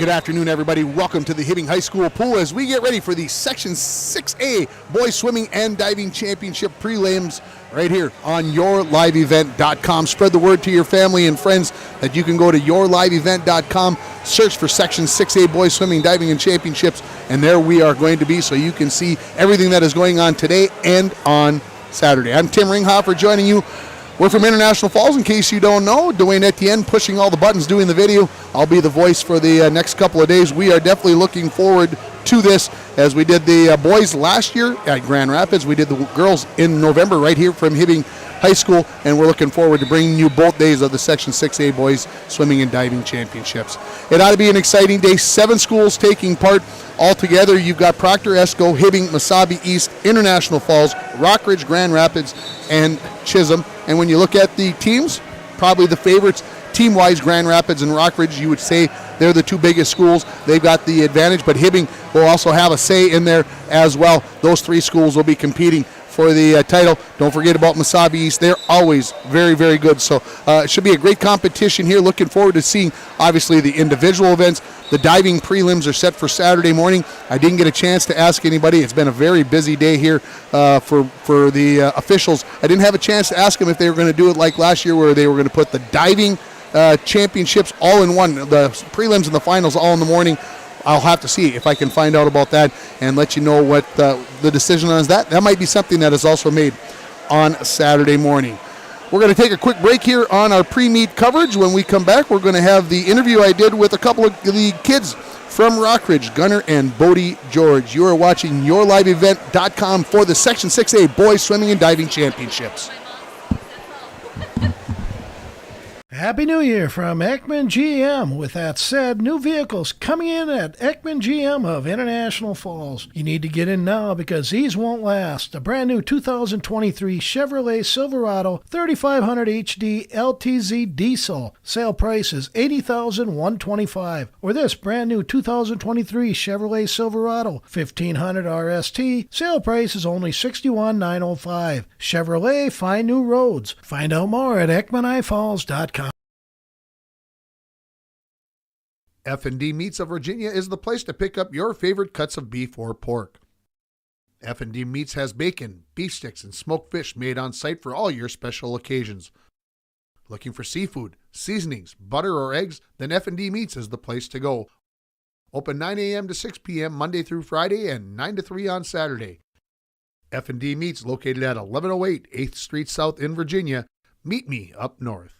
Good afternoon, everybody. Welcome to the Hibbing High School pool as we get ready for the Section 6A Boys Swimming and Diving Championship prelims right here on yourliveevent.com. Spread the word to your family and friends that you can go to yourliveevent.com, search for Section 6A Boys Swimming, Diving, and Championships, and there we are going to be so you can see everything that is going on today and on Saturday. I'm Tim Ringhofer joining you. We're from International Falls, in case you don't know. Dwayne Etienne pushing all the buttons, doing the video. I'll be the voice for the next couple of days. We are definitely looking forward to this, as we did the boys last year at Grand Rapids. We did the girls in November right here from Hibbing High School, and we're looking forward to bringing you both days of the Section 6A Boys Swimming and Diving Championships. It ought to be an exciting day. 7 schools taking part. Altogether, you've got Proctor, Esco, Hibbing, Mesabi East, International Falls, Rockridge, Grand Rapids, and Chisholm. And when you look at the teams, probably the favorites, team-wise, Grand Rapids and Rockridge, you would say they're the 2 biggest schools. They've got the advantage, but Hibbing will also have a say in there as well. Those 3 schools will be competing for the title. Don't forget about Mesabi East. They're always very, very good. So it should be a great competition here. Looking forward to seeing, obviously, the individual events. The diving prelims are set for Saturday morning. I didn't get a chance to ask anybody. It's been a very busy day here for the officials. I didn't have a chance to ask them if they were going to do it like last year, where they were going to put the diving championships all in one, the prelims and the finals all in the morning. I'll have to see if I can find out about that and let you know what the decision on is. That might be something that is also made on Saturday morning. We're going to take a quick break here on our pre-meet coverage. When we come back, we're going to have the interview I did with a couple of the kids from Rockridge, Gunnar and Bodie George. You are watching yourliveevent.com for the Section 6A Boys Swimming and Diving Championships. Happy New Year from Ekman GM. With that said, new vehicles coming in at Ekman GM of International Falls. You need to get in now because these won't last. A brand new 2023 Chevrolet Silverado 3500 HD LTZ diesel. Sale price is $80,125. Or this brand new 2023 Chevrolet Silverado 1500 RST. Sale price is only $61,905. Chevrolet, find new roads. Find out more at EkmanIFalls.com. F&D Meats of Virginia is the place to pick up your favorite cuts of beef or pork. F&D Meats has bacon, beef sticks, and smoked fish made on site for all your special occasions. Looking for seafood, seasonings, butter, or eggs? Then F&D Meats is the place to go. Open 9 a.m. to 6 p.m. Monday through Friday and 9 to 3 on Saturday. F&D Meats located at 1108 8th Street South in Virginia. Meet me up north.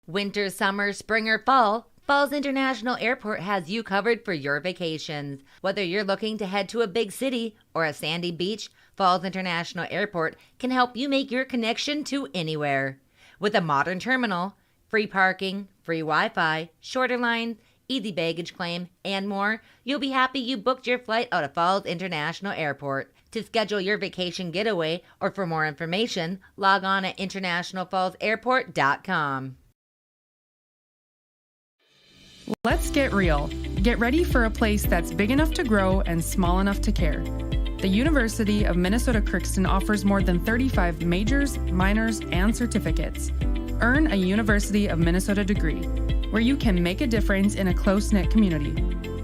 Winter, summer, spring, or fall, Falls International Airport has you covered for your vacations. Whether you're looking to head to a big city or a sandy beach, Falls International Airport can help you make your connection to anywhere. With a modern terminal, free parking, free Wi-Fi, shorter lines, easy baggage claim, and more, you'll be happy you booked your flight out of Falls International Airport. To schedule your vacation getaway or for more information, log on at internationalfallsairport.com. Let's get real. Get ready for a place that's big enough to grow and small enough to care. The University of Minnesota Crookston offers more than 35 majors, minors, and certificates. Earn a University of Minnesota degree, where you can make a difference in a close-knit community.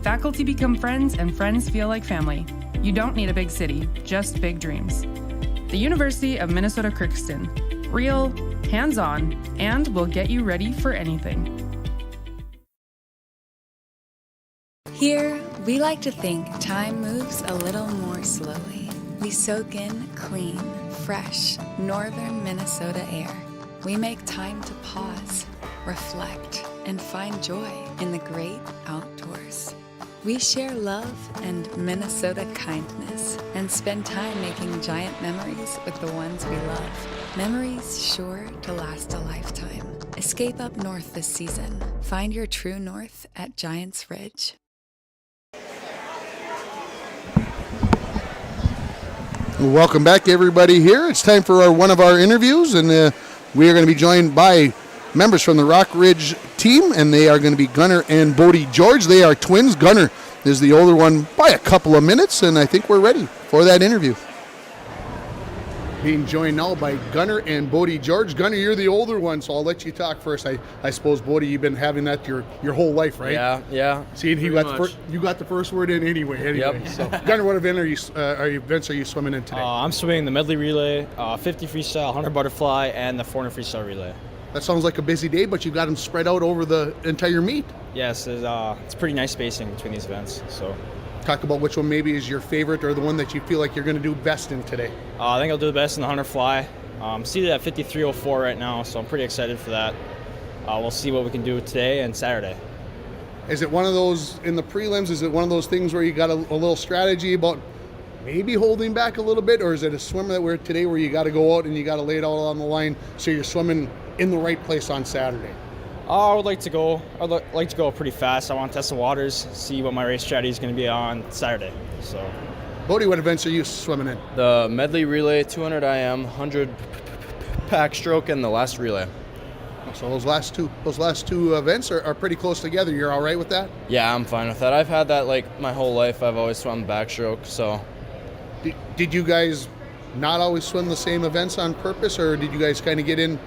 Faculty become friends and friends feel like family. You don't need a big city, just big dreams. The University of Minnesota Crookston. Real, hands-on, and will get you ready for anything. Here, we like to think time moves a little more slowly. We soak in clean, fresh, northern Minnesota air. We make time to pause, reflect, and find joy in the great outdoors. We share love and Minnesota kindness and spend time making giant memories with the ones we love. Memories sure to last a lifetime. Escape up north this season. Find your true north at Giants Ridge. Welcome back, everybody. Here it's time for one of our interviews, and we are going to be joined by members from the Rockridge team, and they are going to be Gunnar and Bodie George. They are twins. Gunnar is the older one by a couple of minutes, and I think we're ready for that interview. Being joined now by Gunnar and Bodie George. Gunnar, you're the older one, so I'll let you talk first. I suppose, Bodie, you've been having that your whole life, right? Yeah. See, you got the first word in anyway. Yep. So, Gunnar, what event events are you swimming in today? I'm swimming the medley relay, 50 freestyle, 100 butterfly, and the 400 freestyle relay. That sounds like a busy day, but you've got them spread out over the entire meet. Yes, it's pretty nice spacing between these events. So, talk about which one maybe is your favorite or the one that you feel like you're going to do best in today. I think I'll do the best in the 100 fly. I'm seated at 53.04 right now, so I'm pretty excited for that. We'll see what we can do today and Saturday. Is it one of those, in the prelims, is it one of those things where you got a little strategy about maybe holding back a little bit, or is it a swimmer that we're today where you got to go out and you got to lay it all on the line so you're swimming in the right place on Saturday? I'd like to go pretty fast. I want to test the waters, see what my race strategy is going to be on Saturday. So, Bodie, what events are you swimming in? The medley relay, 200 IM, 100 backstroke, and the last relay. So those last two events are pretty close together. You're all right with that? Yeah, I'm fine with that. I've had that like my whole life. I've always swum backstroke. So, did you guys not always swim the same events on purpose, or did you guys kind of get in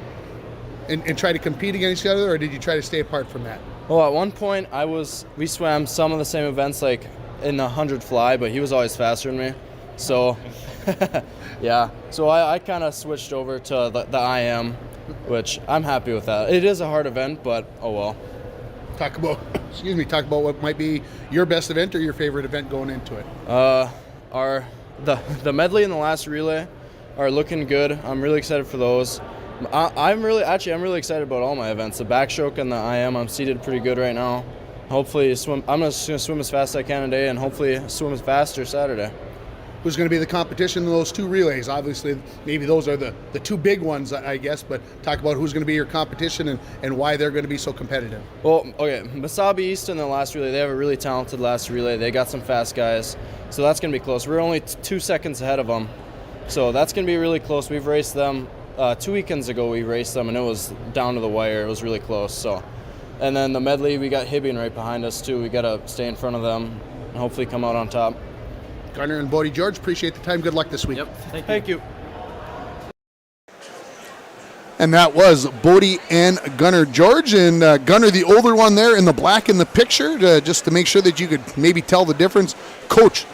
and try to compete against each other, or did you try to stay apart from that? Well, at one point we swam some of the same events, like in the 100 fly, but he was always faster than me. So, yeah. So I kind of switched over to the IM, which I'm happy with that. It is a hard event, but oh well. Talk about what might be your best event or your favorite event going into it. The medley and the last relay are looking good. I'm really excited for those. I'm really excited about all my events. The backstroke and the IM, I'm seated pretty good right now. Hopefully I'm just going to swim as fast as I can today and hopefully swim as faster Saturday. Who's going to be the competition in those two relays? Obviously, maybe those are the two big ones, I guess, but talk about who's going to be your competition and why they're going to be so competitive. Well, okay, Masabi East in the last relay, they have a really talented last relay. They got some fast guys, so that's going to be close. We're only 2 seconds ahead of them, so that's going to be really close. We've raced them. 2 weekends ago we raced them and it was down to the wire. It was really close. So, and then the medley, we got Hibbing right behind us too. We got to stay in front of them and hopefully come out on top. Gunnar and Bodie George, appreciate the time. Good luck this week. Yep. Thank you. And that was Bodie and Gunnar George. And Gunnar, the older one there in the black in the picture, just to make sure that you could maybe tell the difference. Coach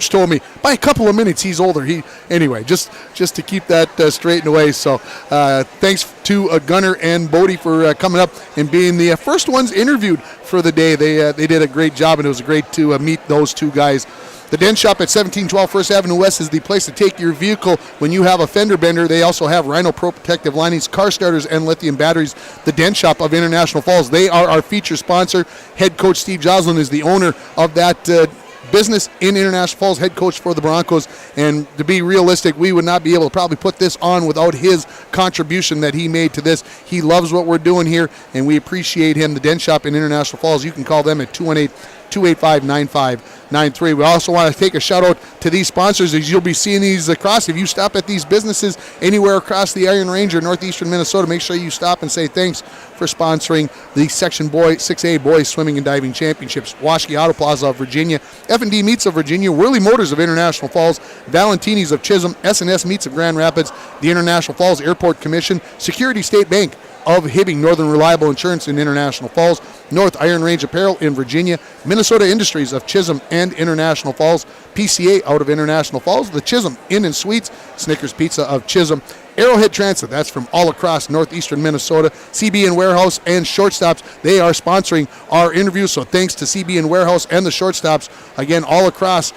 told me by a couple of minutes he's older. Anyway, just to keep that straightened away. So thanks to Gunnar and Bodie for coming up and being the first ones interviewed for the day. They did a great job, and it was great to meet those two guys. The Den Shop at 1712 First Avenue West is the place to take your vehicle when you have a fender bender. They also have Rhino Pro protective linings, car starters, and lithium batteries. The Den Shop of International Falls, they are our feature sponsor. Head coach Steve Joslin is the owner of that business in International Falls, head coach for the Broncos. And to be realistic, we would not be able to probably put this on without his contribution that he made to this. He loves what we're doing here, and we appreciate him. The Den Shop in International Falls, you can call them at 218-285-9593. We also want to take a shout out to these sponsors, as you'll be seeing these across. If you stop at these businesses anywhere across the Iron Range or northeastern Minnesota, make sure you stop and say thanks for sponsoring the Section 6A Boys Swimming and Diving Championships. Washki Auto Plaza of Virginia, F&D Meats of Virginia, Whirly Motors of International Falls, Valentini's of Chisholm, S&S Meats of Grand Rapids, the International Falls Airport Commission, Security State Bank of Hibbing, Northern Reliable Insurance in International Falls, North Iron Range Apparel in Virginia, Minnesota Industries of Chisholm and International Falls, PCA out of International Falls, the Chisholm Inn and Suites, Snickers Pizza of Chisholm, Arrowhead Transit, that's from all across northeastern Minnesota, CB and Warehouse and Shortstops. They are sponsoring our interview, so thanks to CB and Warehouse and the Shortstops, again, all across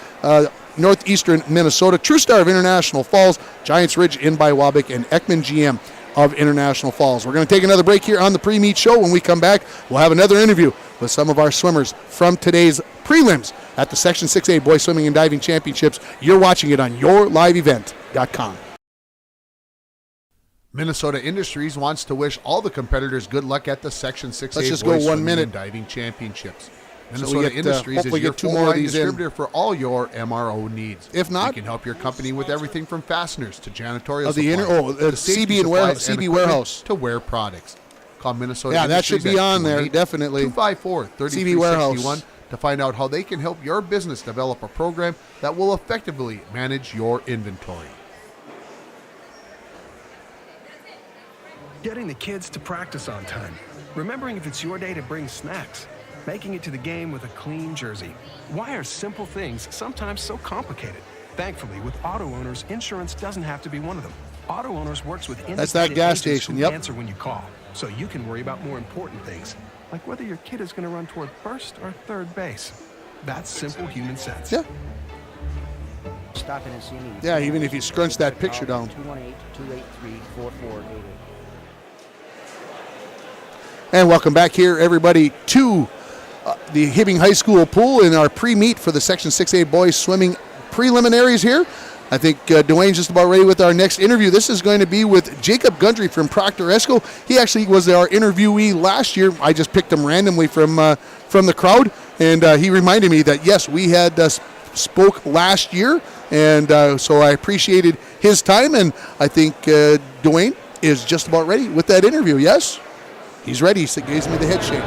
northeastern Minnesota. True Star of International Falls, Giants Ridge in by Wabick, and Ekman GM of International Falls. We're going to take another break here on the pre-meet show. When we come back, we'll have another interview with some of our swimmers from today's prelims at the Section 6A Boys Swimming and Diving Championships. You're watching it on yourliveevent.com. Minnesota Industries wants to wish all the competitors good luck at the Section 6A Boys Swimming and Diving Championships. Minnesota Industries is your full-line distributor for all your MRO needs. If not, we can help your company with everything from fasteners to janitorial supplies, CB and Warehouse, CB Warehouse to wear products. Call Minnesota Industries. That should be on there, definitely. 254-3361 to find out how they can help your business develop a program that will effectively manage your inventory. Getting the kids to practice on time. Remembering if it's your day to bring snacks. Making it to the game with a clean jersey. Why are simple things sometimes so complicated? Thankfully, with auto owners, insurance doesn't have to be one of them. Auto owners works with That's that gas station, who yep. answer when you call, so you can worry about more important things, like whether your kid is going to run toward first or third base. That's simple human sense. Yeah. Stop in and see me. Yeah, even if you scrunch that picture down. 218-283-4488. And welcome back here, everybody, to the Hibbing High School pool in our pre-meet for the Section 6A boys swimming preliminaries here. I think Dwayne's just about ready with our next interview. This is going to be with Jacob Gundry from Proctor Esco. He actually was our interviewee last year. I just picked him randomly from the crowd, and he reminded me that, yes, we had spoke last year, and so I appreciated his time, and I think Dwayne is just about ready with that interview, yes? He's ready. He gives me the head shake.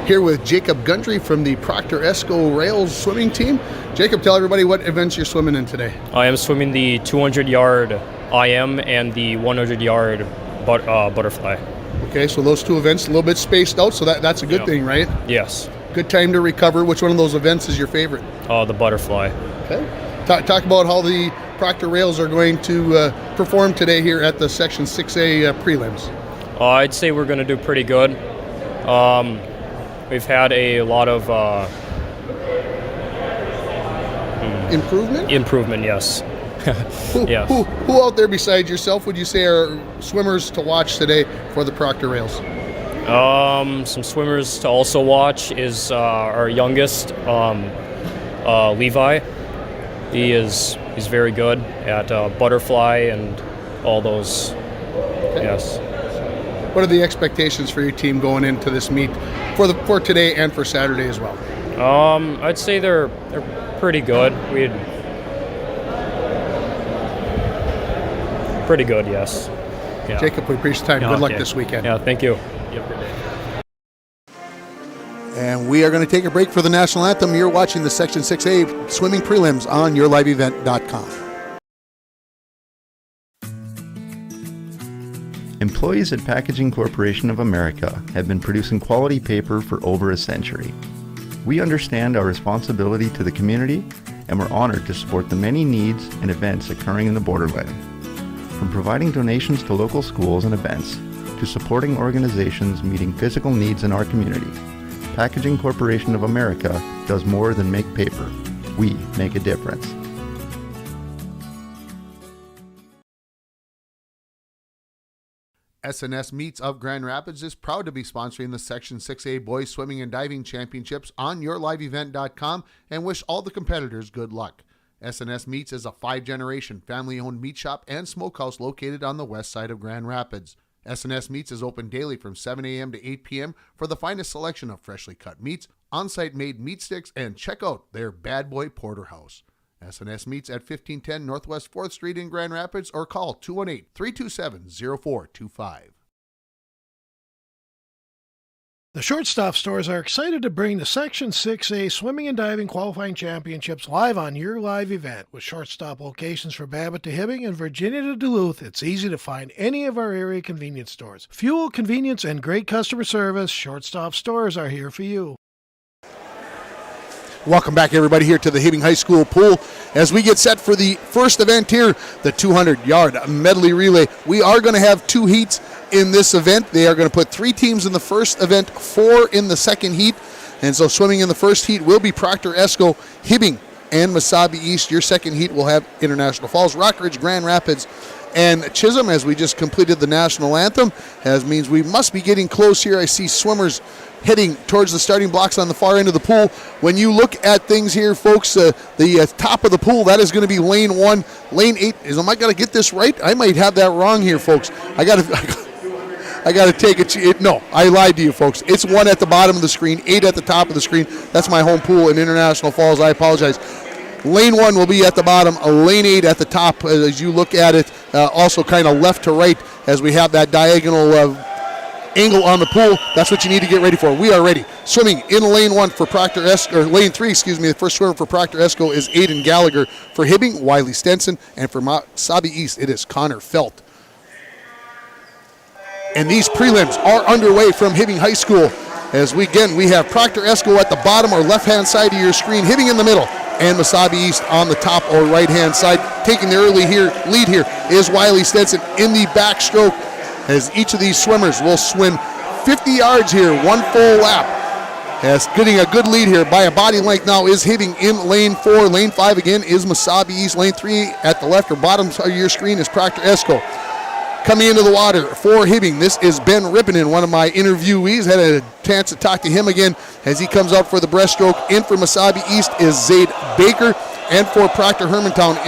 Here with Jacob Gundry from the Proctor Esco Rails swimming team. Jacob, tell everybody what events you're swimming in today. I am swimming the 200-yard IM and the 100-yard butterfly. Okay, so those two events a little bit spaced out, so that's a good thing, right? Yes. Good time to recover. Which one of those events is your favorite? The butterfly. Okay. Talk about how the Proctor Rails are going to perform today here at the Section 6A prelims. I'd say we're going to do pretty good. We've had a lot of improvement. Improvement, yes. Yes. Who out there besides yourself would you say are swimmers to watch today for the Proctor Rails? Some swimmers to also watch is our youngest, Levi. He's very good at butterfly and all those. Okay. Yes. What are the expectations for your team going into this meet for today and for Saturday as well? I'd say they're pretty good. Pretty good, yes. Yeah. Jacob, we appreciate the time. Good luck this weekend. Yeah, thank you. And we are going to take a break for the national anthem. You're watching the Section 6A swimming prelims on yourliveevent.com. Employees at Packaging Corporation of America have been producing quality paper for over a century. We understand our responsibility to the community, and we're honored to support the many needs and events occurring in the borderland. From providing donations to local schools and events, to supporting organizations meeting physical needs in our community, Packaging Corporation of America does more than make paper. We make a difference. SNS Meets of Grand Rapids is proud to be sponsoring the Section 6A Boys Swimming and Diving Championships on yourliveevent.com and wish all the competitors good luck. SNS Meets is a 5-generation family-owned meat shop and smokehouse located on the west side of Grand Rapids. SNS Meats is open daily from 7 a.m. to 8 p.m. for the finest selection of freshly cut meats, on-site made meat sticks, and check out their Bad Boy Porterhouse. SNS Meats at 1510 Northwest 4th Street in Grand Rapids or call 218-327-0425. The Shortstop Stores are excited to bring the Section 6A Swimming and Diving Qualifying Championships live on your live event. With Shortstop locations for Babbitt to Hibbing and Virginia to Duluth, it's easy to find any of our area convenience stores. Fuel, convenience, and great customer service, Shortstop Stores are here for you. Welcome back, everybody, here to the Hibbing High School pool as we get set for the first event here, the 200-yard medley relay. We are going to have 2 heats in this event. They are going to put 3 teams in the first event, 4 in the second heat. And so swimming in the first heat will be Proctor Esco, Hibbing, and Mesabi East. Your second heat will have International Falls, Rockridge, Grand Rapids, and Chisholm. As we just completed the national anthem, as means we must be getting close here. I see swimmers heading towards the starting blocks on the far end of the pool. When you look at things here, folks, the top of the pool, that is going to be lane 1. Lane 8 is, am I going to get this right? I might have that wrong here, folks. I got to take it. No, I lied to you, folks. It's 1 at the bottom of the screen, 8 at the top of the screen. That's my home pool in International Falls. I apologize. Lane 1 will be at the bottom, lane 8 at the top as you look at it. Also kind of left to right as we have that diagonal angle on the pool. That's what you need to get ready for. We are ready. Swimming in lane 1 for Proctor Esco, or lane 3, excuse me. The first swimmer for Proctor Esco is Aiden Gallagher. For Hibbing, Wiley Stenson. And for Mesabi East, it is Connor Felt. And these prelims are underway from Hibbing High School. As we have Proctor Esco at the bottom or left-hand side of your screen, Hibbing in the middle, and Mesabi East on the top or right-hand side. Taking the lead here is Wiley Stetson in the backstroke, as each of these swimmers will swim 50 yards here, one full lap. As getting a good lead here by a body length now is Hibbing in lane 4. Lane 5 again is Mesabi East. Lane 3 at the left or bottom of your screen is Proctor Esco. Coming into the water for Hibbing, this is Ben Rippinen, one of my interviewees. Had a chance to talk to him again as he comes up for the breaststroke. In for Mesabi East is Zaid Baker, and for Proctor Esco,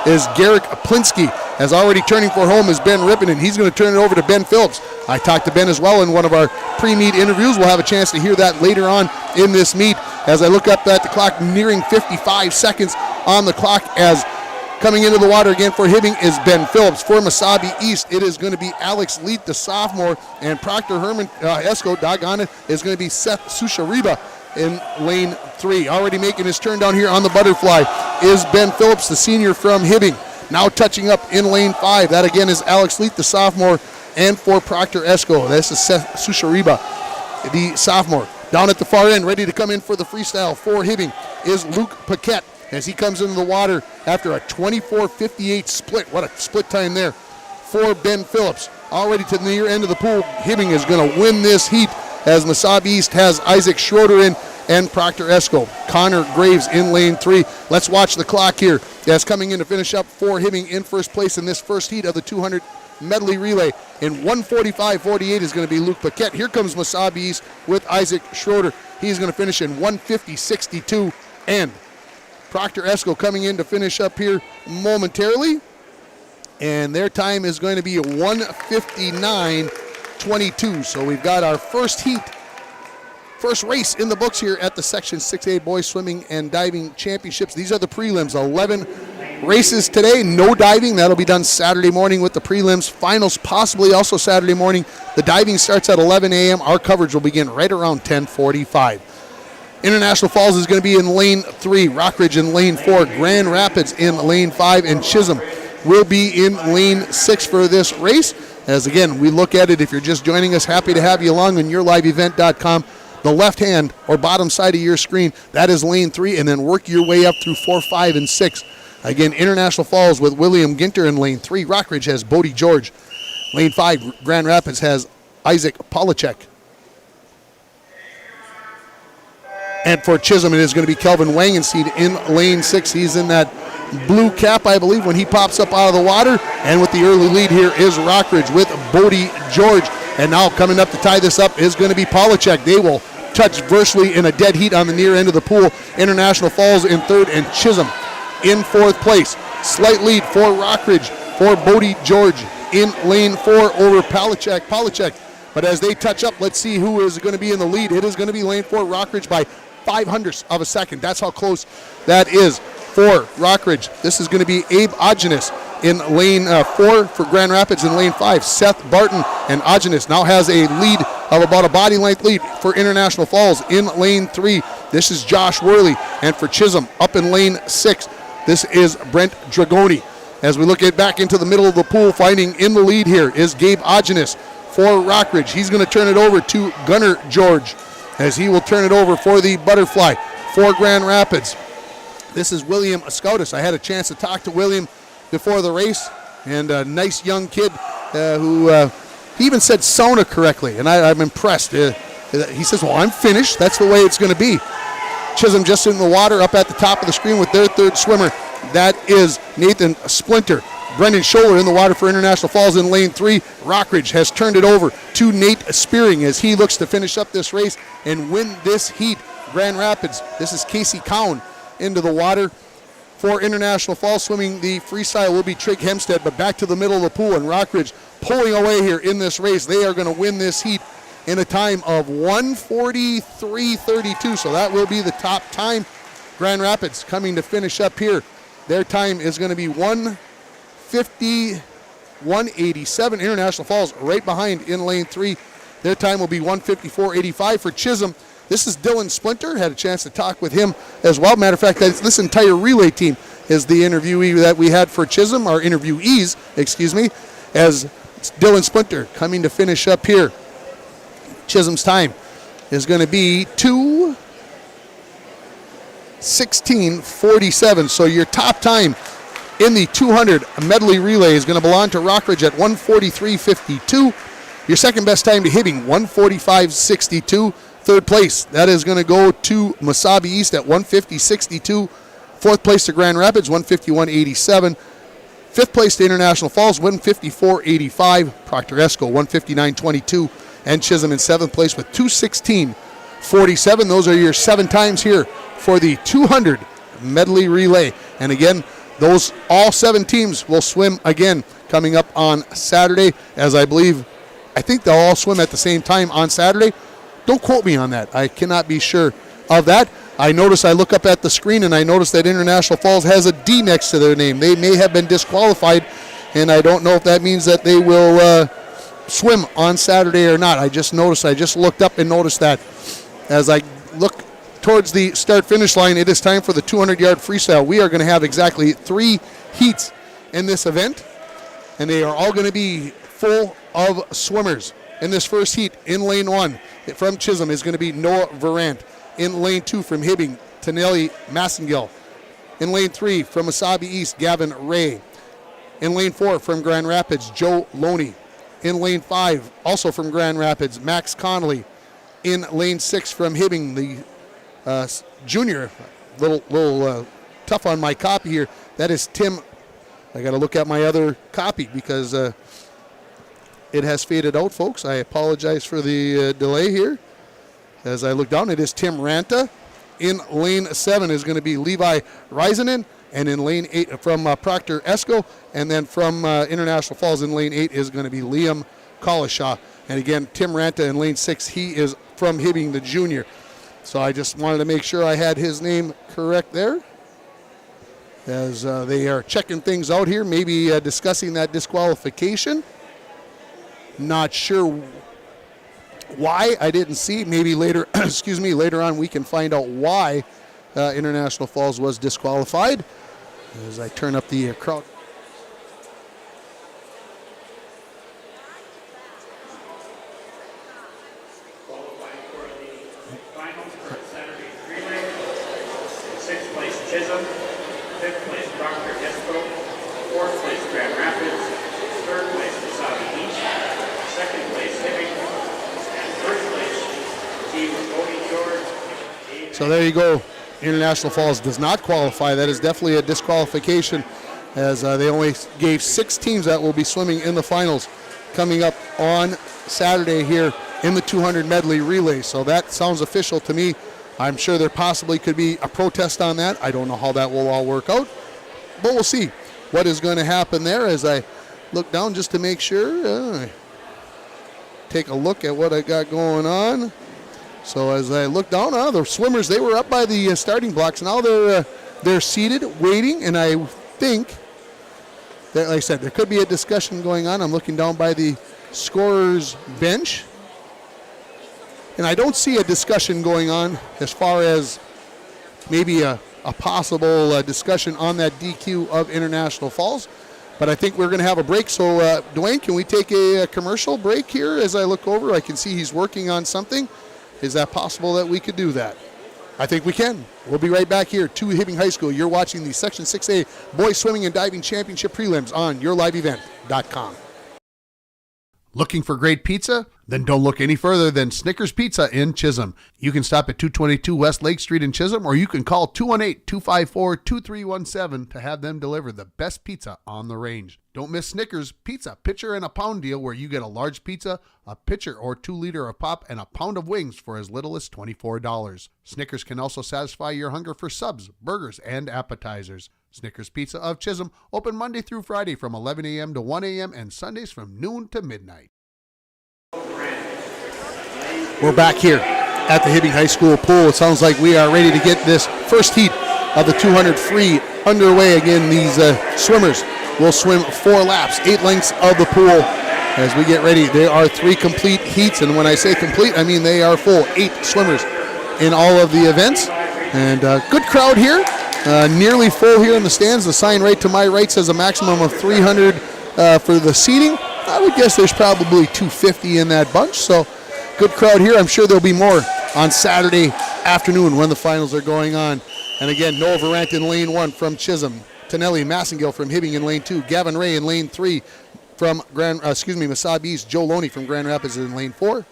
is Garrick Plinsky. As already turning for home is Ben Rippinen. He's going to turn it over to Ben Phillips. I talked to Ben as well in one of our pre-meet interviews. We'll have a chance to hear that later on in this meet. As I look up at the clock, nearing 55 seconds on the clock, as coming into the water again for Hibbing is Ben Phillips. For Mesabi East, it is going to be Alex Leet, the sophomore, and Proctor Esco, doggone it, is going to be Seth Sushariba in lane 3. Already making his turn down here on the butterfly is Ben Phillips, the senior from Hibbing. Now touching up in lane 5. That again is Alex Leet, the sophomore, and for Proctor Esco, this is Seth Sushariba, the sophomore. Down at the far end, ready to come in for the freestyle for Hibbing is Luke Paquette, as he comes into the water after a 24:58 split. What a split time there for Ben Phillips. Already to the near end of the pool, Hibbing is going to win this heat, as Mesabi East has Isaac Schroeder in and Proctor Esco. Connor Graves in lane 3. Let's watch the clock here. As coming in to finish up for Hibbing in first place in this first heat of the 200 medley relay. In 1:45.48 is going to be Luke Paquette. Here comes Mesabi East with Isaac Schroeder. He's going to finish in 1:50.62, and Proctor Esco coming in to finish up here momentarily, and their time is going to be 1:59.22. So we've got our first race in the books here at the Section 6A Boys Swimming and Diving Championships. These are the prelims. 11 races today, no diving. That'll be done Saturday morning with the prelims. Finals possibly also Saturday morning. The diving starts at 11 a.m. Our coverage will begin right around 10:45. International Falls is going to be in lane 3, Rockridge in lane 4, Grand Rapids in lane 5, and Chisholm will be in lane 6 for this race. As again, we look at it, if you're just joining us, happy to have you along on yourliveevent.com. The left hand or bottom side of your screen, that is lane 3, and then work your way up through 4, 5, and 6. Again, International Falls with William Ginter in lane 3. Rockridge has Bodie George. Lane 5, Grand Rapids has Isaac Polachek. And for Chisholm, it is going to be Kelvin Wangenseed in lane 6. He's in that blue cap, I believe, when he pops up out of the water. And with the early lead here is Rockridge with Bodie George. And now coming up to tie this up is going to be Polachek. They will touch virtually in a dead heat on the near end of the pool. International Falls in 3rd, and Chisholm in 4th place. Slight lead for Rockridge for Bodie George in lane 4 over Polachek. But as they touch up, let's see who is going to be in the lead. It is going to be lane 4, Rockridge, by 0.05 of a second. That's how close that is for Rockridge. This is going to be Abe Ogenes in lane 4 for Grand Rapids. In lane 5, Seth Barton, and Ogenes now has a lead of about a body length lead for International Falls. In lane 3, this is Josh Worley, and for Chisholm up in lane 6, this is Brent Dragoni. As we look back into the middle of the pool, finding in the lead here is Gabe Ogenes for Rockridge. He's going to turn it over to Gunnar George, as he will turn it over for the butterfly for Grand Rapids. This is William Ascoutis. I had a chance to talk to William before the race, and a nice young kid who he even said sauna correctly, and I'm impressed. He says, well, I'm finished. That's the way it's going to be. Chisholm just in the water up at the top of the screen with their 3rd swimmer. That is Nathan Splinter. Brendan Scholler in the water for International Falls in lane 3. Rockridge has turned it over to Nate Spearing as he looks to finish up this race and win this heat. Grand Rapids, this is Casey Cowan into the water. For International Falls swimming, the freestyle will be Trig Hempstead, but back to the middle of the pool, and Rockridge pulling away here in this race. They are going to win this heat in a time of 1:43.32, so that will be the top time. Grand Rapids coming to finish up here. Their time is going to be 1:51.87. International Falls right behind in lane 3. Their time will be 1:54.85 for Chisholm. This is Dylan Splinter. Had a chance to talk with him as well. Matter of fact, this entire relay team is the interviewee that we had for Chisholm, our interviewees, as It's Dylan Splinter coming to finish up here. Chisholm's time is going to be 2:16:47. So your top time in the 200 medley relay is going to belong to Rockridge at 1:43:52. Your second best time to Hibbing, 1:45:62. Third place, that is going to go to Mesabi East at 1:50:62. Fourth place to Grand Rapids, 1:51:87. Fifth place to International Falls, 1:54:85. Proctor Esco, 1:59:22. And Chisholm in seventh place with 2:16:47. Those are your 7 times here for the 200 medley relay. And again, those all 7 teams will swim again coming up on Saturday, as I think they'll all swim at the same time on Saturday. Don't quote me on that. I cannot be sure of that. I look up at the screen and I notice that International Falls has a D next to their name. They may have been disqualified, and I don't know if that means that they will swim on Saturday or not. I just looked up and noticed that. As I look towards the start-finish line, it is time for the 200-yard freestyle. We are going to have exactly 3 heats in this event, and they are all going to be full of swimmers. In this first heat, in lane 1 from Chisholm is going to be Noah Verant. In lane 2 from Hibbing, Tanelli Massengill. In lane 3 from Mesabi East, Gavin Ray. In lane 4 from Grand Rapids, Joe Loney. In lane 5, also from Grand Rapids, Max Connolly. In lane 6 from Hibbing, the junior, little tough on my copy here. That is Tim. I got to look at my other copy because it has faded out, folks. I apologize for the delay here. As I look down, it is Tim Ranta. In lane 7 is going to be Levi Reisanen. And in lane 8 from Proctor Esco. And then from International Falls in lane 8 is going to be Liam Collishaw. And again, Tim Ranta in lane 6, he is from Hibbing, the junior. So I just wanted to make sure I had his name correct there. As they are checking things out here, maybe discussing that disqualification. Not sure why I didn't see. Maybe later, later on we can find out why International Falls was disqualified. As I turn up the crowd. Qualifying for the finals for Saturday relay. 6th place Chisholm, 5th place Proctor Esco, 4th place Grand Rapids, 3rd place Mesabi East, 2nd place Hibbing, and 1st place team Cody George. So there you go. International Falls does not qualify. That is definitely a disqualification, as they only gave 6 teams that will be swimming in the finals coming up on Saturday here in the 200 medley relay. So that sounds official to me. I'm sure there possibly could be a protest on that. I don't know how that will all work out, but we'll see what is going to happen there. As I look down just to make sure, take a look at what I got going on. So as I look down, the swimmers, they were up by the starting blocks. Now they're seated, waiting, and I think that, like I said, there could be a discussion going on. I'm looking down by the scorer's bench, and I don't see a discussion going on as far as maybe a possible discussion on that DQ of International Falls. But I think we're going to have a break. So, Dwayne, can we take a commercial break here? As I look over, I can see he's working on something. Is that possible that we could do that? I think we can. We'll be right back here to Hibbing High School. You're watching the Section 6A Boys Swimming and Diving Championship Prelims on yourliveevent.com. Looking for great pizza? Then don't look any further than Snickers Pizza in Chisholm. You can stop at 222 West Lake Street in Chisholm, or you can call 218-254-2317 to have them deliver the best pizza on the range. Don't miss Snickers Pizza Pitcher and a Pound deal, where you get a large pizza, a pitcher or 2 liter of pop, and a pound of wings for as little as $24. Snickers can also satisfy your hunger for subs, burgers, and appetizers. Snickers Pizza of Chisholm, open Monday through Friday from 11 a.m. to 1 a.m. and Sundays from noon to midnight. We're back here at the Hibbing High School pool. It sounds like we are ready to get this first heat of the 200 free underway. Again, these swimmers will swim 4 laps, 8 lengths of the pool. As we get ready, there are 3 complete heats, and when I say complete, I mean they are full. 8 swimmers in all of the events, and good crowd here. Nearly full here in the stands. The sign right to my right says a maximum of 300 for the seating. I would guess there's probably 250 in that bunch, so good crowd here. I'm sure there'll be more on Saturday afternoon when the finals are going on. And again, Noah Varant in lane 1 from Chisholm. Tonelli Massengill from Hibbing in lane 2. Gavin Ray in lane 3 from Mesabi East. Joe Loney from Grand Rapids in lane 4.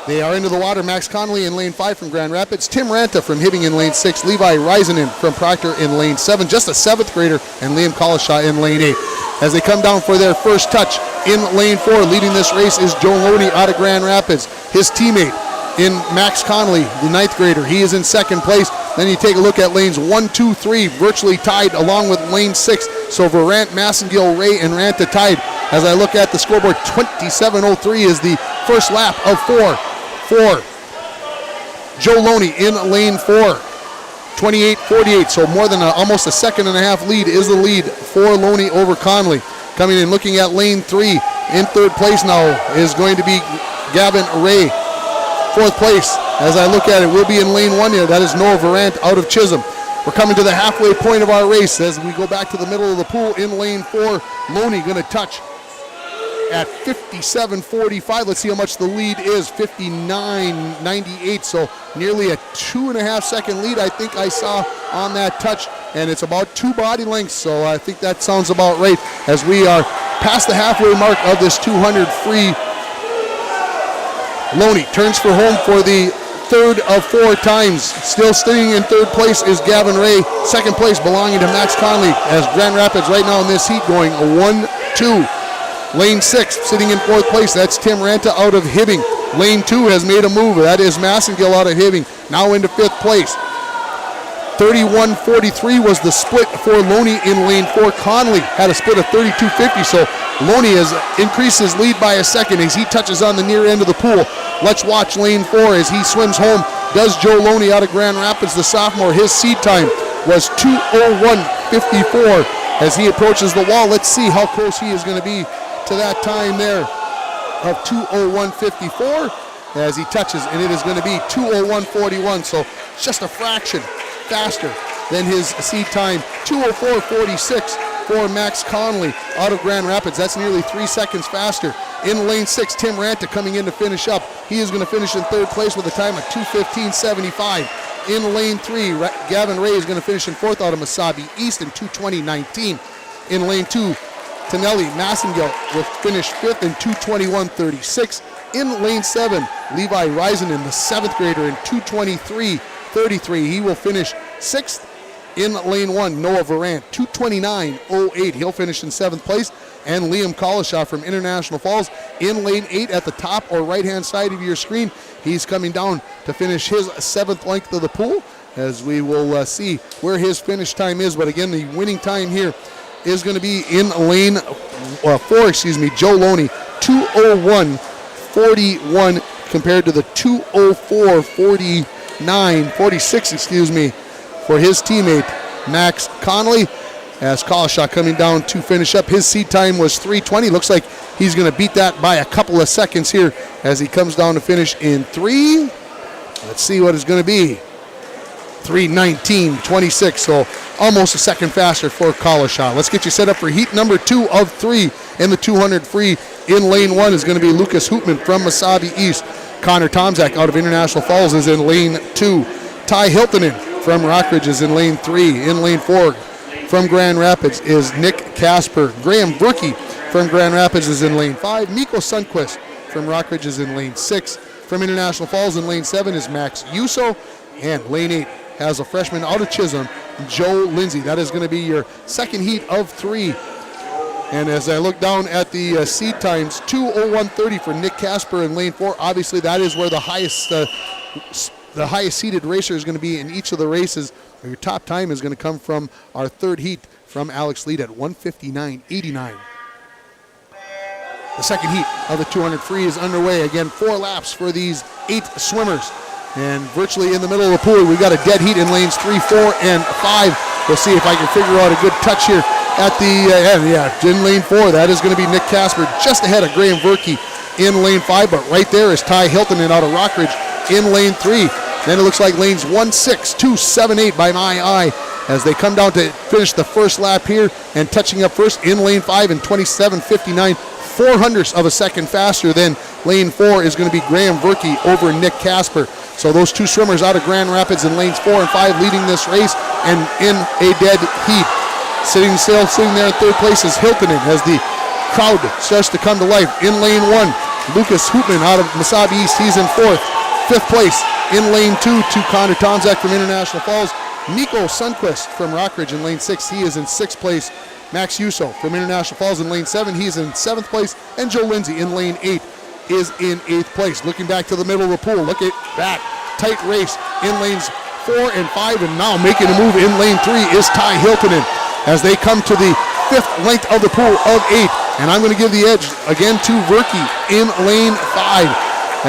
They are into the water. Max Connolly in lane 5 from Grand Rapids. Tim Ranta from Hibbing in lane 6. Levi Risenen from Proctor in lane 7. Just a 7th grader. And Liam Collishaw in lane 8. As they come down for their first touch in lane 4, leading this race is Joe Loney out of Grand Rapids. His teammate in Max Connolly, the 9th grader. He is in 2nd place. Then you take a look at lanes 1, 2, 3, virtually tied along with lane 6. So Varant, Massengill, Ray, and Ranta tied. As I look at the scoreboard, 27:03 is the first lap of 4 for Joe Loney in lane 4. 28:48, so more than almost a 1.5 lead is the lead for Loney over Connolly. Coming in, looking at lane 3, in 3rd place now is going to be Gavin Ray. 4th place, as I look at it, will be in lane 1 here. That is Noah Varant out of Chisholm. We're coming to the halfway point of our race as we go back to the middle of the pool in lane 4. Loney going to touch at 57:45. Let's see how much the lead is. 59:98, so nearly a 2.5-second lead I think I saw on that touch, and it's about 2 body lengths, so I think that sounds about right as we are past the halfway mark of this 200 free. Loney turns for home for the 3rd of 4 times. Still staying in 3rd place is Gavin Ray. 2nd place belonging to Max Connolly as Grand Rapids right now in this heat going a 1-2. Lane 6 sitting in 4th place. That's Tim Ranta out of Hibbing. Lane 2 has made a move. That is Massengill out of Hibbing. Now into 5th place. 31:43 was the split for Loney in lane 4. Connolly had a split of 32:50, so Loney has increased his lead by a second as he touches on the near end of the pool. Let's watch lane 4 as he swims home. Does Joe Loney out of Grand Rapids, the sophomore. His seed time was 2:01:54 as he approaches the wall. Let's see how close he is going to be to that time there of 2:01:54 as he touches, and it is going to be 2:01:41, so just a fraction faster than his seed time. 2:04:46 for Max Connolly out of Grand Rapids. That's nearly 3 seconds faster. In lane 6, Tim Ranta coming in to finish up. He is going to finish in 3rd place with a time of 2:15:75. In lane 3, Gavin Ray is going to finish in 4th out of Mesabi East in 2:20:19. In lane 2, Tonelli Massengill will finish 5th in 2:21:36. In lane 7, Levi Risenen, the 7th grader, in 2:23:33. He will finish 6th. In lane 1, Noah Varant, 2:29:08. He'll finish in 7th place. And Liam Collishaw from International Falls in lane 8 at the top or right-hand side of your screen. He's coming down to finish his 7th length of the pool as we will see where his finish time is. But again, the winning time here is going to be in lane 4, Joe Loney, 2:01:41 compared to the 2:04:46, for his teammate Max Connolly. As Collishaw coming down to finish up, his seed time was 3:20. Looks like he's going to beat that by a couple of seconds here as he comes down to finish in 3. Let's see what it's going to be. 3:19:26, so almost a second faster for Collishaw. Let's get you set up for heat number 2 of 3 in the 200 free. In lane 1 is going to be Lucas Hoopman from Mesabi East. Connor Tomzak out of International Falls is in lane 2. Ty Hiltonen from Rockridge is in lane 3. In lane 4 from Grand Rapids is Nick Casper. Graham Brookie from Grand Rapids is in lane 5. Miko Sundquist from Rockridge is in lane 6. From International Falls in lane 7 is Max Yuso. And lane 8 has a freshman out of Chisholm, Joe Lindsay. That is going to be your second heat of 3. And as I look down at the seed times, 2:01:30 for Nick Casper in lane 4. Obviously, that is where the highest seeded racer is going to be in each of the races. Your top time is going to come from our 3rd heat from Alex Lead at 1:59:89. The second heat of the 200 free is underway. Again, 4 laps for these 8 swimmers. And virtually in the middle of the pool, we've got a dead heat in lanes 3, 4, and 5. We'll see if I can figure out a good touch here at the, in lane 4. That is going to be Nick Casper just ahead of Graham Verkey in lane 5. But right there is Ty Hiltonen out of Rockridge in lane 3. Then it looks like lanes 1, 6, 2, 7, 8 by my eye as they come down to finish the first lap here and touching up first in lane 5 in 27:59. 0.04 of a second faster than lane 4 is going to be Graham Verkey over Nick Casper. So those two swimmers out of Grand Rapids in lanes 4 and 5 leading this race, and in a dead heat. Sitting there in third place is Hiltonen as the crowd starts to come to life. In lane 1, Lucas Hoopman out of Mesabi East, he's in 4th. 5th place in lane 2 to Connor Tomzak from International Falls. Nico Sundquist from Rockridge in lane 6, he is in 6th place. Max Yuso from International Falls in lane 7, he is in 7th place. And Joe Lindsay in lane 8 is in 8th place. Looking back to the middle of the pool, look at that tight race in lanes 4 and 5, and now making a move in lane 3 is Ty Hiltonen as they come to the 5th length of the pool of 8. And I'm going to give the edge again to Verkey in lane 5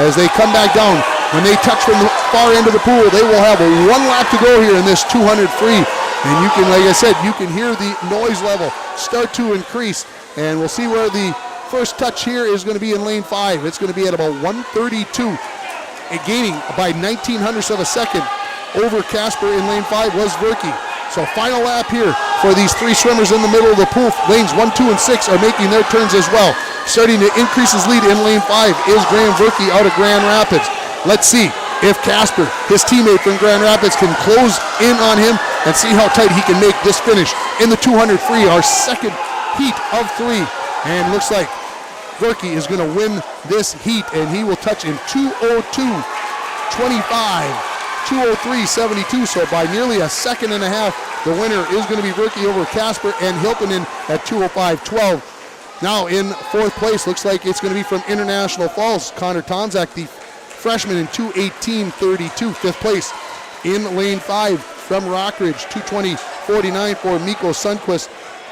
as they come back down. When they touch from the far end of the pool, they will have one lap to go here in this 200 free. And you can, like I said, you can hear the noise level start to increase. And we'll see where the first touch here is going to be in lane 5. It's going to be at about 132, gaining by 1900ths of a second over Casper in lane 5 was Verkey. So final lap here for these three swimmers in the middle of the pool. Lanes 1, 2, and 6 are making their turns as well. Starting to increase his lead in lane 5 is Graham Verkey out of Grand Rapids. Let's see if Casper, his teammate from Grand Rapids, can close in on him and see how tight he can make this finish in the 200 free, our second heat of 3. And looks like Verkey is going to win this heat, and he will touch in 2:02.25, 2:03.72. So by nearly a second and a half, the winner is going to be Verkey over Casper, and Hiltonen at 2:05.12. Now in 4th place, looks like it's going to be from International Falls, Connor Tomzak, the freshman, in 2:18.32. 5th place in lane 5 from Rockridge, 2:20.49 for Mikko Sundquist.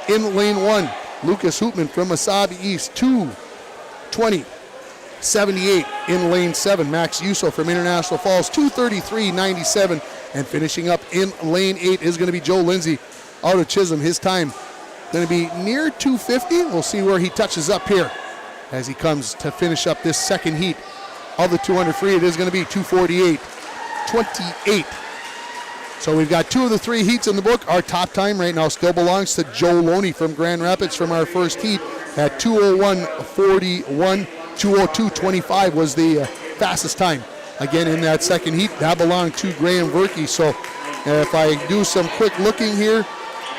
In lane 1, Lucas Hoopman from Mesabi East, 2:20.78 in lane 7. Max Yuso from International Falls, 2:33.97. And finishing up in lane 8 is going to be Joe Lindsay out of Chisholm. His time going to be near 2:50. We'll see where he touches up here as he comes to finish up this second heat of the 200 free. It is going to be 2:48.28. So we've got 2 of the 3 heats in the book. Our top time right now still belongs to Joe Loney from Grand Rapids from our first heat at 2:01.41. 2:02.25 was the fastest time. Again, in that second heat, that belonged to Graham Verkey. So if I do some quick looking here,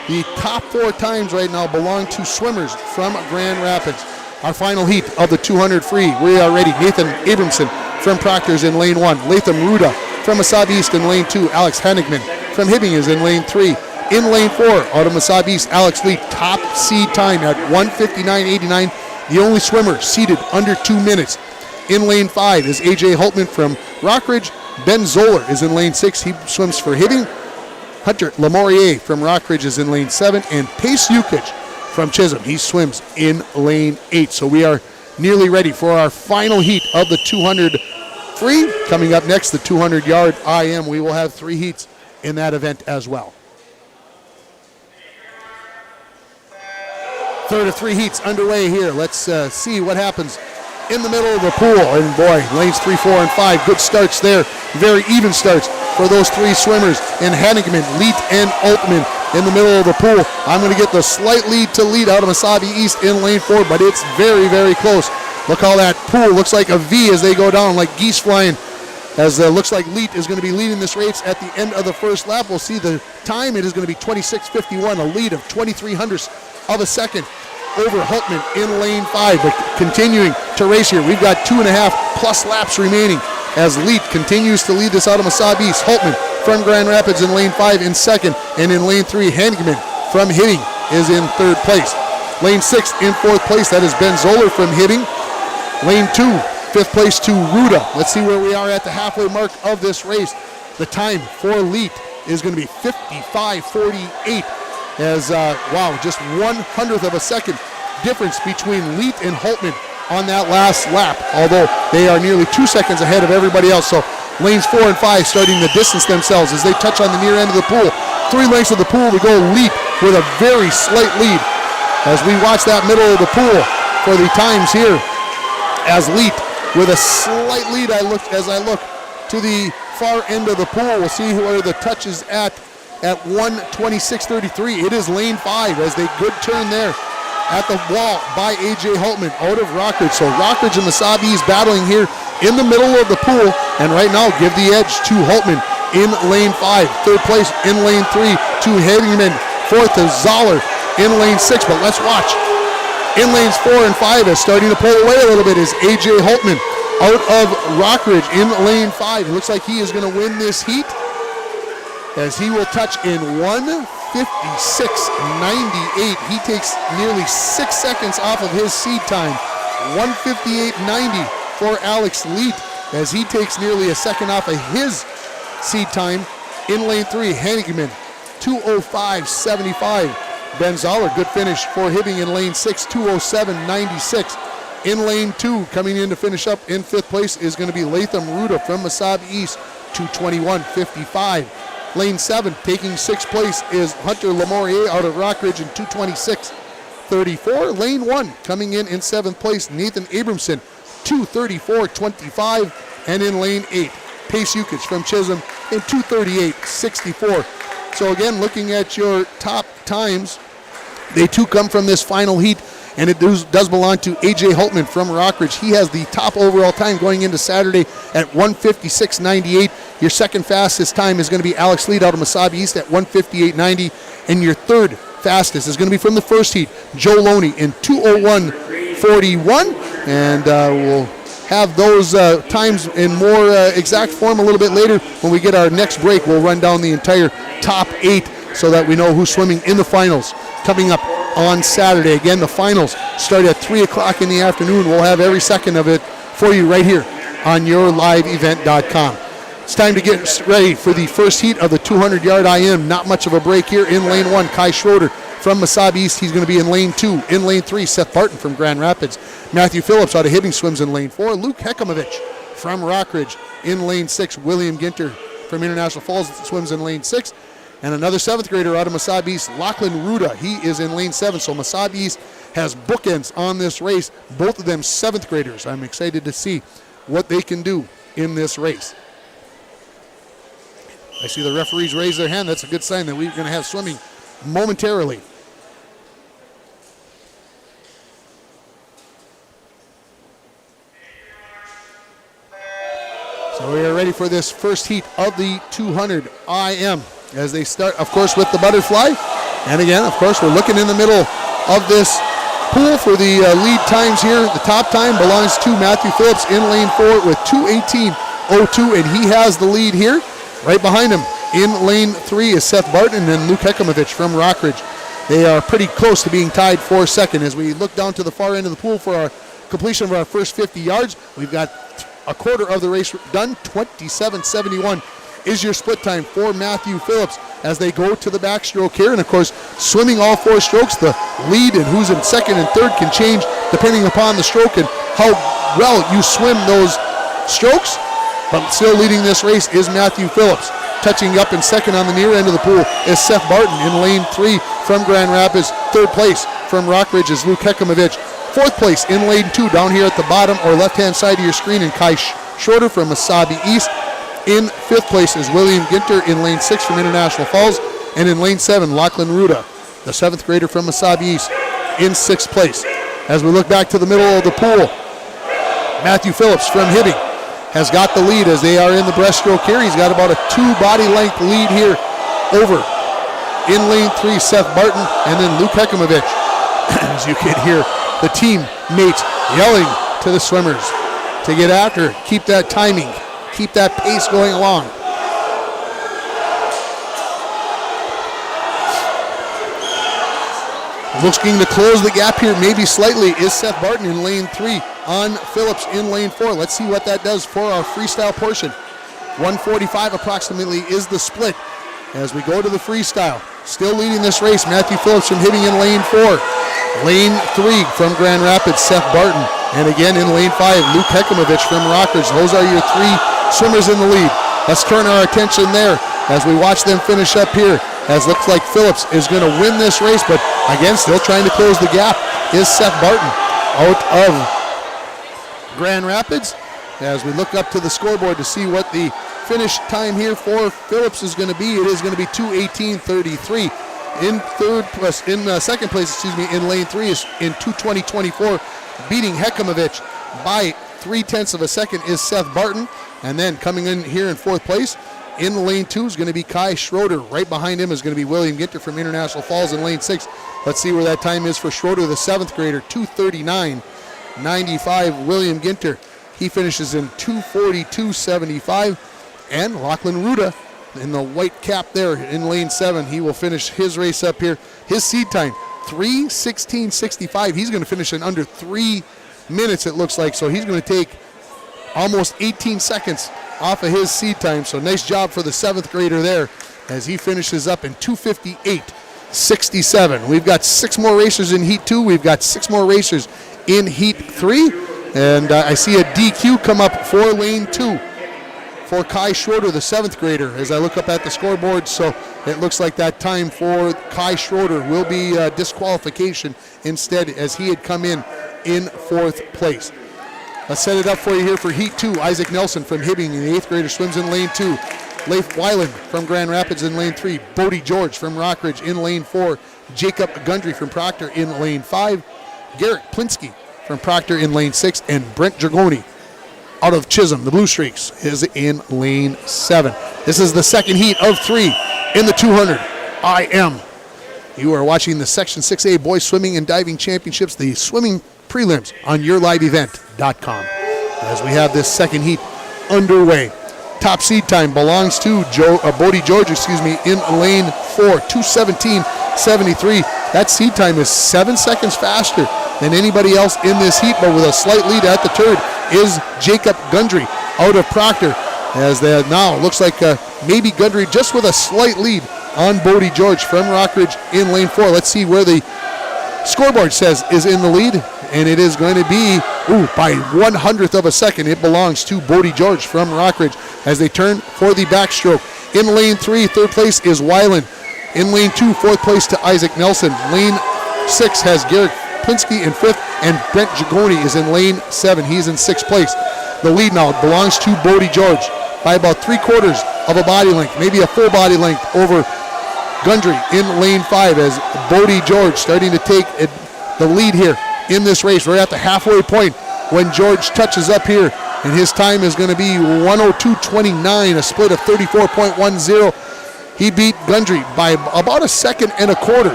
the top 4 times right now belong to swimmers from Grand Rapids. Our final heat of the 200 free, we are ready. Nathan Abramson from Proctor's in lane 1. Latham Ruda from Mesabi East in lane 2. Alex Hennigman from Hibbing is in lane 3. In lane 4, out of Mesabi East, Alex Lee, top seed time at 1:59.89. The only swimmer seated under 2 minutes. In lane 5 is AJ Holtman from Rockridge. Ben Zoller is in lane 6. He swims for Hibbing. Hunter Lamorier from Rockridge is in lane 7. And Pace Yukich from Chisholm, he swims in lane 8. So we are nearly ready for our final heat of the 200 free. Coming up next, the 200-yard IM. We will have 3 heats in that event as well. Third of 3 heats underway here. Let's see what happens in the middle of the pool. And boy, lanes 3, 4, and 5, good starts there. Very even starts for those 3 swimmers. And Hannigman, Leet, and Altman in the middle of the pool. I'm going to get the slight lead to lead out of Mesabi East in lane 4, but it's very, very close. Look how that pool looks like a V as they go down, like geese flying. As looks like Leet is going to be leading this race at the end of the first lap. We'll see the time. It is going to be 26:51, a lead of 2300ths of a second over Hultman in lane 5. But continuing to race here, we've got 2.5 plus laps remaining as Leet continues to lead this out of Mesabi East. Hultman from Grand Rapids in lane 5 in second, and in lane 3, Hannigman from Hibbing is in 3rd place. Lane 6 in 4th place, that is Ben Zoller from Hibbing. Lane 2, 5th place to Ruda. Let's see where we are at the halfway mark of this race. The time for Leet is going to be 55:48. As, wow, just 1/100th of a second difference between Leet and Holtman on that last lap, although they are nearly 2 seconds ahead of everybody else. So lanes 4 and 5 starting to distance themselves as they touch on the near end of the pool. 3 lengths of the pool to go. Leet with a very slight lead as we watch that middle of the pool for the times here. As Leet with a slight lead, as I look to the far end of the pool. We'll see where the touch is at 1:26.33. It is lane 5 as they good turn there at the wall by A.J. Holtman out of Rockridge. So Rockridge and Mesabi East battling here in the middle of the pool, and right now give the edge to Holtman in lane 5. Third place in lane 3 to Haddingman. Fourth to Zoller in lane 6, but let's watch. In lanes 4 and 5 is starting to pull away a little bit is A.J. Holtman out of Rockridge in lane 5. It looks like he is going to win this heat as he will touch in 1:56.98. He takes nearly 6 seconds off of his seed time. 1:58.90 for Alex Leet as he takes nearly a second off of his seed time. In lane 3, Henigman, 2:05.75. Ben Zoller, good finish for Hibbing in lane 6, 2:07.96. In lane 2, coming in to finish up in 5th place is going to be Latham Ruda from Mesabi East, 2:21.55. Lane 7, taking 6th place is Hunter Lamorier out of Rockridge in 2:26.34. Lane 1, coming in 7th place, Nathan Abramson, 2:34.25. And in lane 8, Pace Yukich from Chisholm in 2:38.64. So again, looking at your top times, they too come from this final heat, and it does belong to A.J. Holtman from Rockridge. He has the top overall time going into Saturday at 1:56.98. Your second fastest time is going to be Alex Lead out of Mesabi East at 1:58.90. And your third fastest is going to be from the first heat, Joe Loney in 2:01.41. And we'll have those times in more exact form a little bit later. When we get our next break, we'll run down the entire top 8 so that we know who's swimming in the finals coming up on Saturday. Again, the finals start at 3 o'clock in the afternoon. We'll have every second of it for you right here on yourliveevent.com. It's time to get ready for the first heat of the 200-yard IM. Not much of a break here in lane 1. Kai Schroeder from Mesabi East. He's going to be in lane 2. In lane 3, Seth Barton from Grand Rapids. Matthew Phillips out of Hibbing swims in lane 4. Luke Hekamovich from Rockridge in lane 6. William Ginter from International Falls swims in lane 6. And another 7th grader out of Mesabi East, Lachlan Ruda. He is in lane 7. So Mesabi East has bookends on this race. Both of them 7th graders. I'm excited to see what they can do in this race. I see the referees raise their hand. That's a good sign that we're going to have swimming momentarily. So we are ready for this first heat of the 200 IM as they start, of course, with the butterfly. And again, of course, we're looking in the middle of this pool for the lead times here. The top time belongs to Matthew Phillips in lane 4 with 2:18.02, and he has the lead here. Right behind him in lane 3 is Seth Barton and Luke Hekamovich from Rockridge. They are pretty close to being tied for second. As we look down to the far end of the pool for our completion of our first 50 yards, we've got a quarter of the race done. 27:71 is your split time for Matthew Phillips as they go to the backstroke here. And of course, swimming all 4 strokes, the lead and who's in second and third can change depending upon the stroke and how well you swim those strokes. But still leading this race is Matthew Phillips. Touching up in second on the near end of the pool is Seth Barton in lane 3 from Grand Rapids. Third place from Rockridge is Luke Hekamovich. Fourth place in lane 2 down here at the bottom or left-hand side of your screen in Kai Schroeder from Mesabi East. In 5th place is William Ginter in lane 6 from International Falls. And in lane 7, Lachlan Ruda, the 7th grader from Mesabi East, in 6th place. As we look back to the middle of the pool, Matthew Phillips from Hibbing has got the lead as they are in the breaststroke here. He's got about a 2 body length lead here over in lane 3, Seth Barton, and then Luke Hekamovich. As you can hear the teammates yelling to the swimmers to get after it, keep that timing, keep that pace going along. Looking to close the gap here, maybe slightly, is Seth Barton in lane 3 on Phillips in lane 4. Let's see what that does for our freestyle portion. 1:45 approximately is the split as we go to the freestyle. Still leading this race, Matthew Phillips from Hibbing in lane 4. Lane 3 from Grand Rapids, Seth Barton. And again in lane 5, Luke Hekamovich from Rockridge. Those are your 3 swimmers in the lead. Let's turn our attention there as we watch them finish up here. As looks like Phillips is going to win this race, but again, still trying to close the gap is Seth Barton out of Grand Rapids. As we look up to the scoreboard to see what the finish time here for Phillips is going to be, it is going to be 2:18.33. In second place, in lane 3 is in 2:20.24, beating Hekamovich by 0.3 of a second is Seth Barton. And then coming in here in 4th place, in lane 2 is going to be Kai Schroeder. Right behind him is going to be William Ginter from International Falls in lane 6. Let's see where that time is for Schroeder, the 7th grader, 2:39.95. William Ginter, he finishes in 2:42.75. And Lachlan Ruda in the white cap there in lane 7. He will finish his race up here. His seed time, 3:16.65. He's going to finish in under 3 minutes, it looks like. So he's going to take almost 18 seconds off of his seed time. So nice job for the 7th grader there as he finishes up in 2:58.67. We've got 6 more racers in Heat 2. We've got 6 more racers in Heat 3. And I see a DQ come up for lane 2. For Kai Schroeder, the 7th grader, as I look up at the scoreboard. So it looks like that time for Kai Schroeder will be disqualification instead, as he had come in 4th place. Let's set it up for you here for Heat 2. Isaac Nelson from Hibbing, the 8th grader, swims in lane 2. Leif Weiland from Grand Rapids in lane 3. Bodie George from Rockridge in lane 4. Jacob Gundry from Proctor in lane 5. Garrett Plinsky from Proctor in lane 6. And Brent Dragoni out of Chisholm, the Blue Streaks, is in lane 7. This is the second heat of 3 in the 200 IM. You are watching the Section 6A Boys Swimming and Diving Championships, the swimming prelims on yourliveevent.com. As we have this second heat underway. Top seed time belongs to Bodie George, in lane 4, 2:17.73. That seed time is 7 seconds faster than anybody else in this heat, but with a slight lead at the turn is Jacob Gundry out of Proctor, as that now looks like maybe Gundry just with a slight lead on Bodie George from Rockridge in lane 4. Let's see where the scoreboard says is in the lead, and it is going to be by 1/100th of a second. It belongs to Bodie George from Rockridge as they turn for the backstroke. In lane 3, 3rd place is Weiland. In lane 2, 4th place to Isaac Nelson. Lane 6 has Garrett Plinsky in 5th, and Brent Jagoni is in lane 7. He's in 6th place. The lead now belongs to Bodie George by about 3/4 of a body length, maybe a full body length over Gundry in lane 5, as Bodie George starting to take the lead here in this race. We're at the halfway point when George touches up here, and his time is going to be 1:02.29, a split of 34.10. He beat Gundry by about 1.25 seconds.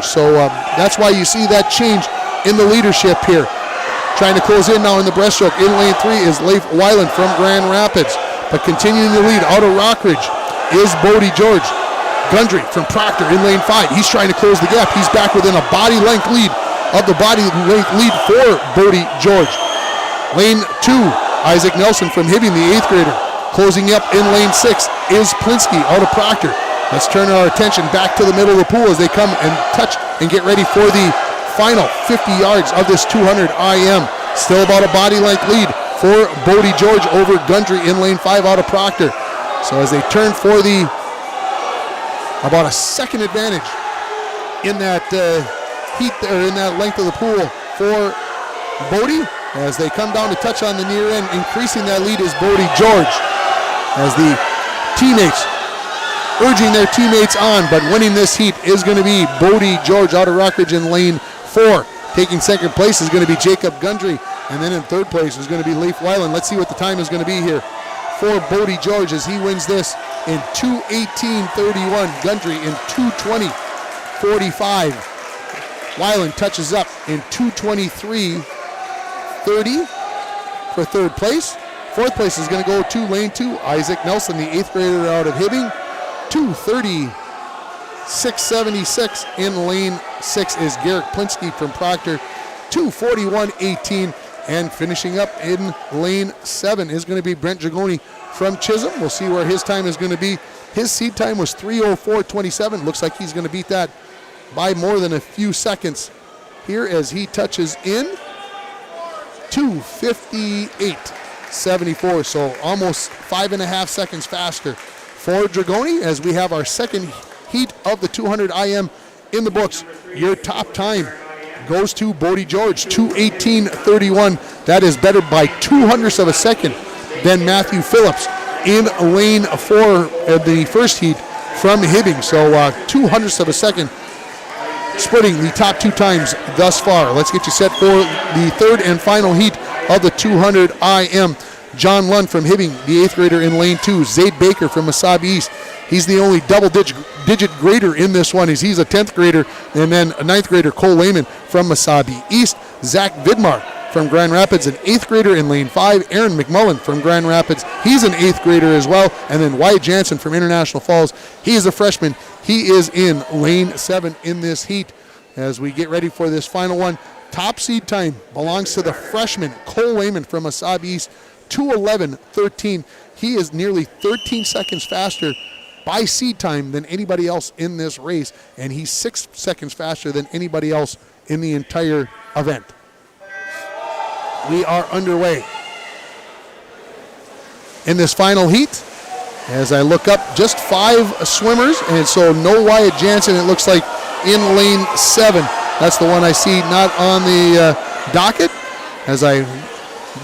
So that's why you see that change in the leadership here. Trying to close in now in the breaststroke. In lane 3 is Leif Weiland from Grand Rapids. But continuing the lead out of Rockridge is Bodie George. Gundry from Proctor in lane 5. He's trying to close the gap. He's back within a body length lead of the body length lead for Bodie George. Lane 2, Isaac Nelson from Hibbing, the 8th grader. Closing up in lane 6 is Plinsky out of Proctor. Let's turn our attention back to the middle of the pool as they come and touch and get ready for the final 50 yards of this 200 IM. Still about a body length lead for Bodie George over Gundry in lane 5 out of Proctor. So as they turn for the about a second advantage in that heat there, in that length of the pool for Bodie, as they come down to touch on the near end, increasing that lead is Bodie George, as the teammates urging their teammates on, but winning this heat is going to be Bodie George out of Rockridge in lane 4. Taking second place is going to be Jacob Gundry, and then in 3rd place is going to be Leif Weiland. Let's see what the time is going to be here for Bodie George as he wins this in 2:18.31. Gundry in 2:20.45. Weiland touches up in 2:23.30 for 3rd place. 4th place is going to go to lane 2, Isaac Nelson, the 8th grader out of Hibbing. 2:36.76 in lane 6 is Garrett Plinsky from Proctor. 2:41.18, and finishing up in lane 7 is going to be Brent Jagoni from Chisholm. We'll see where his time is going to be. His seed time was 3:04.27. Looks like he's going to beat that by more than a few seconds here as he touches in 2:58.74. So almost 5.5 seconds faster for Dragoni, as we have our second heat of the 200 IM in the books. Your top time goes to Bodie George, 2:18.31. That is better by 0.02 of a second than Matthew Phillips in lane 4 of the first heat from Hibbing. So 0.02 of a second splitting the top 2 times thus far. Let's get you set for the third and final heat of the 200 IM. John Lund from Hibbing, the 8th grader in lane 2. Zaid Baker from Mesabi East. He's the only double-digit grader in this one. He's a 10th grader. And then a 9th grader, Cole Lehman from Mesabi East. Zach Vidmar from Grand Rapids, an 8th grader in lane 5. Aaron McMullen from Grand Rapids. He's an 8th grader as well. And then Wyatt Jansen from International Falls. He is a freshman. He is in lane 7 in this heat. As we get ready for this final one, top seed time belongs to the freshman, Cole Lehman from Mesabi East. 2:11.13. He is nearly 13 seconds faster by seed time than anybody else in this race, and he's 6 seconds faster than anybody else in the entire event. We are underway in this final heat. As I look up, just 5 swimmers, and so no Wyatt Jansen, it looks like, in lane 7. That's the one I see not on the docket. As I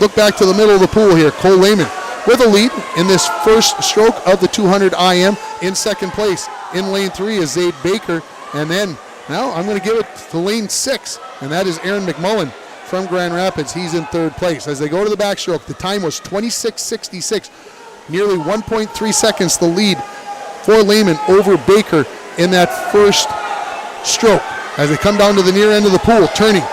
look back to the middle of the pool here, Cole Lehman with a lead in this first stroke of the 200 IM. In second place in lane 3 is Zaid Baker. And then, now I'm going to give it to lane 6, and that is Aaron McMullen from Grand Rapids. He's in third place. As they go to the backstroke, the time was 26:66, nearly 1.3 seconds the lead for Lehman over Baker in that first stroke. As they come down to the near end of the pool, turning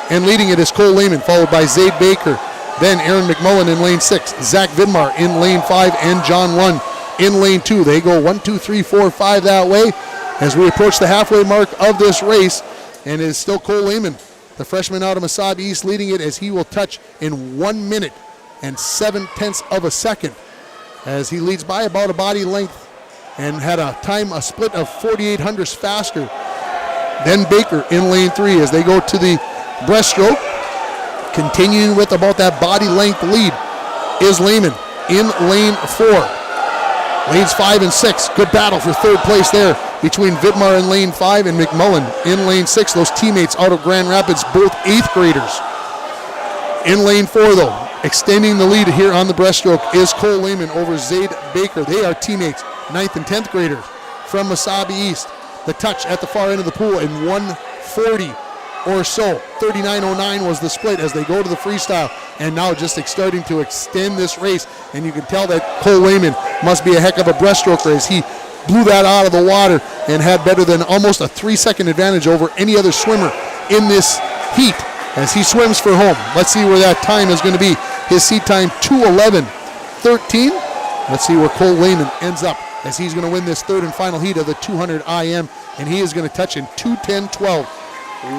and leading it is Cole Lehman, followed by Zaid Baker. Then Aaron McMullen in lane 6, Zach Vidmar in lane 5, and John Lund in lane 2. They go 1, 2, 3, 4, 5 that way as we approach the halfway mark of this race. And it is still Cole Lehman, the freshman out of Mesabi East, leading it as he will touch in 1 minute and 7/10 of a second as he leads by about a body length and had a split of 48 hundredths faster than Baker in lane 3 as they go to the breaststroke. Continuing with about that body length lead is Lehman in lane 4. Lanes 5 and 6, good battle for third place there between Vidmar in lane 5 and McMullen in lane 6. Those teammates out of Grand Rapids, both 8th graders. In lane 4 though, extending the lead here on the breaststroke is Cole Lehman over Zaid Baker. They are teammates, 9th and 10th graders from Mesabi East. The touch at the far end of the pool in 1:40 or so. 39:09 was the split as they go to the freestyle, and now just starting to extend this race. And you can tell that Cole Lehman must be a heck of a breaststroker as he blew that out of the water and had better than almost a 3-second advantage over any other swimmer in this heat as he swims for home. Let's see where that time is going to be. His seat time 2:11.13. Let's see where Cole Lehman ends up as he's going to win this third and final heat of the 200 IM, and he is going to touch in 2:10.12.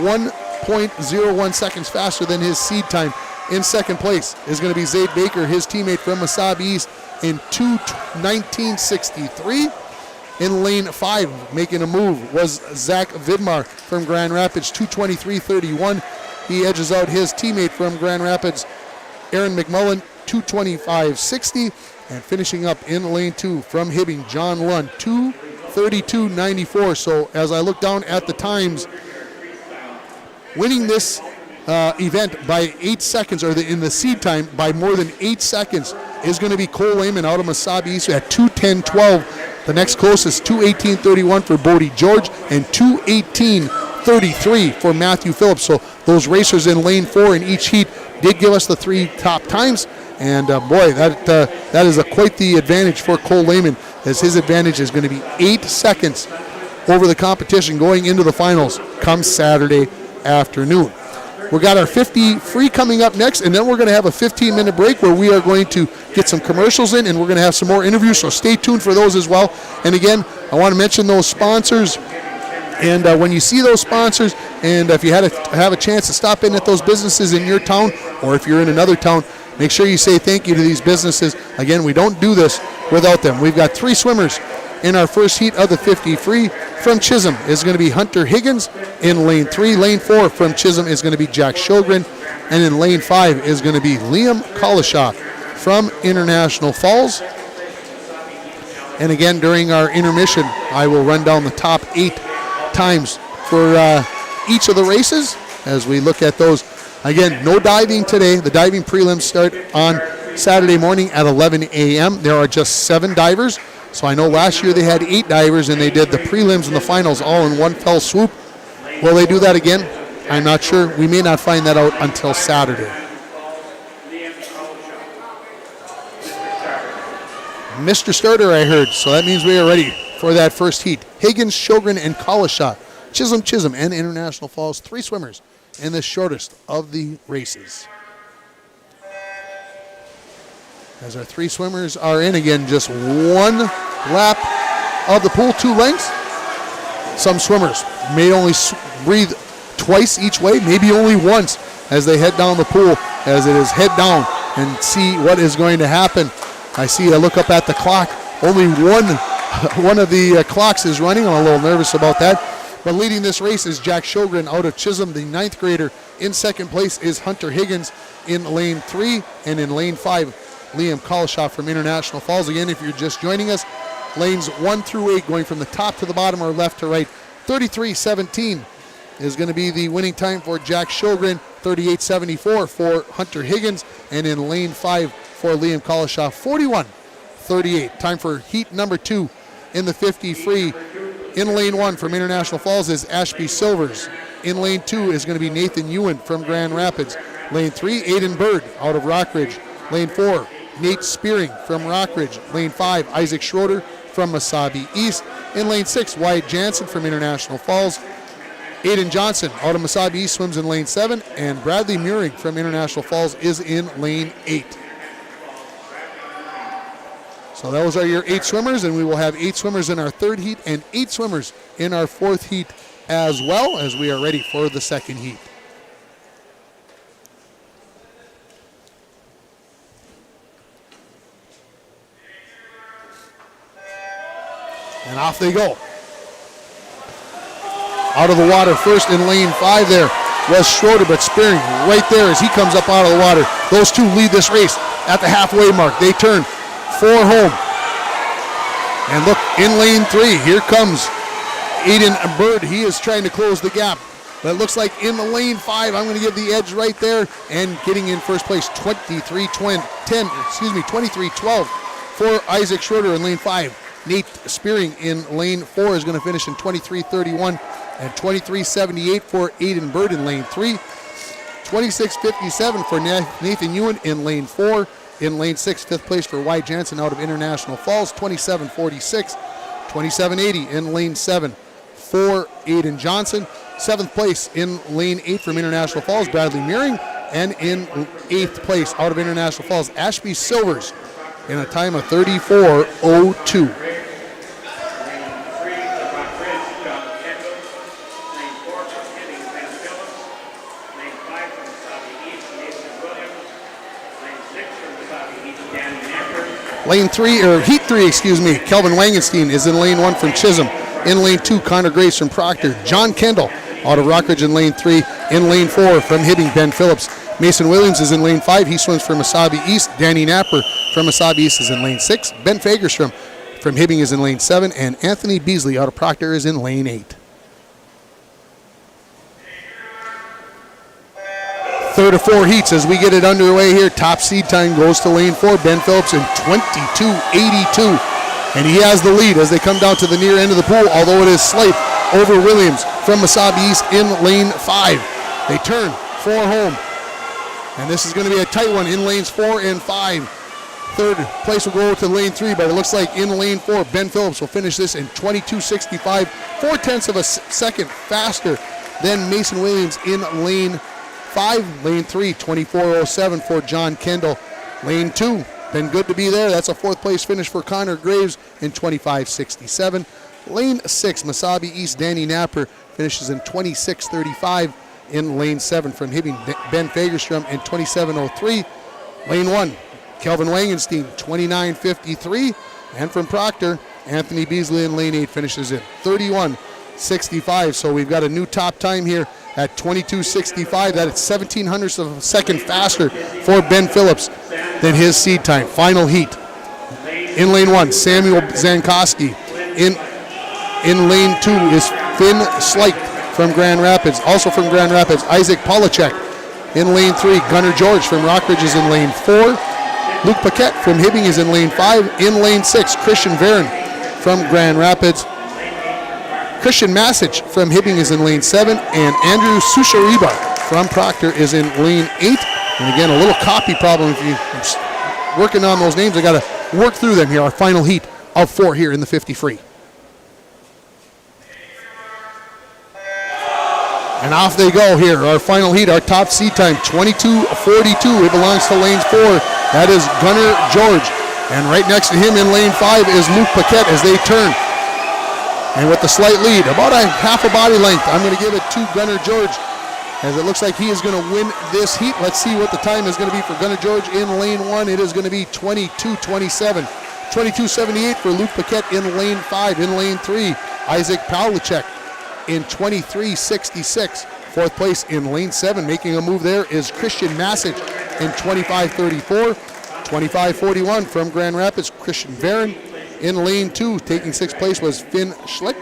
1.01 seconds faster than his seed time. In second place is going to be Zaid Baker, his teammate from Mesabi East, in 2:19.63. In lane 5, making a move, was Zach Vidmar from Grand Rapids, 2:23.31. He edges out his teammate from Grand Rapids, Aaron McMullen, 2:25.60. And finishing up in lane 2 from Hibbing, John Lund, 2:32.94. So as I look down at the times, winning this event by 8 seconds, or in the seed time by more than 8 seconds, is going to be Cole Lehman out of Mesabi East at 2:10.12. The next closest, 2:18.31 for Bodie George, and 2:18.33 for Matthew Phillips. So those racers in lane 4 in each heat did give us the 3 top times. And boy, that is quite the advantage for Cole Lehman, as his advantage is going to be 8 seconds over the competition going into the finals come Saturday afternoon. We got our 50 free coming up next, and then we're going to have a 15-minute break where we are going to get some commercials in, and we're going to have some more interviews, so stay tuned for those as well. And again, I want to mention those sponsors. And when you see those sponsors, and if you have a chance to stop in at those businesses in your town, or if you're in another town, make sure you say thank you to these businesses. Again, we don't do this without them. We've got 3 swimmers in our first heat of the 50 free. From Chisholm is going to be Hunter Higgins in lane 3. Lane 4 from Chisholm is going to be Jack Sjogren. And in lane 5 is going to be Liam Collishaw from International Falls. And again, during our intermission, I will run down the top 8 times for each of the races as we look at those. Again, no diving today. The diving prelims start on Saturday morning at 11 a.m. There are just 7 divers. So I know last year they had 8 divers, and they did the prelims and the finals all in one fell swoop. Will they do that again? I'm not sure. We may not find that out until Saturday. Mr. Starter, I heard, so that means we are ready for that first heat. Higgins, Sjogren, and Collishaw. Chisholm, and International Falls, 3 swimmers in the shortest of the races. As our 3 swimmers are in again, just 1 lap of the pool, 2 lengths. Some swimmers may only breathe twice each way, maybe only once as they head down the pool, as it is head down and see what is going to happen. I look up at the clock. Only one of the clocks is running. I'm a little nervous about that. But leading this race is Jack Sjogren out of Chisholm, the 9th grader. In second place is Hunter Higgins in lane 3. And in lane 5, Liam Collishaw from International Falls. Again, if you're just joining us, lanes 1 through 8 going from the top to the bottom or left to right. 33:17 is going to be the winning time for Jack Sjogren. 38:74 for Hunter Higgins. And in lane 5 for Liam Collishaw, 41:38. Time for heat number 2 in the 50 free. In lane 1 from International Falls is Ashby Silvers. In lane 2 is going to be Nathan Ewan from Grand Rapids. Lane 3, Aiden Bird out of Rockridge. Lane 4, Nate Spearing from Rockridge. Lane 5, Isaac Schroeder from Mesabi East. In lane 6, Wyatt Jansen from International Falls. Aiden Johnson out of Mesabi East swims in lane 7. And Bradley Muring from International Falls is in lane 8. So those are your 8 swimmers, and we will have 8 swimmers in our 3rd heat and 8 swimmers in our 4th heat as well, as we are ready for the 2nd heat. And off they go. Out of the water first in lane 5 there was Schroeder, but Spearing right there as he comes up out of the water. Those 2 lead this race at the halfway mark. They turn 4 home. And look, in lane 3, here comes Aiden Bird. He is trying to close the gap. But it looks like in the lane 5, I'm going to give the edge right there. And getting in first place, 23-12 for Isaac Schroeder in lane 5. Nate Spearing in lane 4 is going to finish in 23-31 and 23-78 for Aiden Bird in lane 3. 26-57 for Nathan Ewan in lane 4. In lane 6, 5th place for Wyatt Jansen out of International Falls, 27-46. 27-80 in lane 7 for Aiden Johnson. 7th place in lane 8 from International Falls, Bradley Muring. And in 8th place out of International Falls, Ashby Silvers in a time of 34:02. Lane 3, or heat 3, Kelvin Wangenstein is in lane 1 from Chisholm. In lane 2, Connor Grace from Proctor. John Kendall out of Rockridge in lane 3. In lane 4 from Hibbing, Ben Phillips. Mason Williams is in lane 5. He swims for Mesabi East. Danny Napper from Mesabi East is in lane 6. Ben Fagerstrom from Hibbing is in lane 7. And Anthony Beasley out of Proctor is in lane 8. 3rd of 4 heats as we get it underway here. Top seed time goes to lane 4. Ben Phillips in 22:82. And he has the lead as they come down to the near end of the pool, although it is slight over Williams from Mesabi East in lane 5. They turn 4 home. And this is going to be a tight one in lanes 4 and 5. 3rd place will go to lane 3, but it looks like in lane 4, Ben Phillips will finish this in 22:65, 0.4 of a second faster than Mason Williams in lane 5. Lane 3, 24:07 for John Kendall. Lane 2, been good to be there. That's a 4th place finish for Connor Graves in 25:67. Lane 6, Mesabi East, Danny Napper finishes in 26:35. In lane 7 from Hibbing, Ben Fagerstrom in 27:03. Lane 1, Kelvin Wangenstein, 29:53. And from Proctor, Anthony Beasley in lane 8 finishes in 31:65. So we've got a new top time here at 22:65. That is 0.17 of a second faster for Ben Phillips than his seed time. Final heat. In lane 1, Samuel Zankowski. In lane 2 is Finn Slight from Grand Rapids. Also from Grand Rapids, Isaac Polachek. In lane 3, Gunnar George from Rockridge is in lane 4. Luke Paquette from Hibbing is in lane 5. In lane 6, Christian Varon from Grand Rapids. Christian Masic from Hibbing is in lane 7, and Andrew Sushariba from Proctor is in lane 8. And again, a little copy problem. If you're working on those names, I got to work through them here. Our final heat of 4 here in the 50 free. And off they go here. Our final heat, our top seed time, 22:42. It belongs to lane 4. That is Gunnar George. And right next to him in lane 5 is Luke Paquette as they turn. And with the slight lead, about a half a body length, I'm going to give it to Gunnar George, as it looks like he is going to win this heat. Let's see what the time is going to be for Gunnar George in lane 1. It is going to be 22:27. 22:78 for Luke Paquette in lane 5. In lane 3, Isaac Pavlicek in 23:66. Fourth place in lane 7. Making a move there is Christian Masic in 25:34. 25:41 from Grand Rapids, Christian Varon. In lane 2, taking 6th place was Finn Schlick,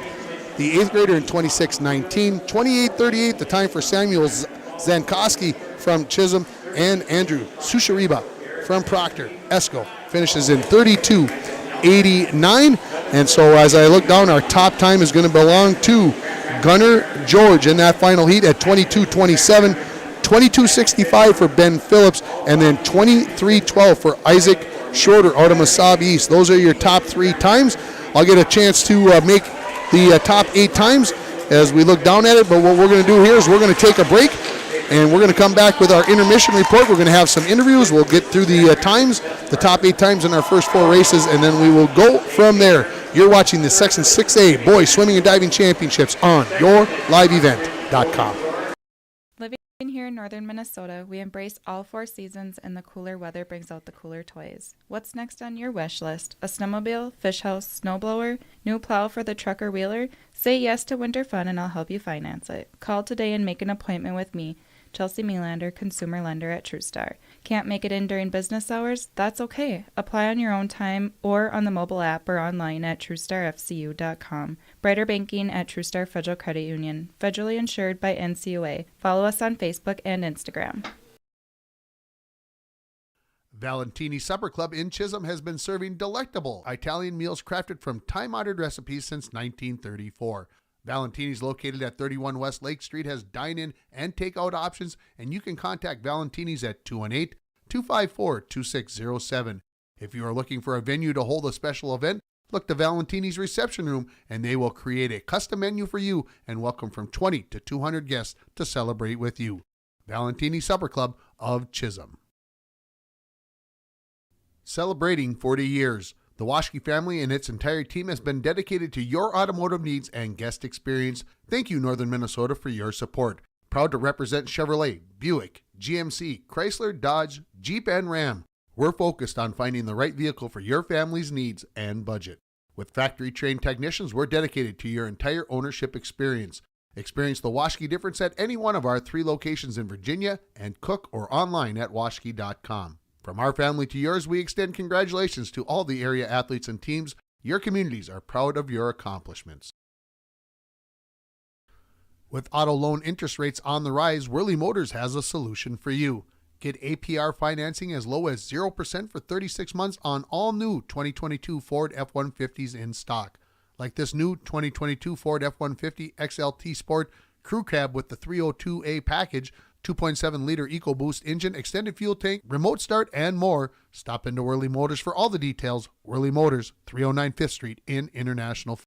the 8th grader, in 26:19. 28:38 the time for Samuel Zankowski from Chisholm, and Andrew Sushariba from Proctor Esco finishes in 32:89. And so as I look down, our top time is going to belong to Gunnar George in that final heat at 22:27. 22:65 for Ben Phillips, and then 23:12 for Isaac Shorter out of Massab East. Those are your top 3 times. I'll get a chance to make the top 8 times as we look down at it, but what we're going to do here is we're going to take a break, and we're going to come back with our intermission report. We're going to have some interviews. We'll get through the times, the top 8 times in our first 4 races, and then we will go from there. You're watching the Section 6A Boys Swimming and Diving Championships on yourliveevent.com. Here in northern Minnesota, we embrace all 4 seasons, and the cooler weather brings out the cooler toys. What's next on your wish list? A snowmobile, fish house, snowblower, new plow for the truck or wheeler? Say yes to winter fun and I'll help you finance it. Call today and make an appointment with me, Chelsea Melander, consumer lender at TrueStar. Can't make it in during business hours? That's okay. Apply on your own time or on the mobile app or online at TrueStarFCU.com. Brighter banking at TrueStar Federal Credit Union. Federally insured by NCUA. Follow us on Facebook and Instagram. Valentini Supper Club in Chisholm has been serving delectable Italian meals crafted from time-honored recipes since 1934. Valentini's, located at 31 West Lake Street, has dine-in and take-out options, and you can contact Valentini's at 218-254-2607. If you are looking for a venue to hold a special event, look to Valentini's reception room, and they will create a custom menu for you and welcome from 20 to 200 guests to celebrate with you. Valentini Supper Club of Chisholm. Celebrating 40 years. The Waschke family and its entire team has been dedicated to your automotive needs and guest experience. Thank you, Northern Minnesota, for your support. Proud to represent Chevrolet, Buick, GMC, Chrysler, Dodge, Jeep, and Ram. We're focused on finding the right vehicle for your family's needs and budget. With factory-trained technicians, we're dedicated to your entire ownership experience. Experience the Waschke difference at any one of our 3 locations in Virginia, and cook or online at waschke.com. From our family to yours, we extend congratulations to all the area athletes and teams. Your communities are proud of your accomplishments. With auto loan interest rates on the rise, Whirly Motors has a solution for you. Get APR financing as low as 0% for 36 months on all new 2022 Ford F-150s in stock. Like this new 2022 Ford F-150 XLT Sport Crew Cab with the 302A package, 2.7-liter EcoBoost engine, extended fuel tank, remote start, and more. Stop into Whirly Motors for all the details. Whirly Motors, 309 5th Street in International.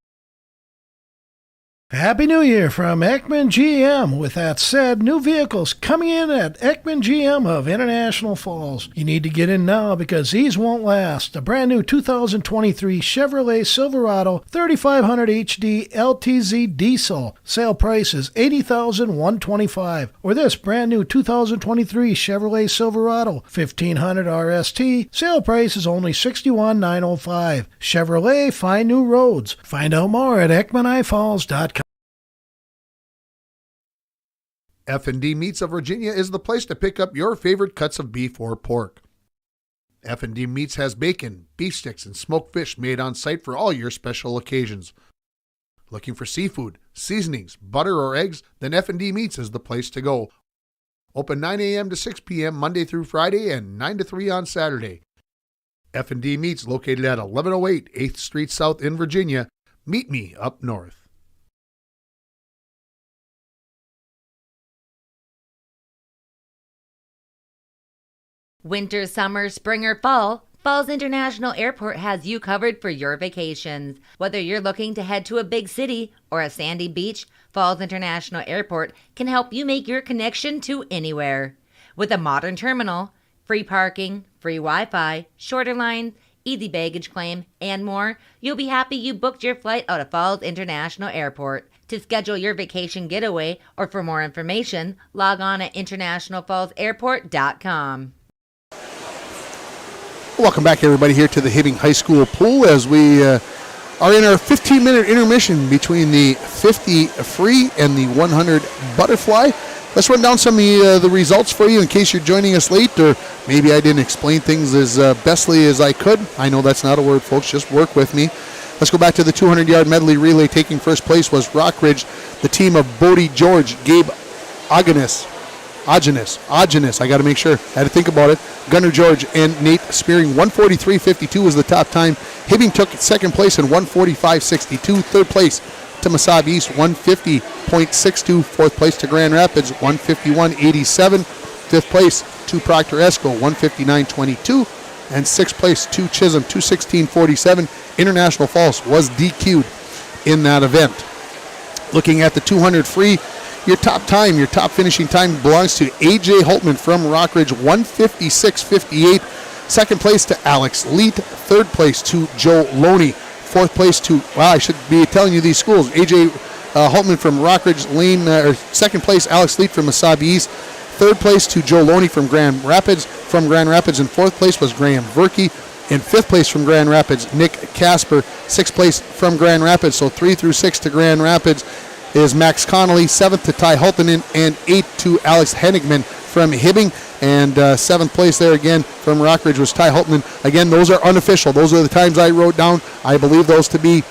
Happy New Year from Ekman GM. With that said, new vehicles coming in at Ekman GM of International Falls. You need to get in now because these won't last. A brand new 2023 Chevrolet Silverado 3500 HD LTZ diesel. Sale price is $80,125. Or this brand new 2023 Chevrolet Silverado 1500 RST. Sale price is only $61,905. Chevrolet, find new roads. Find out more at EkmanIFalls.com. F&D Meats of Virginia is the place to pick up your favorite cuts of beef or pork. F&D Meats has bacon, beef sticks, and smoked fish made on site for all your special occasions. Looking for seafood, seasonings, butter, or eggs? Then F&D Meats is the place to go. Open 9 a.m. to 6 p.m. Monday through Friday and 9 to 3 on Saturday. F&D Meats, located at 1108 8th Street South in Virginia. Meet me up north. Winter, summer, spring, or fall, Falls International Airport has you covered for your vacations. Whether you're looking to head to a big city or a sandy beach, Falls International Airport can help you make your connection to anywhere. With a modern terminal, free parking, free Wi-Fi, shorter lines, easy baggage claim, and more, you'll be happy you booked your flight out of Falls International Airport. To schedule your vacation getaway or for more information, log on at internationalfallsairport.com. Welcome back, everybody, here to the Hibbing High School pool as we are in our 15-minute intermission between the 50 free and the 100 butterfly. Let's run down some of the results for you in case you're joining us late, or maybe I didn't explain things as bestly as I could. I know that's not a word, folks. Just work with me. Let's go back to the 200-yard medley relay. Taking first place was Rockridge. The team of Bodie George, Gabe Agenis, I got to make sure. I had to think about it. Gunnar George and Nate Spearing. 143.52 was the top time. Hibbing took second place in 145.62. Third place to Massab East, 150.62. Fourth place to Grand Rapids, 151.87. Fifth place to Proctor Esco, 159.22. And sixth place to Chisholm, 216.47. International Falls was DQ'd in that event. Looking at the 200 free, your top finishing time belongs to A.J. Holtman from Rockridge, 156.58. Second place to Alex Leet. Third place to Joe Loney. Fourth place to, I should be telling you these schools. A.J. Holtman from Rockridge Lane. Second place, Alex Leet from Massab East. Third place to Joe Loney from Grand Rapids. And fourth place was Graham Verkey. In fifth place from Grand Rapids, Nick Casper. Sixth place from Grand Rapids, so 3 through 6 to Grand Rapids is Max Connolly. Seventh to Ty Hultinen, and eighth to Alex Henigman from Hibbing. And seventh place there again from Rockridge was Ty Hultinen. Again, those are unofficial. Those are the times I wrote down. I believe those to be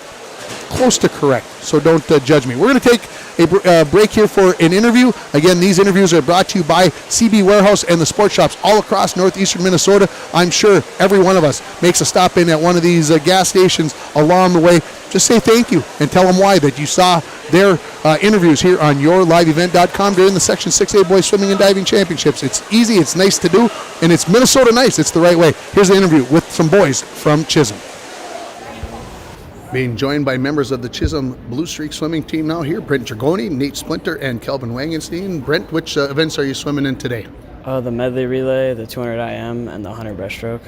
close to correct, so don't judge me. We're going to take a break here for an interview. Again, these interviews are brought to you by CB Warehouse and the sports shops all across northeastern Minnesota. I'm sure every one of us makes a stop in at one of these gas stations along the way. Just say thank you and tell them why that you saw their interviews here on yourliveevent.com during the Section 6A Boys Swimming and Diving Championships. It's easy, it's nice to do, and it's Minnesota nice. It's the right way. Here's the interview with some boys from Chisholm. Being joined by members of the Chisholm Blue Streak swimming team now here, Brent Dragoni, Nate Splinter, and Kelvin Wangenstein. Brent, which events are you swimming in today? The medley relay, the 200 IM, and the 100 breaststroke.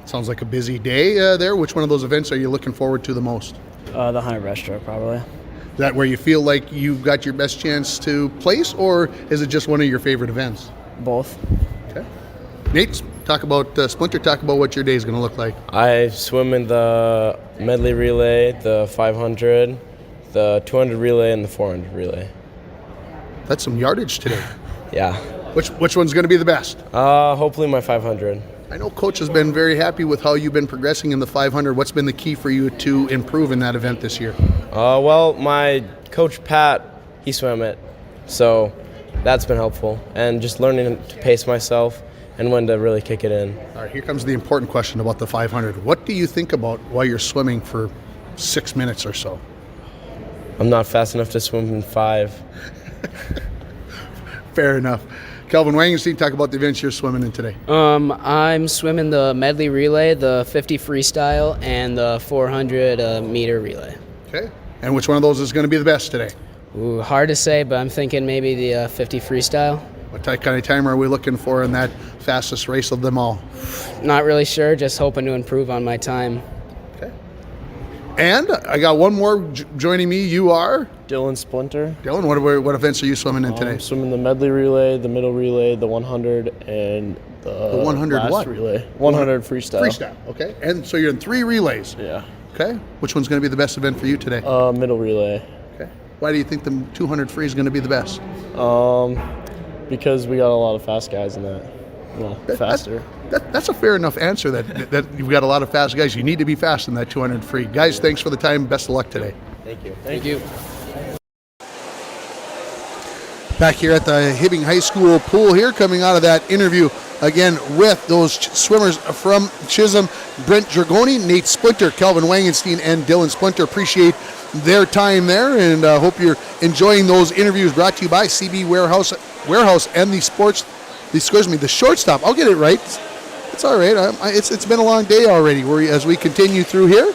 Sounds like a busy day there. Which one of those events are you looking forward to the most? The 100 breaststroke, probably. Is that where you feel like you've got your best chance to place, or is it just one of your favorite events? Both. Okay. Nate, talk about Splinter. Talk about what your day is going to look like. I swim in the medley relay, the 500, the 200 relay, and the 400 relay. That's some yardage today. Yeah. Which one's going to be the best? Hopefully my 500. I know Coach has been very happy with how you've been progressing in the 500. What's been the key for you to improve in that event this year? Well, my coach Pat, he swam it, so that's been helpful, and just learning to pace myself and when to really kick it in. All right, here comes the important question about the 500. What do you think about while you're swimming for 6 minutes or so? I'm not fast enough to swim in 5. Fair enough. Kelvin Wangenstein, talk about the events you're swimming in today. I'm swimming the medley relay, the 50 freestyle, and the 400 meter relay. Okay. And which one of those is going to be the best today? Ooh, hard to say, but I'm thinking maybe the 50 freestyle. What kind of time are we looking for in that fastest race of them all? Not really sure, just hoping to improve on my time. Okay. And I got one more joining me. You are? Dylan Splinter. Dylan, what events are you swimming in today? I'm swimming the medley relay, the middle relay, the 100, and the 100 last what? relay. 100 freestyle. Freestyle, okay. And so you're in 3 relays. Yeah. Okay. Which one's going to be the best event for you today? Middle relay. Okay. Why do you think the 200 free is going to be the best? Because we got a lot of fast guys in that. Well, faster. That's a fair enough answer that you've got a lot of fast guys. You need to be fast in that 200 free. Guys, thanks for the time. Best of luck today. Thank you. Thank you. Back here at the Hibbing High School pool here, coming out of that interview again with those swimmers from Chisholm, Brent Dragoni, Nate Splinter, Kelvin Wangenstein, and Dylan Splinter. Appreciate their time there, and hope you're enjoying those interviews brought to you by CB Warehouse and the shortstop. I'll get it right. It's all right. It's been a long day already. As we continue through here.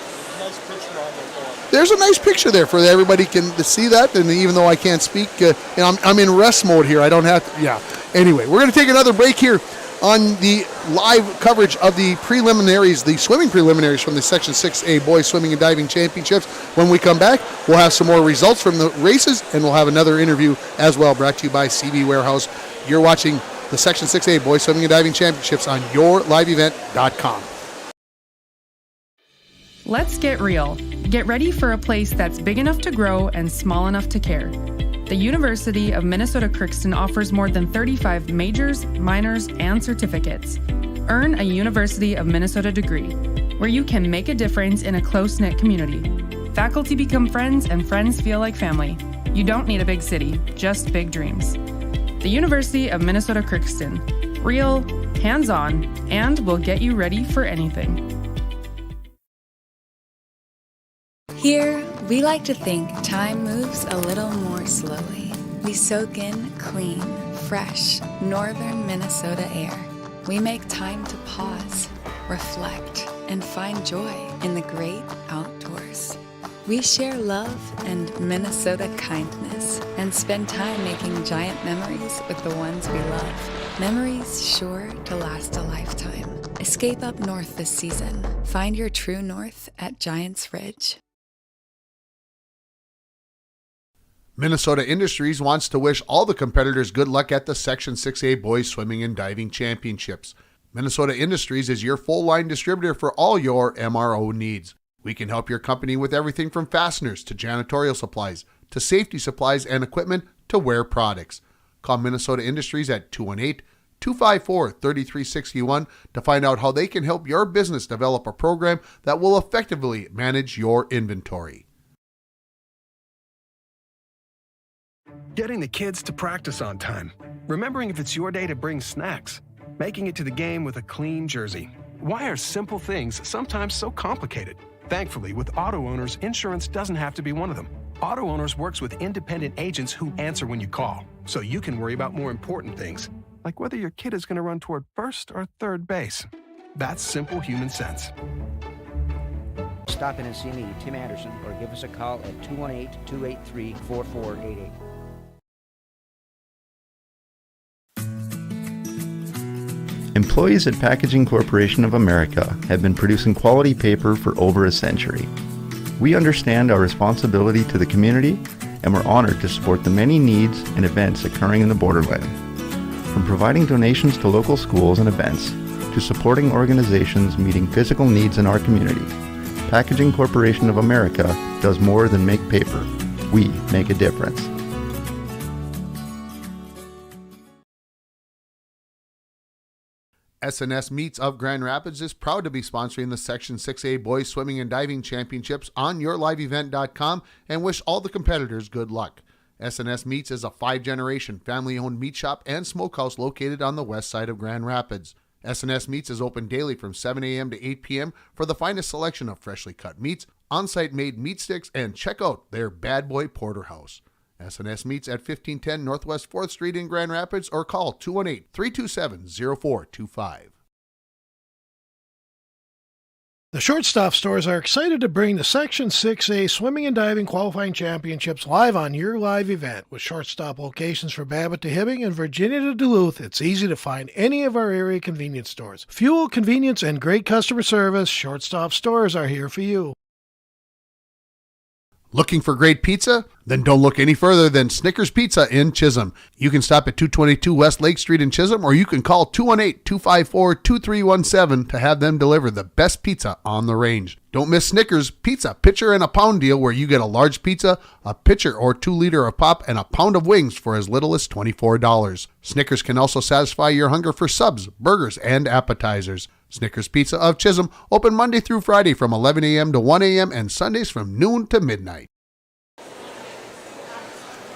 There's a nice picture there for everybody can see that, and even though I can't speak, I'm in rest mode here. I don't have to. Yeah. Anyway, we're going to take another break here on the live coverage of the preliminaries, the swimming preliminaries from the Section 6A Boys Swimming and Diving Championships. When we come back, we'll have some more results from the races, and we'll have another interview as well, brought to you by CV Warehouse. You're watching the Section 6A Boys Swimming and Diving Championships on yourliveevent.com. Let's get real. Get ready for a place that's big enough to grow and small enough to care. The University of Minnesota Crookston offers more than 35 majors, minors, and certificates. Earn a University of Minnesota degree, where you can make a difference in a close-knit community. Faculty become friends, and friends feel like family. You don't need a big city, just big dreams. The University of Minnesota Crookston. Real, hands-on, and will get you ready for anything. Here, we like to think time moves a little more slowly. We soak in clean, fresh, northern Minnesota air. We make time to pause, reflect, and find joy in the great outdoors. We share love and Minnesota kindness and spend time making giant memories with the ones we love. Memories sure to last a lifetime. Escape up north this season. Find your true north at Giants Ridge. Minnesota Industries wants to wish all the competitors good luck at the Section 6A Boys Swimming and Diving Championships. Minnesota Industries is your full-line distributor for all your MRO needs. We can help your company with everything from fasteners to janitorial supplies to safety supplies and equipment to wear products. Call Minnesota Industries at 218-254-3361 to find out how they can help your business develop a program that will effectively manage your inventory. Getting the kids to practice on time. Remembering if it's your day to bring snacks. Making it to the game with a clean jersey. Why are simple things sometimes so complicated? Thankfully, with auto owners, insurance doesn't have to be one of them. Auto Owners works with independent agents who answer when you call, so you can worry about more important things, like whether your kid is going to run toward first or third base. That's simple human sense. Stop in and see me, Tim Anderson, or give us a call at 218-283-4488. Employees at Packaging Corporation of America have been producing quality paper for over a century. We understand our responsibility to the community, and we're honored to support the many needs and events occurring in the borderland. From providing donations to local schools and events, to supporting organizations meeting physical needs in our community, Packaging Corporation of America does more than make paper. We make a difference. SNS Meets of Grand Rapids is proud to be sponsoring the Section 6A Boys Swimming and Diving Championships on yourliveevent.com and wish all the competitors good luck. SNS Meats is a 5-generation family-owned meat shop and smokehouse located on the west side of Grand Rapids. SNS Meats is open daily from 7 a.m. to 8 p.m. for the finest selection of freshly cut meats, on-site made meat sticks, and check out their Bad Boy Porterhouse. SNS Meats at 1510 Northwest 4th Street in Grand Rapids or call 218-327-0425. The Shortstop stores are excited to bring the Section 6A Swimming and Diving Qualifying Championships live on your live event. With Shortstop locations for Babbitt to Hibbing and Virginia to Duluth, it's easy to find any of our area convenience stores. Fuel, convenience, and great customer service, Shortstop stores are here for you. Looking for great pizza? Then don't look any further than Snickers Pizza in Chisholm. You can stop at 222 West Lake Street in Chisholm, or you can call 218-254-2317 to have them deliver the best pizza on the range. Don't miss Snickers Pizza Pitcher and a Pound deal, where you get a large pizza, a pitcher or 2-liter of pop, and a pound of wings for as little as $24. Snickers can also satisfy your hunger for subs, burgers, and appetizers. Snickers Pizza of Chisholm, open Monday through Friday from 11 a.m. to 1 a.m. and Sundays from noon to midnight.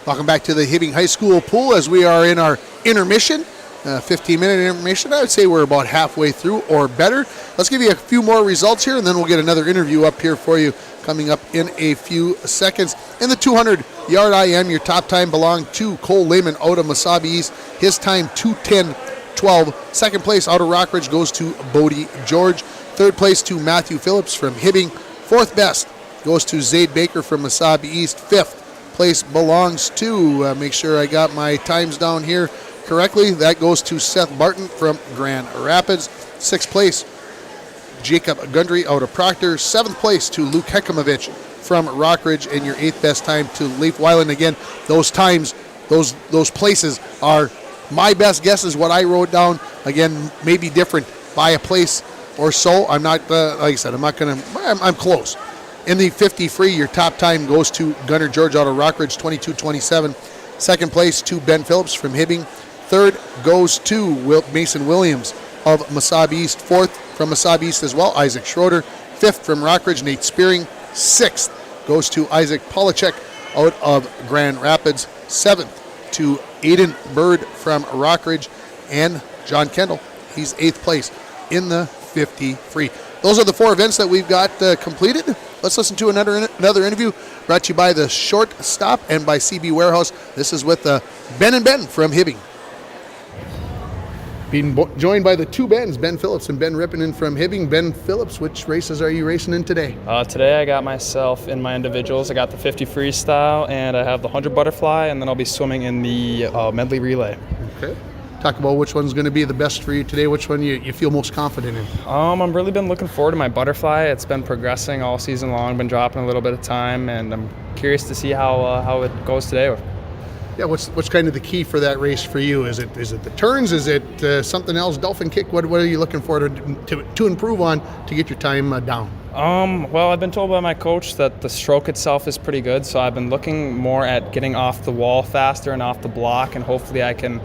Welcome back to the Hibbing High School pool as we are in our intermission, 15-minute intermission. I would say we're about halfway through or better. Let's give you a few more results here, and then we'll get another interview up here for you coming up in a few seconds. In the 200-yard IM, your top time belonged to Cole Lehman out of Mesabi East. His time, 2:10. 12. Second place out of Rockridge goes to Bodie George. Third place to Matthew Phillips from Hibbing. Fourth best goes to Zaid Baker from Mesabi East. Fifth place belongs to, make sure I got my times down here correctly, that goes to Seth Barton from Grand Rapids. Sixth place, Jacob Gundry out of Proctor. Seventh place to Luke Hekamovich from Rockridge, and your eighth best time to Leif Weiland. Again, those times, those places are my best guess is what I wrote down. Again, maybe different by a place or so. I'm not, like I said, I'm close. In the 50 free, your top time goes to Gunnar George out of Rockridge, 22:27. Second place to Ben Phillips from Hibbing. Third goes to Mason Williams of Mesabi East. Fourth from Mesabi East as well, Isaac Schroeder. Fifth from Rockridge, Nate Spearing. Sixth goes to Isaac Polachek out of Grand Rapids. Seventh to Aiden Bird from Rockridge. And John Kendall, he's eighth place in the 50 free. Those are the four events that we've got completed. Let's listen to another interview brought to you by the Short Stop and by CB Warehouse. This is with Ben and Ben from Hibbing. Being joined by the two Bens, Ben Phillips and Ben Rippinen from Hibbing. Ben Phillips, which races are you racing in today? Today I got myself in my individuals. I got the 50 freestyle and I have the 100 butterfly, and then I'll be swimming in the medley relay. Okay. Talk about which one's going to be the best for you today, which one you feel most confident in. I've really been looking forward to my butterfly. It's been progressing all season long, been dropping a little bit of time, and I'm curious to see how it goes today. Yeah, what's kind of the key for that race for you? Is it the turns? Is it something else? Dolphin kick? What are you looking for to improve on to get your time down? Well, I've been told by my coach that the stroke itself is pretty good, so I've been looking more at getting off the wall faster and off the block, and hopefully I can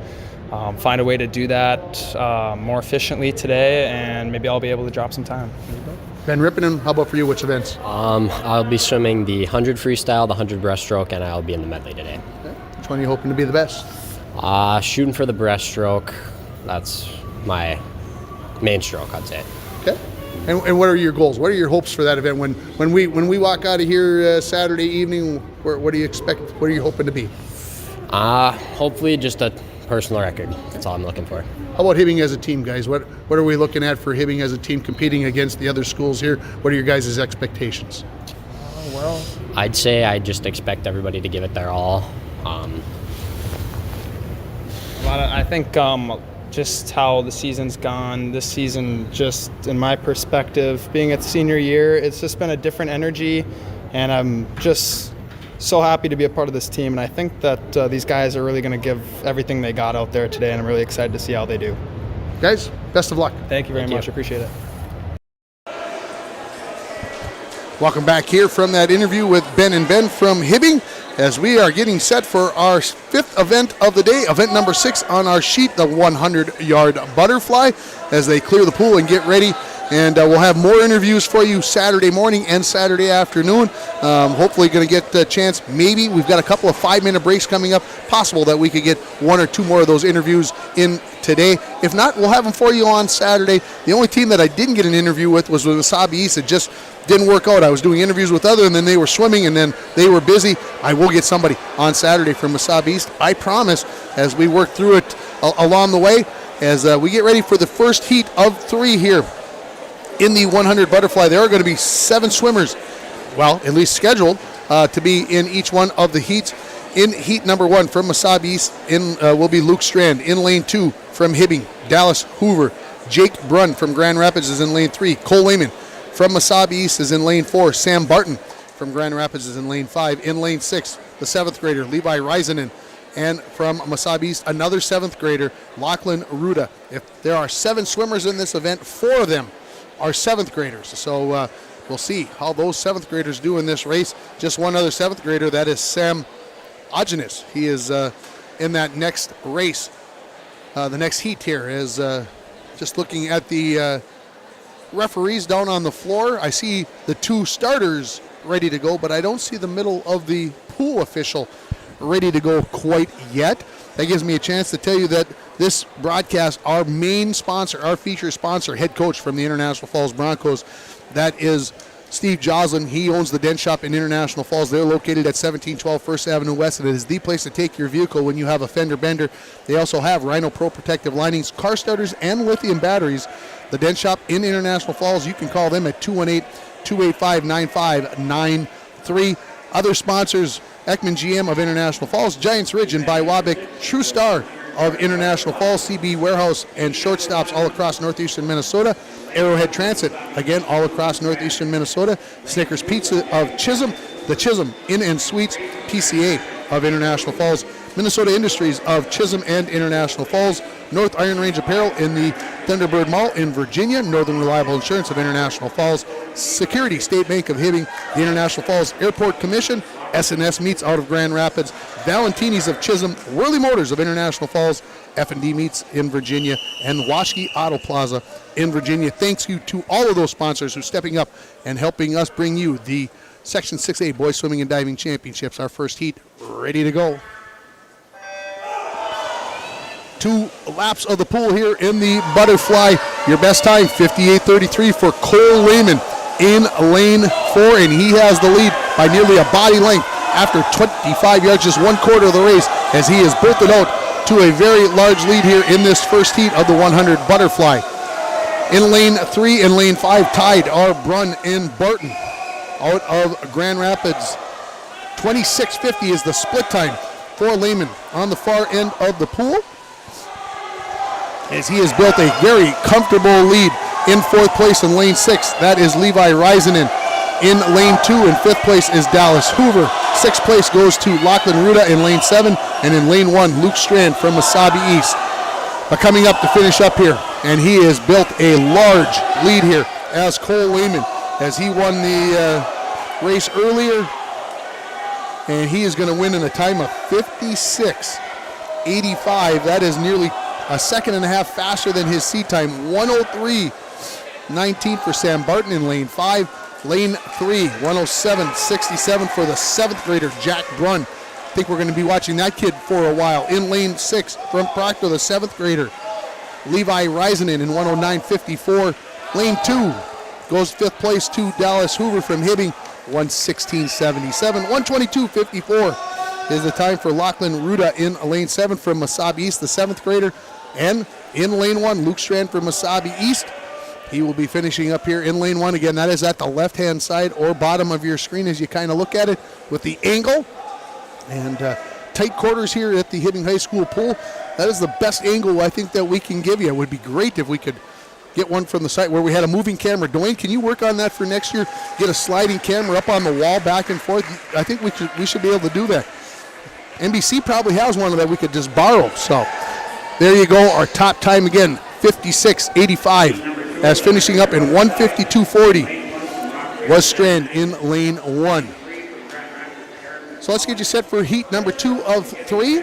find a way to do that more efficiently today, and maybe I'll be able to drop some time. Ben Rippinen, how about for you? Which events? I'll be swimming the 100 freestyle, the 100 breaststroke, and I'll be in the medley today. Okay. Which one are you hoping to be the best? Shooting for the breaststroke. That's my main stroke, I'd say. Okay. And what are your goals? What are your hopes for that event? When we walk out of here Saturday evening, what do you expect? What are you hoping to be? Hopefully just a personal record. That's all I'm looking for. How about Hibbing as a team, guys? What are we looking at for Hibbing as a team competing against the other schools here? What are your guys' expectations? Well, I'd say I just expect everybody to give it their all. I think just how the season's gone this season, just in my perspective, being at senior year, it's just been a different energy, and I'm just so happy to be a part of this team, and I think that these guys are really going to give everything they got out there today, and I'm really excited to see how they do. Guys, best of luck. Thank you very much. I appreciate it. Welcome back here from that interview with Ben and Ben from Hibbing, as we are getting set for our fifth event of the day, event number 6 on our sheet, the 100-yard butterfly, as they clear the pool and get ready. And we'll have more interviews for you Saturday morning and Saturday afternoon. Hopefully going to get the chance. Maybe we've got a couple of 5-minute breaks coming up. Possible that we could get 1 or 2 more of those interviews in today. If not, we'll have them for you on Saturday. The only team that I didn't get an interview with was with Mesabi East. It just didn't work out. I was doing interviews with other, and then they were swimming, and then they were busy. I will get somebody on Saturday from Mesabi East, I promise, as we work through it along the way, as we get ready for the first heat of 3 here. In the 100 butterfly, there are going to be 7 swimmers, well, at least scheduled, to be in each one of the heats. In heat number 1 from Mesabi East will be Luke Strand. In lane 2 from Hibbing, Dallas Hoover. Jake Brunn from Grand Rapids is in lane 3. Cole Lehman from Mesabi East is in lane 4. Sam Barton from Grand Rapids is in lane 5. In lane 6, the 7th grader, Levi Risenen. And from Mesabi East, another 7th grader, Lachlan Ruda. If there are 7 swimmers in this event, 4 of them are 7th graders. So we'll see how those 7th graders do in this race. Just one other 7th grader, that is Sam Ogenis. He is in that next race, the next heat here. Is just looking at the referees down on the floor. I see the 2 starters ready to go, but I don't see the middle of the pool official ready to go quite yet. That gives me a chance to tell you that this broadcast, our main sponsor, our feature sponsor, head coach from the International Falls Broncos, that is Steve Joslin. He owns the Dent Shop in International Falls. They're located at 1712 First Avenue West, and it is the place to take your vehicle when you have a fender bender. They also have Rhino Pro protective linings, car starters, and lithium batteries. The Dent Shop in International Falls, you can call them at 218-285-9593. Other sponsors, Ekman GM of International Falls, Giants Ridge and Biwabic, True Star of International Falls, CB Warehouse and Shortstops all across northeastern Minnesota, Arrowhead Transit, again, all across northeastern Minnesota, Snickers Pizza of Chisholm, the Chisholm Inn and Suites, PCA of International Falls, Minnesota Industries of Chisholm and International Falls, North Iron Range Apparel in the Thunderbird Mall in Virginia, Northern Reliable Insurance of International Falls, Security State Bank of Hibbing, the International Falls Airport Commission, S&S Meats out of Grand Rapids, Valentini's of Chisholm, Worley Motors of International Falls, F&D Meats in Virginia, and Washke Auto Plaza in Virginia. Thanks you to all of those sponsors who are stepping up and helping us bring you the Section 6A Boys Swimming and Diving Championships. Our first heat ready to go. 2 laps of the pool here in the butterfly. Your best time, 58:33 for Cole Lehman in lane 4, and he has the lead by nearly a body length after 25 yards, just 1/4 of the race, as he has bolted out to a very large lead here in this first heat of the 100 butterfly. In lane 3 and lane 5 tied are Brunn and Barton out of Grand Rapids. 26:50 is the split time for Lehman on the far end of the pool, as he has built a very comfortable lead in 4th place in lane 6. That is Levi Reisanen. In lane 2 and 5th place is Dallas Hoover. 6th place goes to Lachlan Ruda in lane 7, and in lane 1, Luke Strand from Wasabi East. But coming up to finish up here, and he has built a large lead here as Cole Lehman, as he won the race earlier, and he is going to win in a time of 56:85. That is nearly a second and a half faster than his seat time. 103:19 for Sam Barton in lane 5. Lane 3, 107:67 for the 7th grader, Jack Brunn. I think we're going to be watching that kid for a while. In lane 6 from Proctor, the 7th grader, Levi Reisanen in 109:54. Lane 2 goes 5th place to Dallas Hoover from Hibbing, 116:77. 122:54 is the time for Lachlan Ruda in lane 7 from Wasabi East, the 7th grader. And in lane 1, Luke Strand from Wasabi East. He will be finishing up here in lane 1. Again, that is at the left-hand side or bottom of your screen as you kind of look at it with the angle. And tight quarters here at the Hibbing High School pool. That is the best angle I think that we can give you. It would be great if we could get one from the site where we had a moving camera. Dwayne, can you work on that for next year? Get a sliding camera up on the wall back and forth. I think we should be able to do that. NBC probably has one that we could just borrow. So there you go. Our top time again, 56:85. As finishing up in 152:40 was Strand in lane 1. So let's get you set for heat number 2 of 3.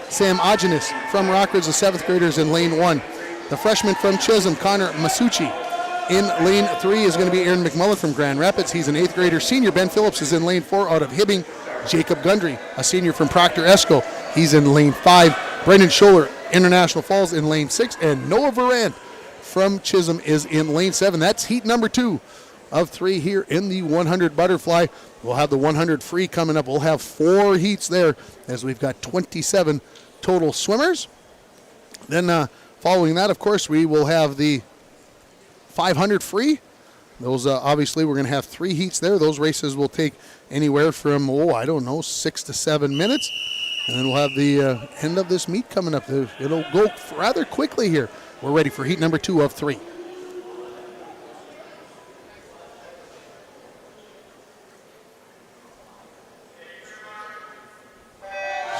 Sam Agenis from Rockridge, the 7th graders in lane 1. The freshman from Chisholm, Connor Masucci. In lane 3 is going to be Aaron McMullen from Grand Rapids. He's an 8th grader. Senior Ben Phillips is in lane 4 out of Hibbing. Jacob Gundry, a senior from Proctor Esco. He's in lane 5. Brendan Scholler, International Falls, in lane 6. And Noah Varant from Chisholm is in lane 7. That's heat number 2 of 3 here in the 100 butterfly. We'll have the 100 free coming up. We'll have 4 heats there as we've got 27 total swimmers. Then following that, of course, we will have the 500 free. Those obviously we're going to have 3 heats there. Those races will take anywhere from, 6 to 7 minutes. And then we'll have the end of this meet coming up. It'll go rather quickly here. We're ready for heat number 2 of 3.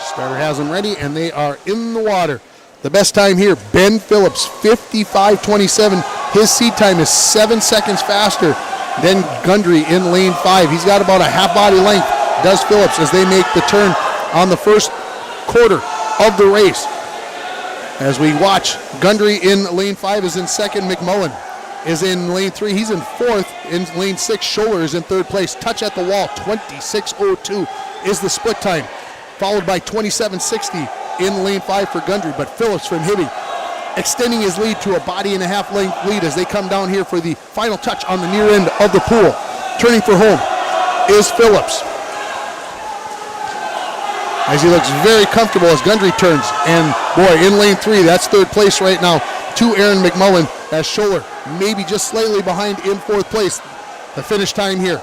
Starter has them ready, and they are in the water. The best time here, Ben Phillips, 55:27. His seat time is 7 seconds faster than Gundry in lane 5. He's got about a half body length, does Phillips, as they make the turn on the first quarter of the race. As we watch, Gundry in lane 5 is in 2nd. McMullen is in lane 3. He's in 4th. In lane 6, Scholler is in 3rd place. Touch at the wall, 26:02 is the split time, followed by 27:60 in lane 5 for Gundry. But Phillips from Hibbing extending his lead to a body and a half length lead as they come down here for the final touch on the near end of the pool. Turning for home is Phillips, as he looks very comfortable as Gundry turns. And boy, in lane 3, that's third place right now to Aaron McMullen, as Scholler maybe just slightly behind in fourth place. The finish time here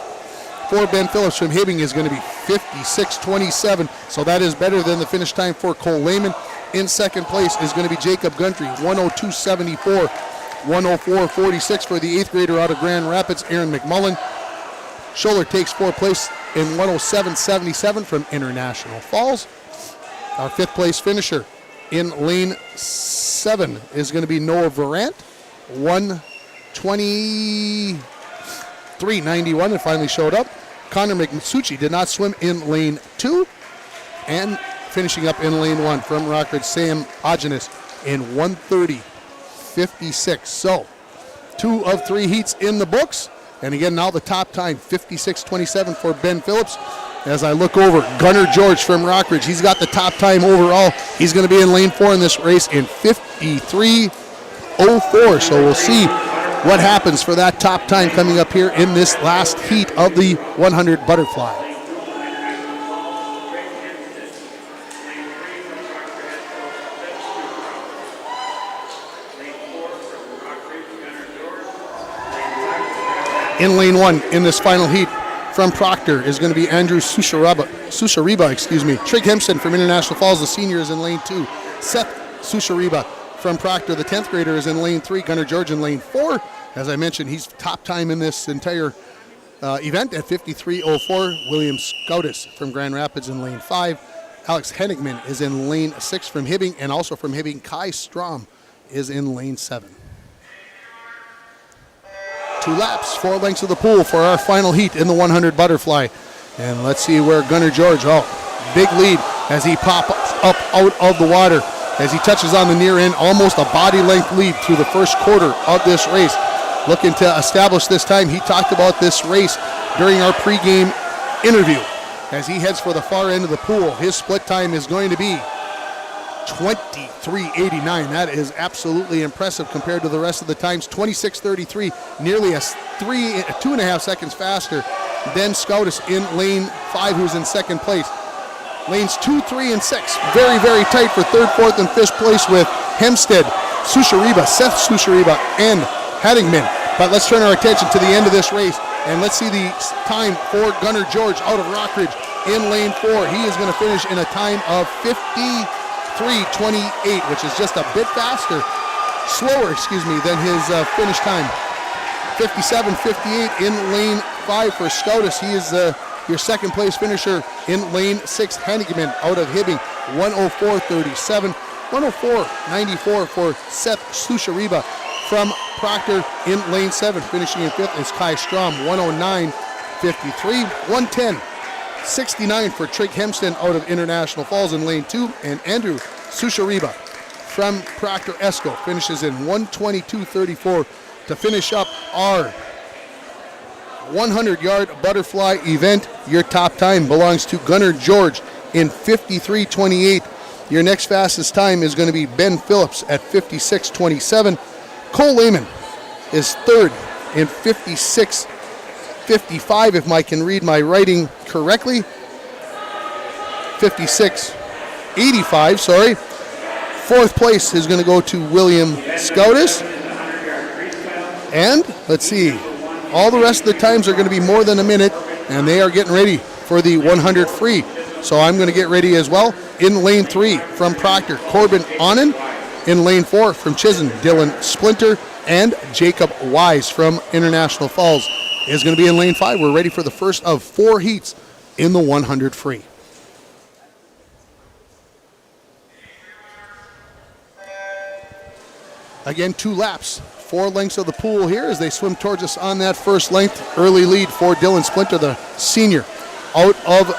for Ben Phillips from Hibbing is going to be 56:27, so that is better than the finish time for Cole Lehman. In second place is going to be Jacob Gundry, 102.74, 104.46 for the 8th grader out of Grand Rapids, Aaron McMullen. Scholler takes fourth place in 107.77 from International Falls. Our 5th place finisher in lane 7 is going to be Noah Varant, 123.91, and finally showed up. Connor McMasucci did not swim in lane 2, and finishing up in lane 1 from Rockridge, Sam Ogenis in 130.56. So 2 of 3 heats in the books. And again, now the top time, 56:27 for Ben Phillips. As I look over, Gunnar George from Rockridge, he's got the top time overall. He's going to be in lane 4 in this race in 53:04. So we'll see what happens for that top time coming up here in this last heat of the 100 butterfly. In lane 1 in this final heat from Proctor is going to be Andrew Susariba, Trig Hempson from International Falls, the senior, is in lane 2. Seth Susariba from Proctor, the 10th grader, is in lane 3. Gunnar George in lane 4. As I mentioned, he's top time in this entire event at 53:04. William Scoutis from Grand Rapids in lane 5. Alex Henigman is in lane 6 from Hibbing, and also from Hibbing, Kai Strom is in lane 7. 2 laps, 4 lengths of the pool for our final heat in the 100 butterfly. And let's see where Gunnar George, big lead as he pops up out of the water, as he touches on the near end, almost a body length lead through the first quarter of this race. Looking to establish this time. He talked about this race during our pregame interview. As he heads for the far end of the pool, his split time is going to be 23:89. That is absolutely impressive compared to the rest of the times. 26:33, nearly 2.5 seconds faster than Scoutis in lane 5, who's in second place. Lanes 2, 3, and 6, very, very tight for 3rd, 4th, and 5th place with Hempstead, Susariba, Seth Susariba, and Haddingman. But let's turn our attention to the end of this race, and let's see the time for Gunnar George out of Rockridge in lane 4. He is going to finish in a time of 53:28, which is just a bit slower, than his finish time. 57:58 in lane 5 for Scoutis. He is your second place finisher in lane 6. Hennigeman out of Hibbing, 104.37. 104.94 for Seth Susariba from Proctor in lane 7. Finishing in 5th is Kai Strom, 109.53. 110.69 for Trig Hempston out of International Falls in lane 2. And Andrew Susariba from Proctor Esco finishes in 122.34 to finish up our 100-yard butterfly event. Your top time belongs to Gunnar George in 53.28. Your next fastest time is going to be Ben Phillips at 56.27. Cole Lehman is 3rd in 56.55, if I can read my writing correctly. 56.85, sorry. 4th place is going to go to William Scoutis. And let's see, all the rest of the times are going to be more than a minute, and they are getting ready for the 100 free. So I'm going to get ready as well. In lane 3 from Proctor, Corbin Onen. In lane 4 from Chisholm, Dylan Splinter. And Jacob Wise from International Falls is going to be in lane 5. We're ready for the first of 4 heats in the 100 free. Again, 2 laps, 4 lengths of the pool here as they swim towards us on that first length. Early lead for Dylan Splinter, the senior, out of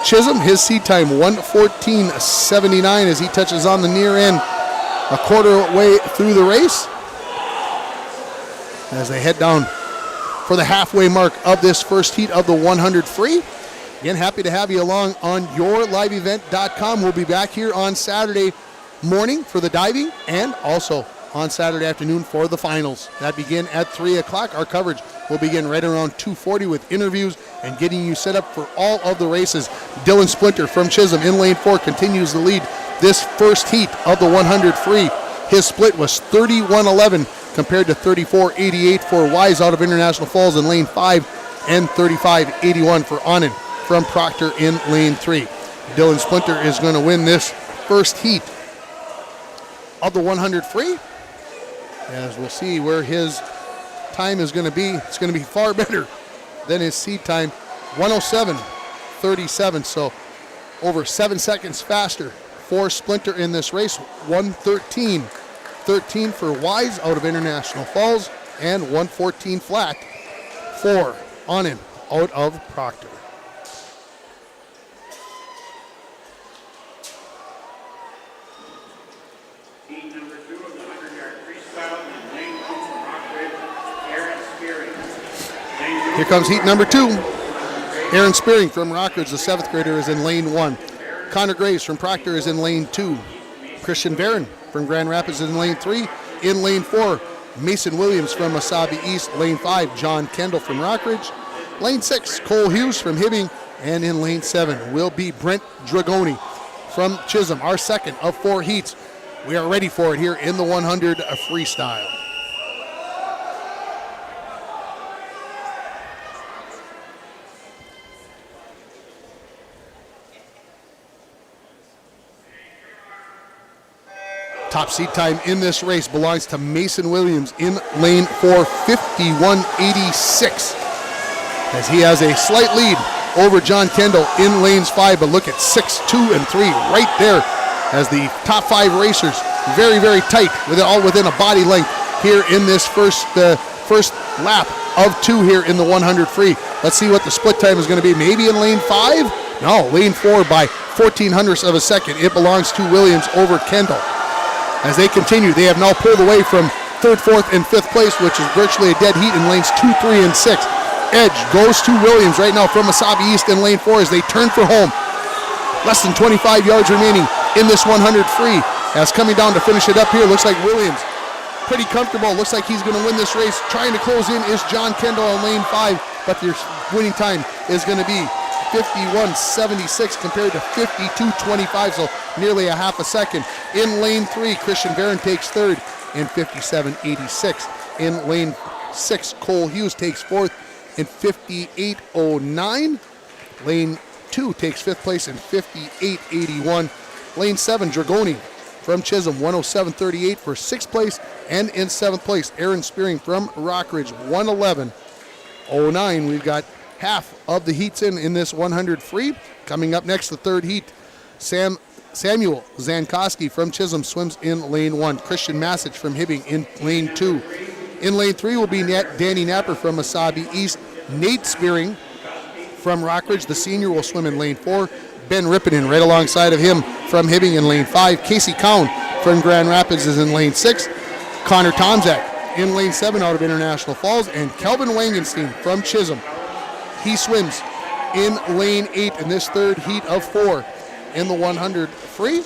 Chisholm. His seat time, 1:14.79 as he touches on the near end a quarter way through the race. As they head down for the halfway mark of this first heat of the 100 free. Again, happy to have you along on yourliveevent.com. We'll be back here on Saturday morning for the diving and also on Saturday afternoon for the finals. That begin at 3 o'clock. Our coverage will begin right around 2:40 with interviews and getting you set up for all of the races. Dylan Splinter from Chisholm in lane 4 continues the lead this first heat of the 100 free. His split was 31:11 compared to 34:88 for Wise out of International Falls in lane 5 and 35:81 for Anand from Proctor in lane 3. Dylan Splinter is going to win this first heat of the 100 free, as we'll see where his time is going to be. It's going to be far better than his seed time, 1:07.37, so over 7 seconds faster for Splinter in this race. 1:13.13 for Wise out of International Falls, and 1:14 flat for Anand out of Proctor. Heat number 2 of the 100-yard freestyle in lane 1 from Rockridge, Aaron Spearing. Here comes heat number 2. Aaron Spearing from Rockridge, the 7th grader, is in lane 1. Connor Graves from Proctor is in lane 2. Christian Barron from Grand Rapids is in lane 3. In lane 4, Mason Williams from Wasabi East. Lane 5, John Kendall from Rockridge. Lane 6, Cole Hughes from Hibbing. And in lane 7 will be Brent Dragoni from Chisholm, our second of 4 heats. We are ready for it here in the 100 freestyle. Top seat time in this race belongs to Mason Williams in lane 4, 51:86. As he has a slight lead over John Kendall in lanes 5, but look at 6, 2, and 3 right there as the top 5 racers very, very tight, with it all within a body length here in this first lap of 2 here in the 100 free. Let's see what the split time is going to be. Maybe in lane 5? No, lane 4 by 14 hundredths of a second. It belongs to Williams over Kendall. As they continue, they have now pulled away from 3rd, 4th, and 5th place, which is virtually a dead heat in lanes 2, 3, and 6. Edge goes to Williams right now from Wasabi East in lane 4 as they turn for home. Less than 25 yards remaining in this 100 free. As coming down to finish it up here, looks like Williams pretty comfortable. Looks like he's going to win this race. Trying to close in is John Kendall in lane 5, but their winning time is going to be 51:76 compared to 52:25, so nearly a half a second. In lane 3, Christian Barron takes 3rd in 57:86. In lane 6, Cole Hughes takes 4th in 58:09. Lane 2 takes 5th place in 58:81. Lane 7, Dragoni from Chisholm, 1:07.38 for 6th place. And in 7th place, Aaron Spearing from Rockridge, 1:11.09. We've got half of the heats in this 100 free. Coming up next, the 3rd heat, Samuel Zankowski from Chisholm swims in lane 1. Christian Massich from Hibbing in lane 2. In lane 3 will be Danny Napper from Wasabi East. Nate Spearing from Rockridge, the senior, will swim in lane 4. Ben Rippinen right alongside of him from Hibbing in lane 5. Casey Cowan from Grand Rapids is in lane 6. Connor Tomzak in lane 7 out of International Falls. And Kelvin Wangenstein from Chisholm, he swims in lane 8 in this 3rd heat of 4 in the 100 free.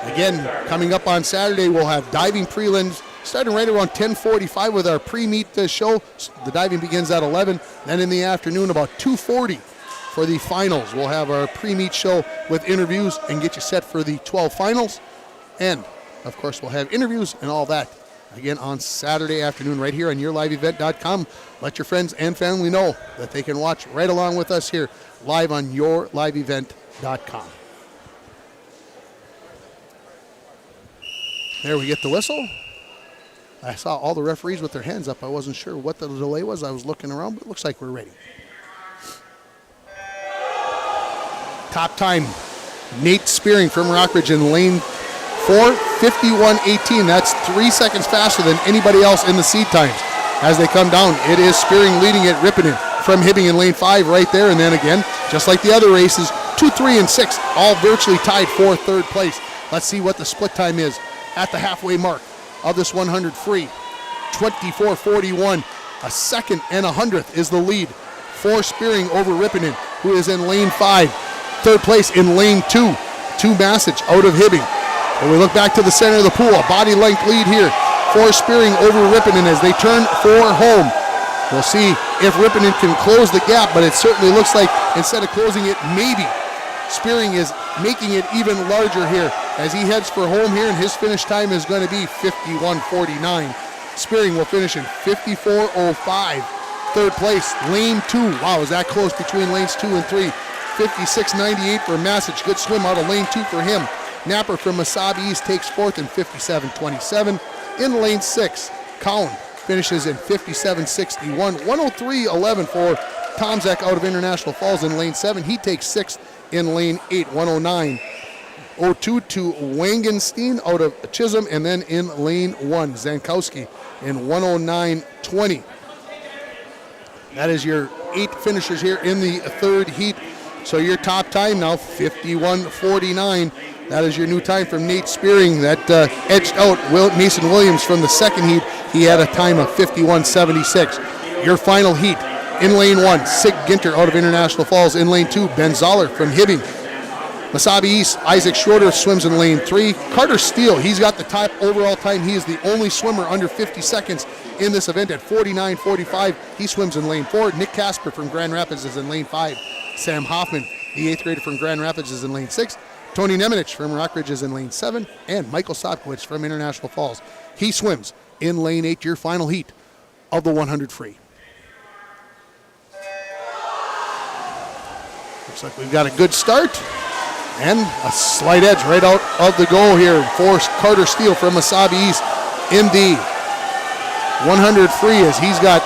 Again, coming up on Saturday, we'll have diving prelims starting right around 10:45 with our pre-meet show. The diving begins at 11. Then in the afternoon, about 2:40 for the finals. We'll have our pre-meet show with interviews and get you set for the 12 finals. And, of course, we'll have interviews and all that again on Saturday afternoon right here on yourliveevent.com. Let your friends and family know that they can watch right along with us here live on yourliveevent.com. There we get the whistle. I saw all the referees with their hands up. I wasn't sure what the delay was. I was looking around, but it looks like we're ready. Top time, Nate Spearing from Rockridge in lane 4, 51:18. That's 3 seconds faster than anybody else in the seed times. As they come down, it is Spearing leading it. Rippinen from Hibbing in lane 5 right there. And then again, just like the other races, 2, 3, and 6, all virtually tied for 3rd place. Let's see what the split time is at the halfway mark of this 100 free. 24:41. A second and 100th is the lead for Spearing over Rippinen, who is in lane 5. 3rd place in lane 2 to Massich out of Hibbing. When we look back to the center of the pool, a body length lead here for Spearing over Rippinen as they turn for home. We'll see if Rippinen can close the gap, but it certainly looks like instead of closing it, maybe Spearing is making it even larger here as he heads for home here, and his finish time is going to be 51:49. Spearing will finish in 54:05. Third place, lane 2. Wow, is that close between lanes 2 and 3. 56:98 for Masic. Good swim out of lane 2 for him. Napper from Mesabi East takes fourth in 57:27. In lane 6, Cowan finishes in 57:61. 103:11 for Tomzak out of International Falls in lane 7. He takes sixth in lane 8. 109:02 to Wangenstein out of Chisholm, and then in lane 1, Zankowski in 109:20. That is your 8 finishers here in the third heat. So your top time now, 51:49. That is your new time from Nate Spearing. That edged out Mason Williams from the second heat. He had a time of 51:76. Your final heat, in lane 1, Sig Ginter out of International Falls. In lane 2, Ben Zoller from Hibbing. Mesabi East, Isaac Schroeder swims in lane 3. Carter Steele, he's got the top overall time. He is the only swimmer under 50 seconds in this event at 49:45. He swims in lane 4. Nick Casper from Grand Rapids is in lane 5. Sam Hoffman, the 8th grader from Grand Rapids, is in lane 6. Tony Nemenich from Rockridge is in lane 7. And Michael Sobkowitz from International Falls. He swims in lane 8, your final heat of the 100 free. Looks like we've got a good start. And a slight edge right out of the goal here for Carter Steele from Mesabi East in the 100 free, as he's got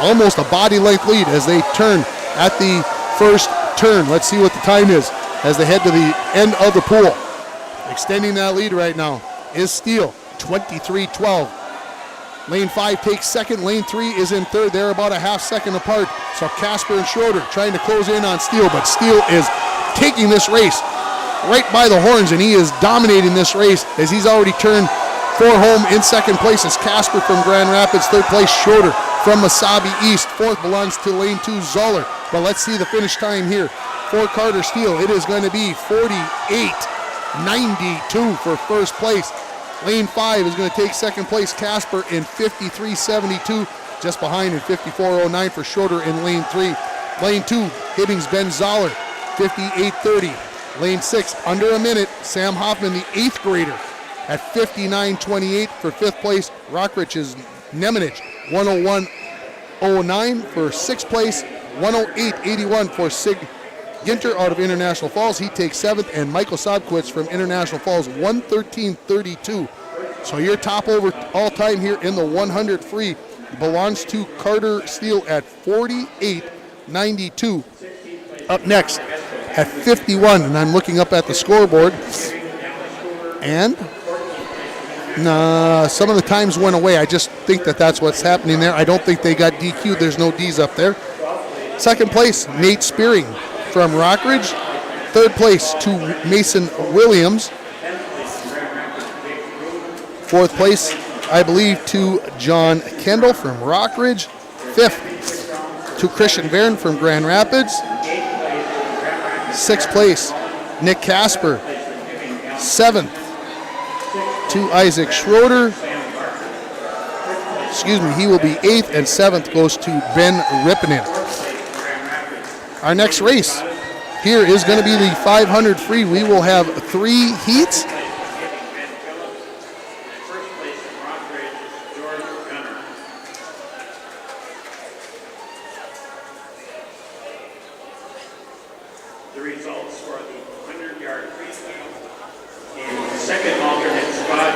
almost a body length lead as they turn at the first turn. Let's see what the time is as they head to the end of the pool. Extending that lead right now is Steele, 23:12. Lane 5 takes second. Lane 3 is in third. They're about a half second apart. So Casper and Schroeder trying to close in on Steele, but Steele is taking this race right by the horns, and he is dominating this race as he's already turned for home. In second place is Casper from Grand Rapids. Third place, Schroeder from Mesabi East. Fourth belongs to lane 2, Zoller. But let's see the finish time here for Carter Steele. It is going to be 48:92 for first place. Lane 5 is going to take second place, Casper in 53:72. Just behind in 54:09 for Schroeder in lane 3. Lane 2, Hibbing's Ben Zoller, 58:30. Lane 6, under a minute, Sam Hoffman, the 8th grader, at 59:28 for 5th place. Rockridge's Nemenich, 101:09 for 6th place. 108:81 for Sig Ginter out of International Falls. He takes 7th. And Michael Sobkowitz from International Falls, 113:32. So your top overall time here in the 100 free belongs to Carter Steele at 48:92. Up next at 51, and I'm looking up at the scoreboard, and some of the times went away. I just think that's what's happening there. I don't think they got DQ'd. There's no D's up there. Second place, Nate Spearing from Rockridge. Third place to Mason Williams. Fourth place, I believe, to John Kendall from Rockridge. Fifth to Christian Varen from Grand Rapids. Sixth place, Nick Casper. Seventh to Isaac Schroeder. He will be 8th, and 7th goes to Ben Rippinen. Our next race here is going to be the 500 free. We will have 3 heats. The results for the 100-yard freestyle. In second alternate spot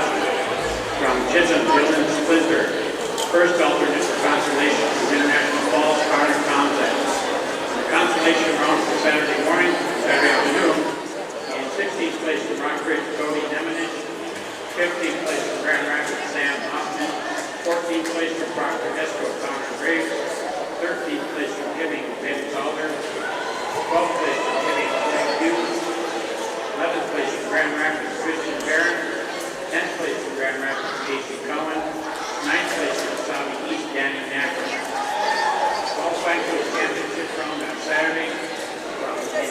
from Chisholm, Dylan Splinter. First alternate for consolation from International Falls, Carter Tomzak. The consolation round for Saturday morning, Saturday afternoon. In 16th place from Rockridge, Cody Nemenich. 15th place from Grand Rapids, Sam Hoffman. 14th place from Proctor Esco, Connor Graves. 13th place from Hibbing, Ben Calder. 12th place from Hibbing, Greg Hughes. 11th place from Grand Rapids, Christian Barron. 10th place from Grand Rapids, Casey Cohen. 9th place from Mesabi East, Danny Napper. Qualifying for the championship round on Saturday. In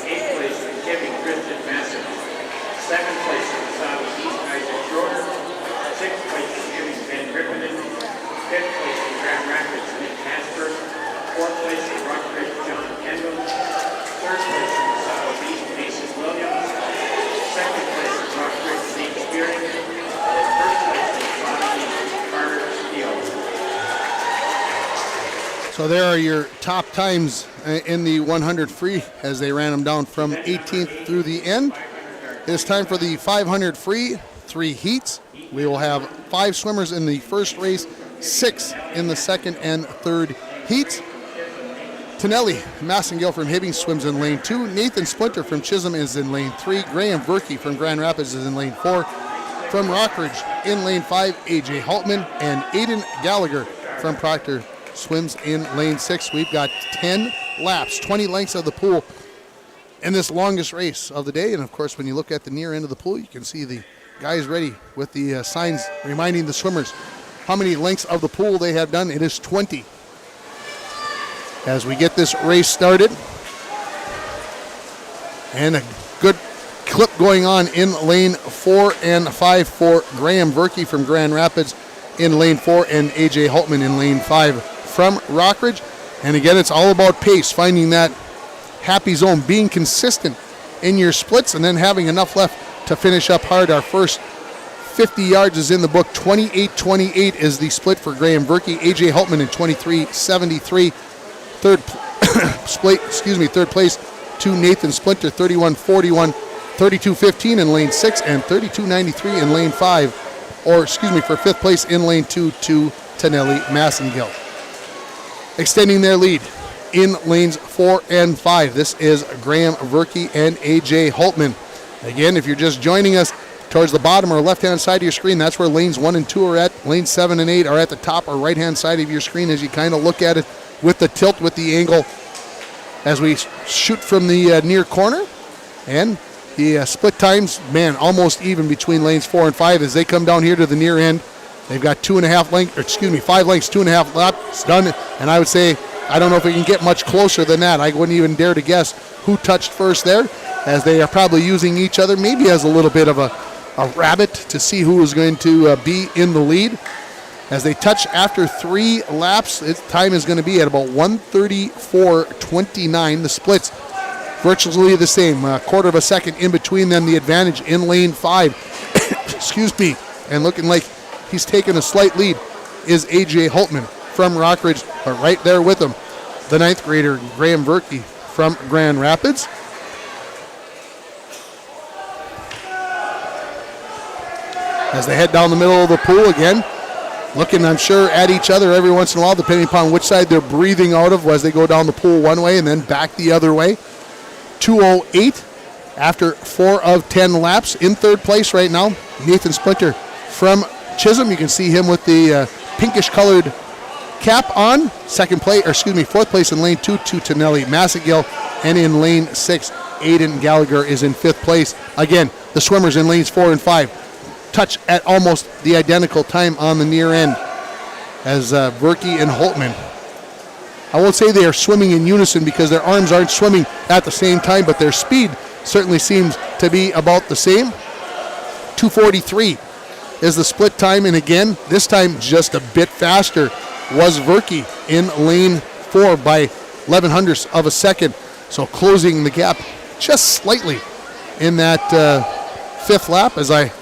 8th place from Hibbing, Christian Massey. 7th place from Mesabi East, Isaac Schroeder. 6th place from Hibbing, Ben Rippinen. So there are your top times in the 100 free as they ran them down from 18th through the end. It is time for the 500 free, 3 heats. We will have 5 swimmers in the first race, 6 in the second and third heats. Tonelli Massengill from Hibbing swims in lane 2. Nathan Splinter from Chisholm is in lane 3. Graham Verkey from Grand Rapids is in lane 4. From Rockridge in lane 5, AJ Haltman, and Aiden Gallagher from Proctor swims in lane 6. We've got 10 laps, 20 lengths of the pool in this longest race of the day. And of course, when you look at the near end of the pool, you can see the guys ready with the signs reminding the swimmers how many lengths of the pool they have done. It is 20. As we get this race started, and a good clip going on in lane 4 and 5 for Graham Verkey from Grand Rapids in lane 4 and AJ Haltman in lane 5 from Rockridge. And again, it's all about pace, finding that happy zone, being consistent in your splits, and then having enough left to finish up hard. Our first 50 yards is in the book. 28-28 is the split for Graham Verkey. AJ Haltman in 23-73. Third place to Nathan Splinter, 31-41, 32-15 in lane 6, and 32-93 in lane 5. For fifth place in lane 2 to Tonelli Massengill. Extending their lead in lanes 4 and 5. This is Graham Verkey and AJ Haltman. Again, if you're just joining us, towards the bottom or left-hand side of your screen, that's where lanes 1 and 2 are at. Lanes 7 and 8 are at the top or right-hand side of your screen as you kind of look at it with the tilt, with the angle, as we shoot from the near corner. And the split times, almost even between lanes 4 and 5 as they come down here to the near end. They've got 5 lengths, 2.5 laps done. And I would say, I don't know if we can get much closer than that. I wouldn't even dare to guess who touched first there, as they are probably using each other maybe as a little bit of a rabbit to see who is going to be in the lead. As they touch after 3 laps, its time is going to be at about 1:34.29. The splits virtually the same, a quarter of a second in between them. The advantage in lane 5, and looking like he's taken a slight lead is AJ Haltman from Rockridge, but right there with him, the 9th grader Graham Verkey from Grand Rapids. As they head down the middle of the pool again, looking, I'm sure, at each other every once in a while, depending upon which side they're breathing out of as they go down the pool one way and then back the other way. 2:08 after 4 of 10 laps. In third place right now, Nathan Splinter from Chisholm. You can see him with the pinkish-colored cap on. Fourth place in lane 2 to Tonelli Massengill, and in lane 6, Aiden Gallagher is in 5th place. Again, the swimmers in lanes 4 and 5 touch at almost the identical time on the near end as Verkey and Haltman. I won't say they are swimming in unison because their arms aren't swimming at the same time, but their speed certainly seems to be about the same. 2:43 is the split time, and again, this time just a bit faster was Verkey in lane 4 by 11 hundredths of a second. So closing the gap just slightly in that 5th lap. As I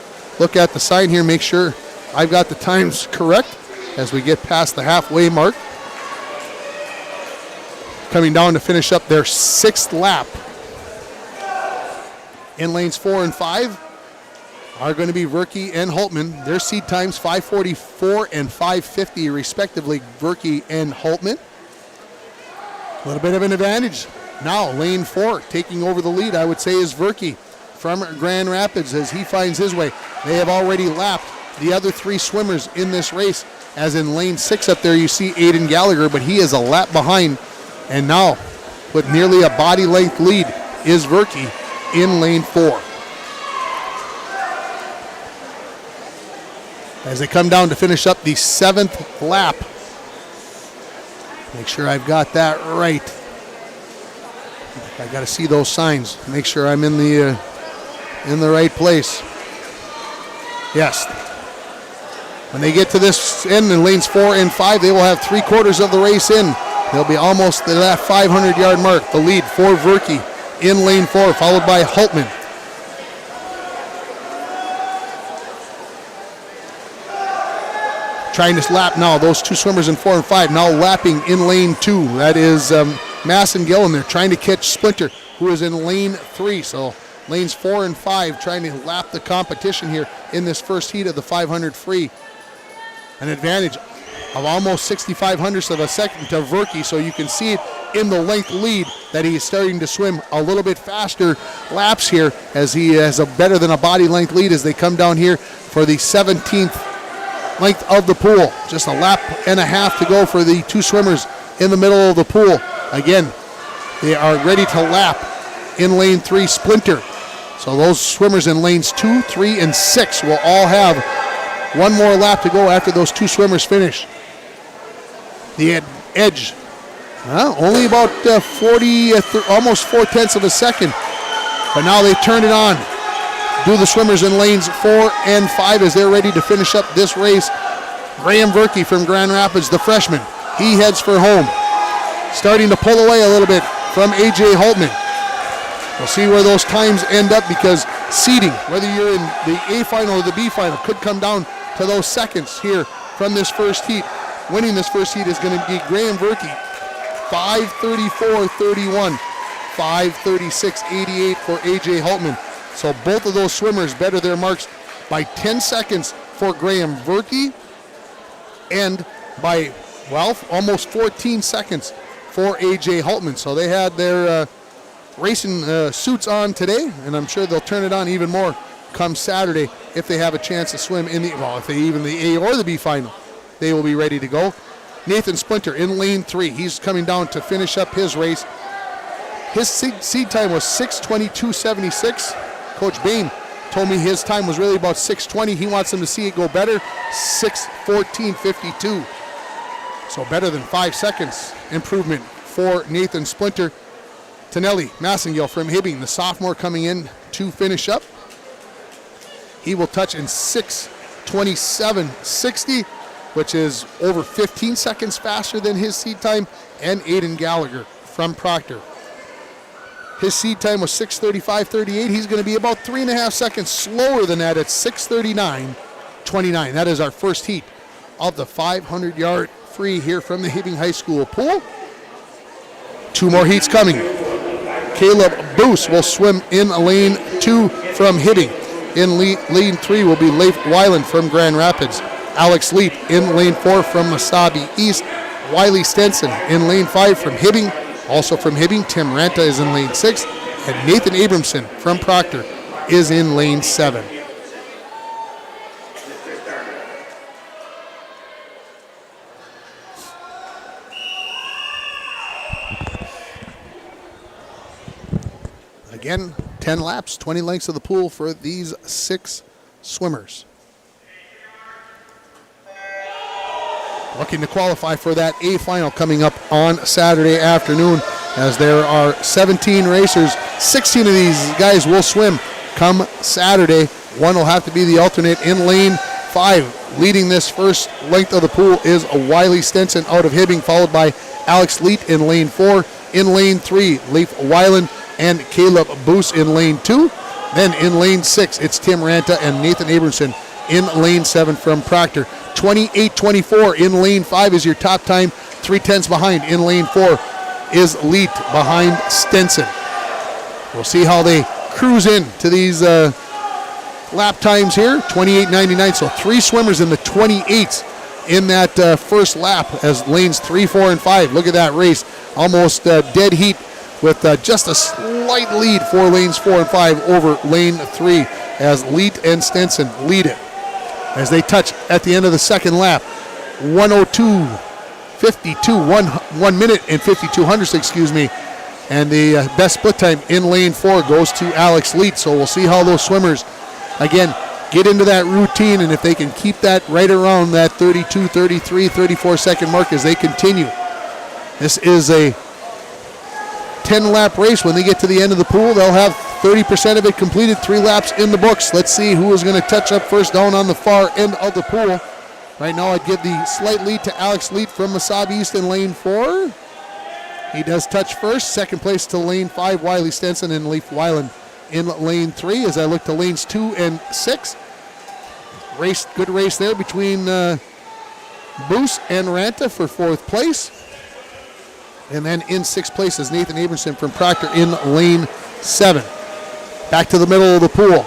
look at the sign here, make sure I've got the times correct as we get past the halfway mark. Coming down to finish up their 6th lap. In lanes 4 and 5 are going to be Verkey and Haltman. Their seed times 5:44 and 5:50 respectively, Verkey and Haltman. A little bit of an advantage. Now lane 4 taking over the lead, I would say, is Verkey from Grand Rapids as he finds his way. They have already lapped the other 3 swimmers in this race, as in lane 6 up there you see Aiden Gallagher, but he is a lap behind. And now, with nearly a body length lead, is Verkey in lane 4. As they come down to finish up the 7th lap. Make sure I've got that right. I got to see those signs. Make sure I'm in the right place. Yes. When they get to this end in lanes 4 and 5, they will have 3/4 of the race in. They'll be almost to that 500-yard mark. The lead for Verkey in lane 4, followed by Haltman. trying to lap now. Those two swimmers in 4 and 5 now lapping in lane 2. That is Massengill, and they're trying to catch Splinter, who is in lane 3. So lanes 4 and 5 trying to lap the competition here in this first heat of the 500 free. An advantage of almost 65 hundredths of a second to Verke, so you can see it in the length lead that he is starting to swim a little bit faster laps here, as he has a better than a body length lead as they come down here for the 17th length of the pool. Just a lap and a half to go for the two swimmers in the middle of the pool. Again, they are ready to lap in lane 3 Splinter. So those swimmers in lanes 2, 3, and 6 will all have one more lap to go after those two swimmers finish. The edge, only about 40, almost 4/10 of a second. But now they turn it on. Do the swimmers in lanes 4 and 5 as they're ready to finish up this race. Graham Verke from Grand Rapids, the freshman, he heads for home. Starting to pull away a little bit from A.J. Holtman. We'll see where those times end up, because seeding, whether you're in the A final or the B final, could come down to those seconds here from this first heat. Winning this first heat is going to be Graham Verke, 5:34.31, 5:36.88 for A.J. Holtman. So both of those swimmers better their marks by 10 seconds for Graham Verke, and by, almost 14 seconds for A.J. Holtman. So they had their racing suits on today, and I'm sure they'll turn it on even more come Saturday if they have a chance to swim in if they even the A or the B final. They will be ready to go. Nathan Splinter in lane 3. He's coming down to finish up his race. His seed time was 6:22.76. Coach Bain told me his time was really about 6:20. He wants them to see it go better, 6:14.52. So better than 5 seconds improvement for Nathan Splinter. Tonelli Massengill from Hibbing, the sophomore, coming in to finish up. He will touch in 6:27.60, which is over 15 seconds faster than his seed time. And Aiden Gallagher from Proctor. His seed time was 6:35.38. He's going to be about 3.5 seconds slower than that at 6:39.29. That is our first heat of the 500-yard free here from the Hibbing High School pool. 2 more heats coming. Caleb Boos will swim in lane 2 from Hibbing. In lane 3 will be Leif Weiland from Grand Rapids. Alex Leap in lane 4 from Mesabi East. Wiley Stenson in lane 5 from Hibbing. Also from Hibbing, Tim Ranta is in lane 6. And Nathan Abramson from Proctor is in lane 7. Again, 10 laps, 20 lengths of the pool for these 6 swimmers. Looking to qualify for that A final coming up on Saturday afternoon, as there are 17 racers. 16 of these guys will swim come Saturday. One will have to be the alternate in lane 5. Leading this first length of the pool is Wiley Stenson out of Hibbing, followed by Alex Leet in lane 4. In lane 3, Leif Weiland and Caleb Boos in lane 2. Then in lane 6, it's Tim Ranta and Nathan Abramson in lane 7 from Proctor. 28:24 in lane 5 is your top time. 3/10 behind in lane 4 is Leet behind Stenson. We'll see how they cruise in to these lap times here. 28:99, so 3 swimmers in the 28s in that first lap as lanes 3, 4, and 5. Look at that race. Almost dead heat with just a slight lead for lanes 4 and 5 over lane 3 as Leet and Stenson lead it. As they touch at the end of the second lap, 1:02.52, 1 minute and 52 hundredths, excuse me. And the best split time in lane 4 goes to Alex Leet. So we'll see how those swimmers, again, get into that routine, and if they can keep that right around that 32, 33, 34 second mark as they continue. This is a 10-lap race. When they get to the end of the pool, they'll have 30% of it completed, 3 laps in the books. Let's see who is going to touch up first down on the far end of the pool. Right now, I'd give the slight lead to Alex Leet from Mesabi East in lane 4. He does touch first. Second place to lane 5, Wiley Stenson and Leif Weiland in lane 3. As I look to lanes 2 and 6. Good race there between Boos and Ranta for 4th place. And then in 6th place is Nathan Abrahamson from Proctor in lane 7. Back to the middle of the pool.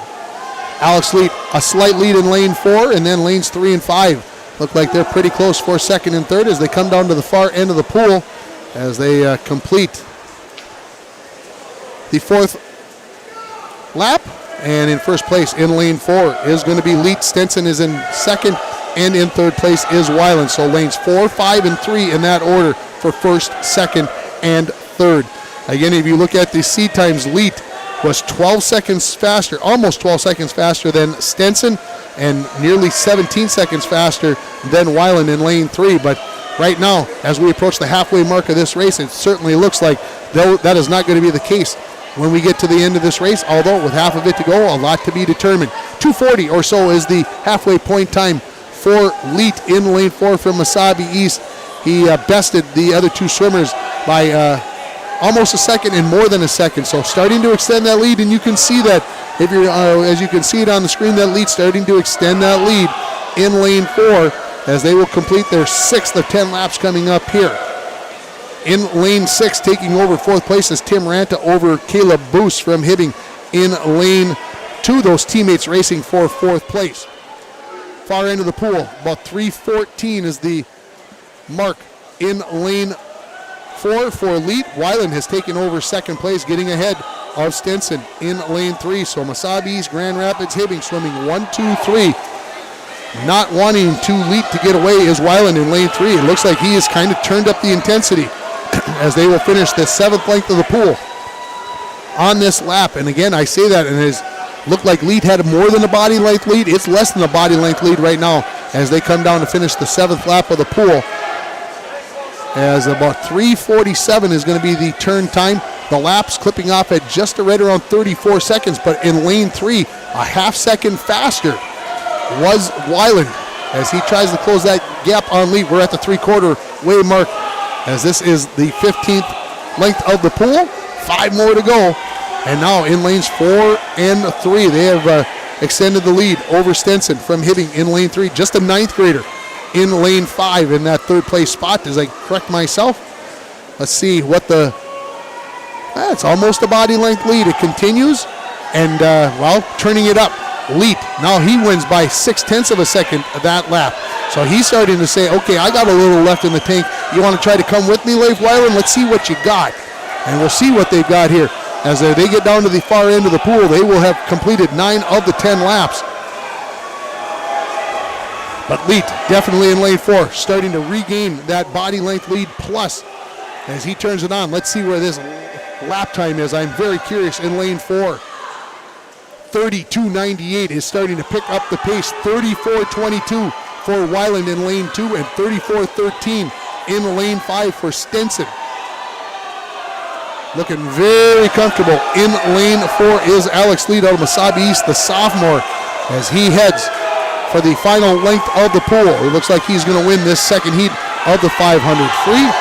Alex Leet, a slight lead in lane 4, and then lanes 3 and 5 look like they're pretty close for 2nd and 3rd as they come down to the far end of the pool as they complete the 4th lap. And in 1st place in lane 4 is going to be Leet. Stenson is in 2nd, and in 3rd place is Weiland. So lanes 4, 5, and 3 in that order for 1st, 2nd, and 3rd. Again, if you look at the seed times, Leet was 12 seconds faster, almost 12 seconds faster than Stenson, and nearly 17 seconds faster than Weiland in lane 3. But right now, as we approach the halfway mark of this race, it certainly looks like that is not going to be the case when we get to the end of this race, although with half of it to go, a lot to be determined. 2:40 or so is the halfway point time for Leet in lane 4 from Mesabi East. He bested the other 2 swimmers by almost a second and more than a second. So starting to extend that lead, and you can see that if you're, as you can see it on the screen, that lead starting to extend that lead in lane 4 as they will complete their 6th of 10 laps coming up here. In lane 6, taking over 4th place is Tim Ranta over Caleb Boos from Hibbing in lane 2. Those teammates racing for 4th place. Far end of the pool, about 3:14 is the mark in lane 4 for Leet. Weiland has taken over 2nd place, getting ahead of Stenson in lane 3. So Mesabi East, Grand Rapids, Hibbing swimming 1, 2, 3. Not wanting to Leet to get away is Weiland in lane 3. It looks like he has kind of turned up the intensity as they will finish the 7th length of the pool on this lap. And again, I say that, and it looked like Leet had more than a body length lead. It's less than a body length lead right now as they come down to finish the 7th lap of the pool. As about 3:47 is going to be the turn time. The laps clipping off at just right around 34 seconds, but in lane 3, a half second faster was Weiland as he tries to close that gap on Leet. We're at the 3/4 way mark as this is the 15th length of the pool. 5 more to go. And now in lanes 4 and 3, they have extended the lead over Stenson from Hibbing in lane 3. Just a 9th grader in lane 5 in that 3rd place spot, as I correct myself. Let's see what it's almost a body length lead. It continues, and turning it up. Leet, now he wins by 0.6 of a second that lap. So he's starting to say, okay, I got a little left in the tank. You want to try to come with me, Leif Weiland? Let's see what you got. And we'll see what they've got here. As they get down to the far end of the pool, they will have completed 9 of the 10 laps. But Leet definitely in lane 4, starting to regain that body length lead plus as he turns it on. Let's see where this lap time is. I'm very curious in lane 4. 32.98 is starting to pick up the pace. 34.22 for Weiland in lane 2 and 34.13 in lane 5 for Stenson. Looking very comfortable in lane 4 is Alex Leet out of Mesabi East, the sophomore, as he heads for the final length of the pool. It looks like he's going to win this second heat of the 500 free.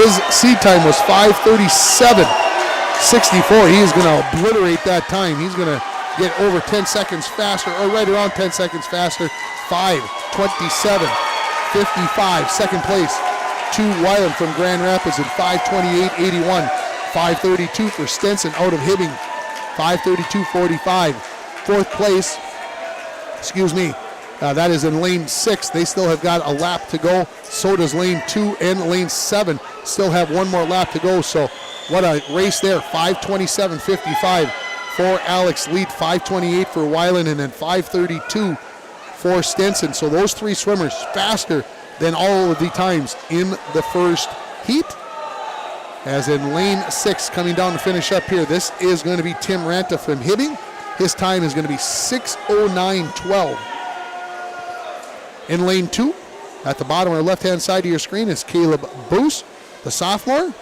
His seed time was 5:37.64. He is going to obliterate that time. He's going to get over 10 seconds faster, or right around 10 seconds faster. 5:27.55. Second place to Weiland from Grand Rapids at 5:28.81. 5:32 for Stenson out of Hibbing. 5:32.45. Fourth place, that is in lane 6. They still have got a lap to go. So does lane 2 and lane 7. Still have one more lap to go. So what a race there. 5:27.55 for Alex Leet, 5:28 for Weiland, and then 5:32 for Stenson. So those 3 swimmers faster than all of the times in the first heat. As in lane 6 coming down to finish up here, this is going to be Tim Ranta from Hibbing. His time is going to be 6:09.12. In lane 2, at the bottom or left-hand side of your screen, is Caleb Boos, the sophomore.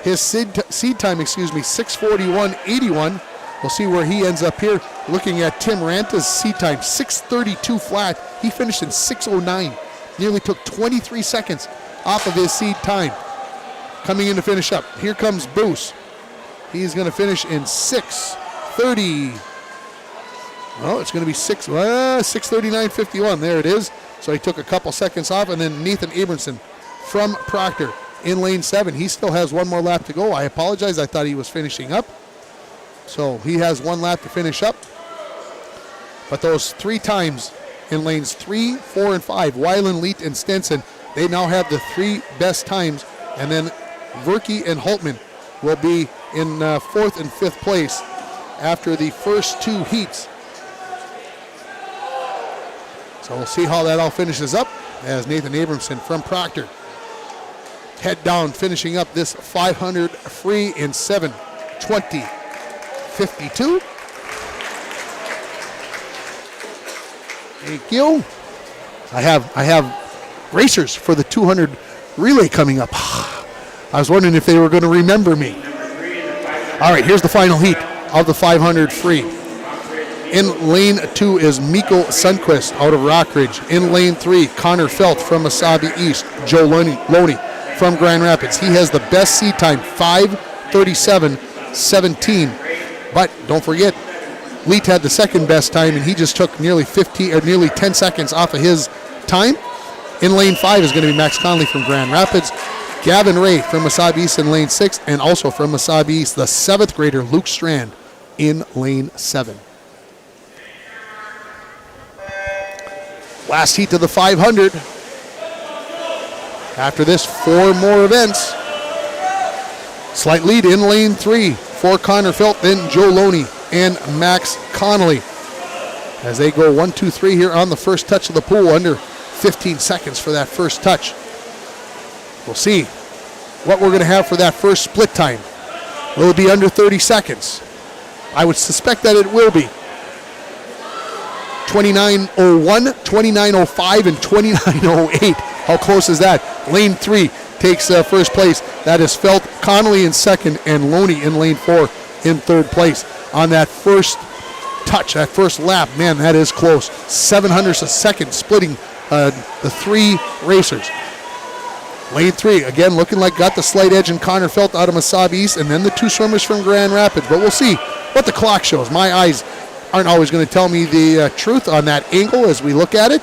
His seed time, 6:41.81. We'll see where he ends up here. Looking at Tim Ranta's seed time, 6:32 flat. He finished in 6:09. Nearly took 23 seconds off of his seed time. Coming in to finish up, here comes Boos. He's going to finish in 6:30. Well, it's going to be 6:39.51. There it is. So he took a couple seconds off, and then Nathan Abramson from Proctor in lane 7. He still has one more lap to go. I apologize. I thought he was finishing up. So he has one lap to finish up. But those 3 times in lanes 3, 4, and 5, Weiland, Leet, and Stenson, they now have the 3 best times. And then Verke and Holtman will be in 4th and 5th place after the first 2 heats. So we'll see how that all finishes up as Nathan Abramson from Proctor head down, finishing up this 500 free in 7:20.52. Thank you. I have racers for the 200 relay coming up. I was wondering if they were going to remember me. All right, here's the final heat of the 500 free. In lane 2 is Miko Sundquist out of Rockridge. In lane 3, Connor Felt from Mesabi East. Joe Loney from Grand Rapids. He has the best seed time, 5:37.17. But don't forget, Leet had the second best time, and he just took nearly 10 seconds off of his time. In lane 5 is going to be Max Conley from Grand Rapids. Gavin Ray from Mesabi East in lane 6, and also from Mesabi East, the 7th grader Luke Strand in lane 7. Last heat of the 500. After this, 4 more events. Slight lead in lane 3 for Connor Felt, then Joe Loney and Max Connolly. As they go 1, 2, 3 here on the first touch of the pool, under 15 seconds for that first touch. We'll see what we're going to have for that first split time. Will it be under 30 seconds? I would suspect that it will be. 29:01, 29:05, and 29:08. How close is that? Lane 3 takes first place. That is Felt, Connolly in second, and Loney in lane 4 in third place. On that first touch, that first lap, man, that is close. 700ths a second splitting the 3 racers. Lane 3, again, looking like got the slight edge in Connor Felt out of Mesabi East, and then the 2 swimmers from Grand Rapids. But we'll see what the clock shows. My eyes aren't always going to tell me the truth on that angle as we look at it.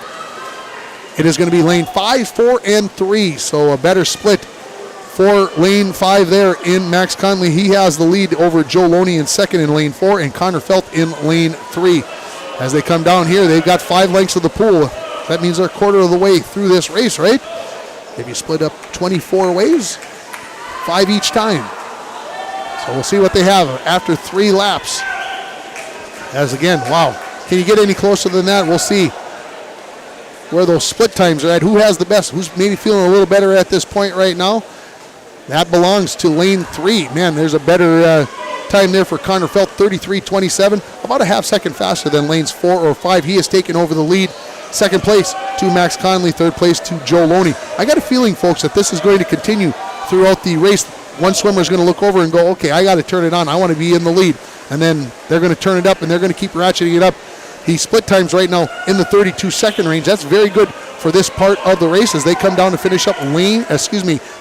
It is going to be lane 5, 4, and 3, so a better split for lane 5 there in Max Conley. He has the lead over Joe Loney in second in lane 4, and Connor Felt in lane 3. As they come down here, they've got 5 lengths of the pool. That means they're a quarter of the way through this race, right? If you split up 24 ways, 5 each time. So we'll see what they have after 3 laps. As again, wow, can you get any closer than that? We'll see where those split times are at. Who has the best? Who's maybe feeling a little better at this point right now? That belongs to lane 3. Man, there's a better time there for Connor Felt, 33:27, about a half second faster than lanes 4 or 5. He has taken over the lead. Second place to Max Conley, third place to Joe Loney. I got a feeling, folks, that this is going to continue throughout the race. One swimmer is going to look over and go, okay, I got to turn it on. I want to be in the lead. And then they're going to turn it up, and they're going to keep ratcheting it up. The split times right now in the 32-second range. That's very good for this part of the race as they come down to finish up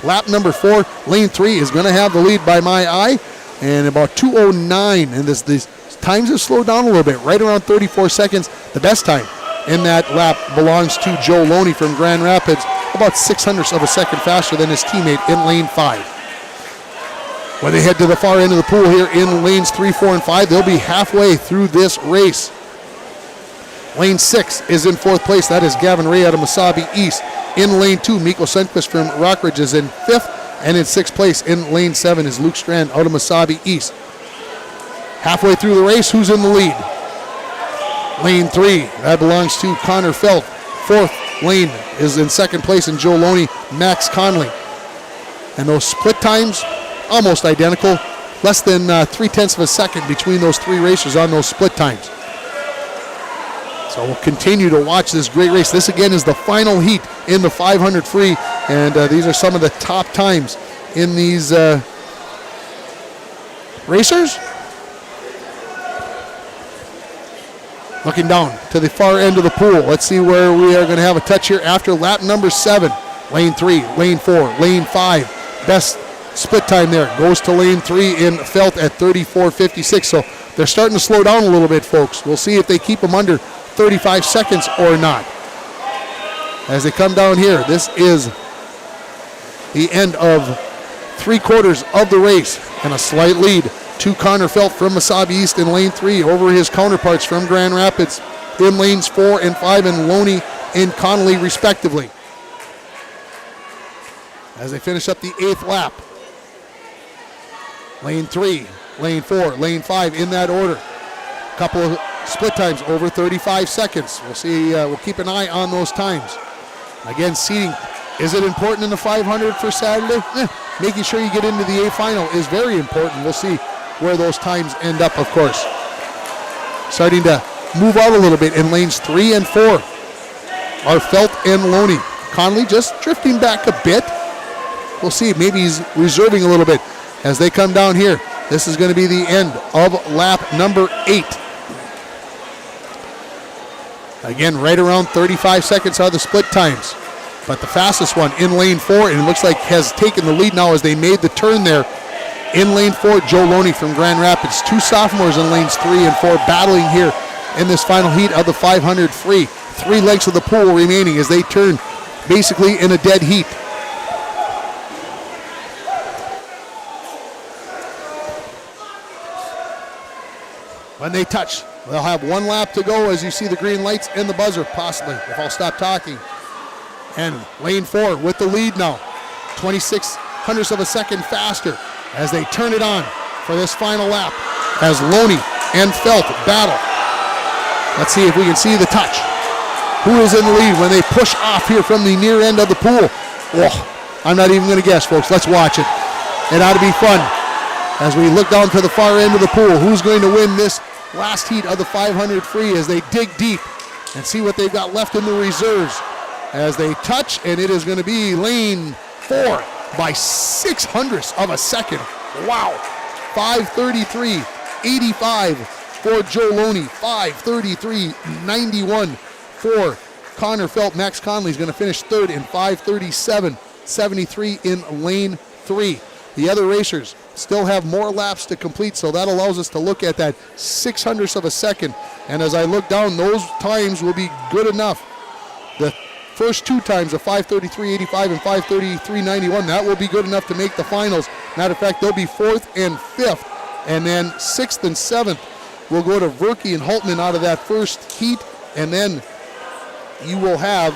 lap number 4. Lane 3 is going to have the lead by my eye, and about 2:09. And these times have slowed down a little bit, right around 34 seconds. The best time in that lap belongs to Joe Loney from Grand Rapids, about 600ths of a second faster than his teammate in lane 5. When they head to the far end of the pool here in lanes 3, 4, and 5, they'll be halfway through this race. Lane 6 is in 4th place. That is Gavin Ray out of Mesabi East. In lane 2, Miko Sundquist from Rockridge is in 5th. And in 6th place in lane 7 is Luke Strand out of Mesabi East. Halfway through the race, who's in the lead? Lane 3, that belongs to Connor Felt. 4th lane is in 2nd place in Joe Loney, Max Conley. And those split times, almost identical. Less than 0.3 of a second between those 3 racers on those split times. So we'll continue to watch this great race. This again is the final heat in the 500 free, and these are some of the top times in these racers. Looking down to the far end of the pool. Let's see where we are going to have a touch here after lap number 7. Lane 3, lane 4, lane 5. Best split time there. Goes to lane 3 in Felt at 34.56. So they're starting to slow down a little bit, folks. We'll see if they keep them under 35 seconds or not. As they come down here, this is the end of 3/4 of the race, and a slight lead to Connor Felt from Mesabi East in lane 3 over his counterparts from Grand Rapids in lanes 4 and 5 and Loney and Connolly respectively. As they finish up the 8th lap. Lane 3, lane 4, lane 5 in that order. Couple of split times over 35 seconds. We'll see, we'll keep an eye on those times. Again, seating, is it important in the 500 for Saturday? Making sure you get into the A final is very important. We'll see where those times end up, of course. Starting to move out a little bit in lanes 3 and 4 are Felt and Loney. Conley just drifting back a bit. We'll see, maybe he's reserving a little bit as they come down here. This is going to be the end of lap number 8. Again, right around 35 seconds are the split times. But the fastest one in lane 4, and it looks like has taken the lead now as they made the turn there. In lane 4, Joe Loney from Grand Rapids. 2 sophomores in lanes 3 and 4 battling here in this final heat of the 500 free. 3 legs of the pool remaining as they turn basically in a dead heat. When they touch, they'll have 1 lap to go as you see the green lights and the buzzer, possibly, if I'll stop talking. And lane 4 with the lead now. 26 hundredths of a second faster as they turn it on for this final lap as Loney and Felt battle. Let's see if we can see the touch. Who is in the lead when they push off here from the near end of the pool? Oh, I'm not even going to guess, folks. Let's watch it. It ought to be fun as we look down to the far end of the pool. Who's going to win this last heat of the 500 free as they dig deep and see what they've got left in the reserves as they touch, and it is going to be lane 4 by 6 hundredths of a second. Wow. 5:33.85 for Joe Loney. 5:33.91 for Connor Felt. Max Conley is going to finish third in 5:37.73 in lane 3. The other racers still have more laps to complete, so that allows us to look at that 6 hundredths of a second. And as I look down, those times will be good enough. The first 2 times of 5:33.85 and 5:33.91, that will be good enough to make the finals. Matter of fact, they'll be 4th and 5th, and then 6th and 7th will go to Verke and Haltman out of that first heat, and then you will have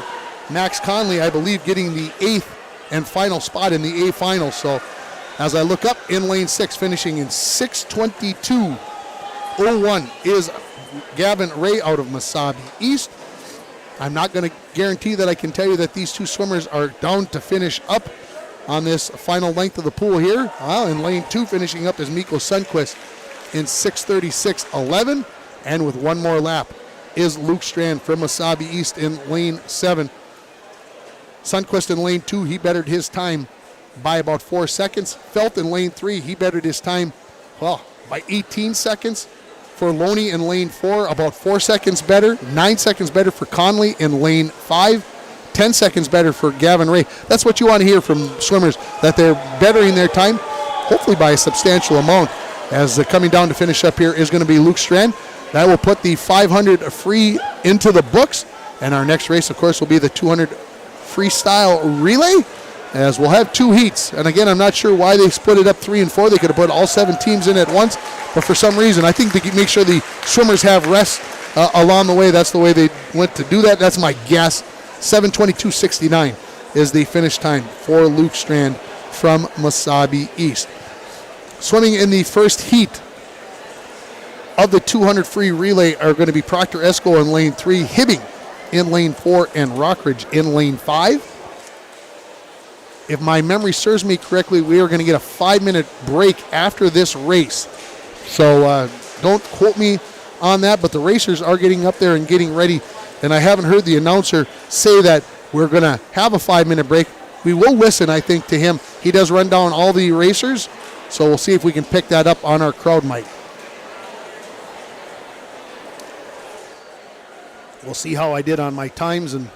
Max Conley, I believe, getting the 8th and final spot in the A final. So as I look up in lane 6, finishing in 6:22.01 is Gavin Ray out of Mesabi East. I'm not going to guarantee that I can tell you that these 2 swimmers are down to finish up on this final length of the pool here. Well, in lane 2 finishing up is Mikko Sundquist in 6:36.11. And with 1 more lap is Luke Strand from Mesabi East in lane 7. Sundquist in lane 2, he bettered his time by about 4 seconds. Felt in lane 3, he bettered his time, well, by 18 seconds. For Loney in lane 4, about 4 seconds better. 9 seconds better for Conley in lane 5. 10 seconds better for Gavin Ray. That's what you want to hear from swimmers, that they're bettering their time, hopefully by a substantial amount. As coming down to finish up here is going to be Luke Strand. That will put the 500 free into the books. And our next race, of course, will be the 200 freestyle relay, as we'll have 2 heats. And again, I'm not sure why they split it up 3 and 4. They could have put all 7 teams in at once, but for some reason, I think they make sure the swimmers have rest along the way. That's the way they went to do that. That's my guess. 7:22.69 is the finish time for Luke Strand from Mesabi East. Swimming in the first heat of the 200 free relay are going to be Proctor Esco in lane 3, Hibbing in lane 4, and Rockridge in lane 5. If my memory serves me correctly, we are going to get a 5-minute break after this race. So don't quote me on that, but the racers are getting up there and getting ready. And I haven't heard the announcer say that we're going to have a 5-minute break. We will listen, I think, to him. He does run down all the racers, so we'll see if we can pick that up on our crowd mic. We'll see how I did on my times and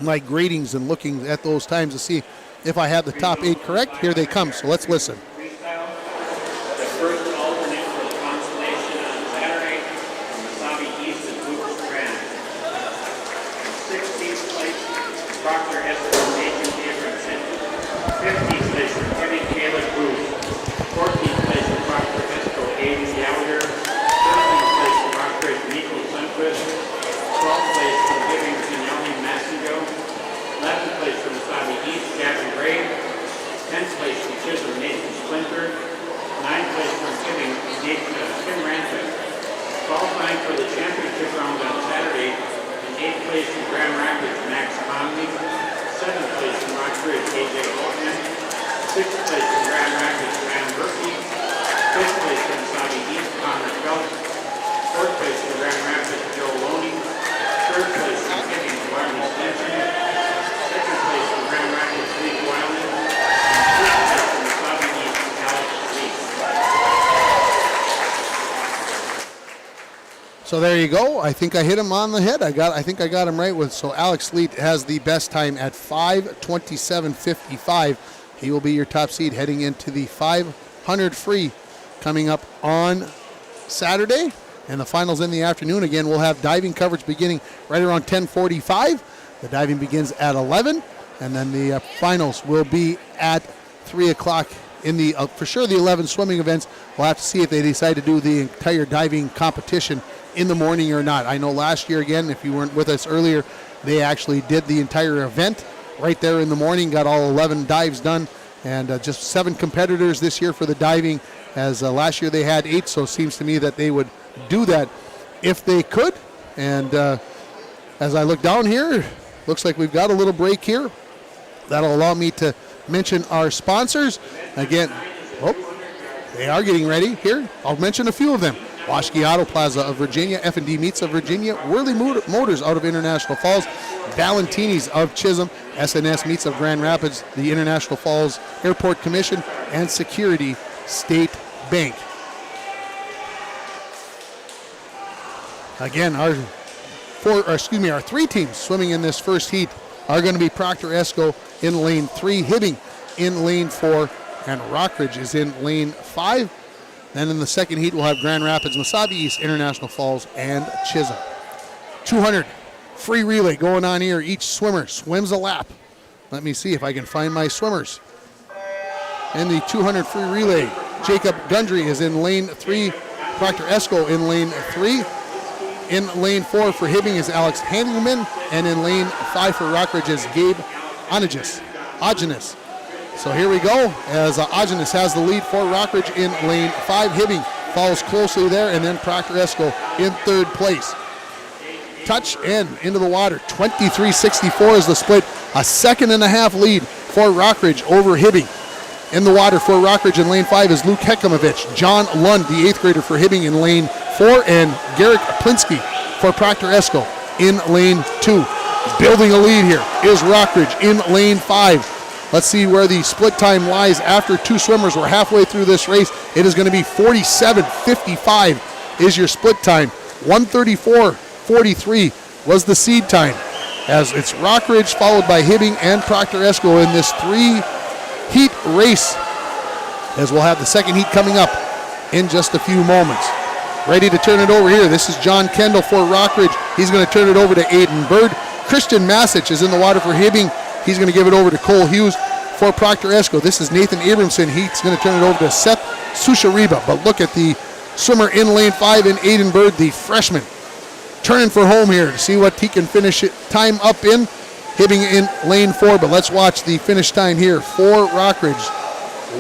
my gradings and looking at those times to see if I have the top 8 correct. Here they come, so let's listen. Freestyle. The first alternate for the constellation on Saturday from Wasabi East and Hoops Grand. 16th place, Proctor Esco Nathan Abramson. 15th place, Kevin Caleb Booth. 14th place, Proctor Esco Aiden Gallagher. 13th place, Proctor Nico Sunquist. 12th place, from Giving Finelli Massigo. 11th place, from Wasabi East, Gavin Gray. 10th place from Chisholm, Nathan Splinter. 9th place from Giving, Tim Ransom. Qualifying for the championship round on Saturday. And 8th place from Grand Rapids, Max Conley. 7th place from Rockbridge, AJ Altman. 6th place from Grand Rapids, Graham Murphy. 5th place from Wasabi East, Connor Phelps. 4th place from Grand Rapids, Joe Loney. 3rd place from Giving, Barney Stinson. 2nd place from Grand Rapids, Lee Wyland. So there you go. I think I hit him on the head. I think I got him right with. So Alex Leet has the best time at 5:27.55. He will be your top seed heading into the 500 free coming up on Saturday, and the finals in the afternoon. Again, we'll have diving coverage beginning right around 10:45. The diving begins at 11, and then the finals will be at 3 o'clock. In the for sure the 11 swimming events. We'll have to see if they decide to do the entire diving competition in the morning or not. I know last year, again, if you weren't with us earlier, they actually did the entire event right there in the morning, got all 11 dives done, and just 7 competitors this year for the diving, as last year they had 8, so it seems to me that they would do that if they could. And as I look down here, looks like we've got a little break here. That'll allow me to mention our sponsors. Again, they are getting ready here. I'll mention a few of them. Washki Auto Plaza of Virginia, F&D Meats of Virginia, Worley Motors out of International Falls, Valentini's of Chisholm, SNS Meats of Grand Rapids, the International Falls Airport Commission, and Security State Bank. Again, our 3 teams swimming in this first heat are going to be Proctor Esco in lane 3, Hibbing in lane 4, and Rockridge is in lane 5. Then in the second heat, we'll have Grand Rapids, Wasabi East, International Falls, and Chisholm. 200 free relay going on here. Each swimmer swims a lap. Let me see if I can find my swimmers. In the 200 free relay, Jacob Gundry is in lane 3, Proctor Esco in lane 3. In lane 4 for Hibbing is Alex Handelman, and in lane 5 for Rockridge is Gabe Ogenis. So here we go, as Ogenis has the lead for Rockridge in lane 5. Hibbing follows closely there, and then Proctor Esco in 3rd place. Touch and into the water. 23:64 is the split. A 2.5 lead for Rockridge over Hibbing. In the water for Rockridge in lane 5 is Luke Hekamovich. John Lund, the 8th grader for Hibbing, in lane 4, and Garrick Plinsky for Proctor Esco in lane 2. Building a lead here is Rockridge in lane 5. Let's see where the split time lies after 2 swimmers. We're halfway through this race. It is going to be 47:55 is your split time. 1:34:43 was the seed time, as it's Rockridge followed by Hibbing and Proctor Esco in this 3-heat race, as we'll have the second heat coming up in just a few moments. Ready to turn it over here. This is John Kendall for Rockridge. He's going to turn it over to Aiden Bird. Christian Masich is in the water for Hibbing. He's going to give it over to Cole Hughes for Proctor Esco. This is Nathan Abramson. He's going to turn it over to Seth Sushariba. But look at the swimmer in lane 5 in Aiden Bird, the freshman, turning for home here to see what he can finish it time up in. Hibbing in lane 4, but let's watch the finish time here for Rockridge.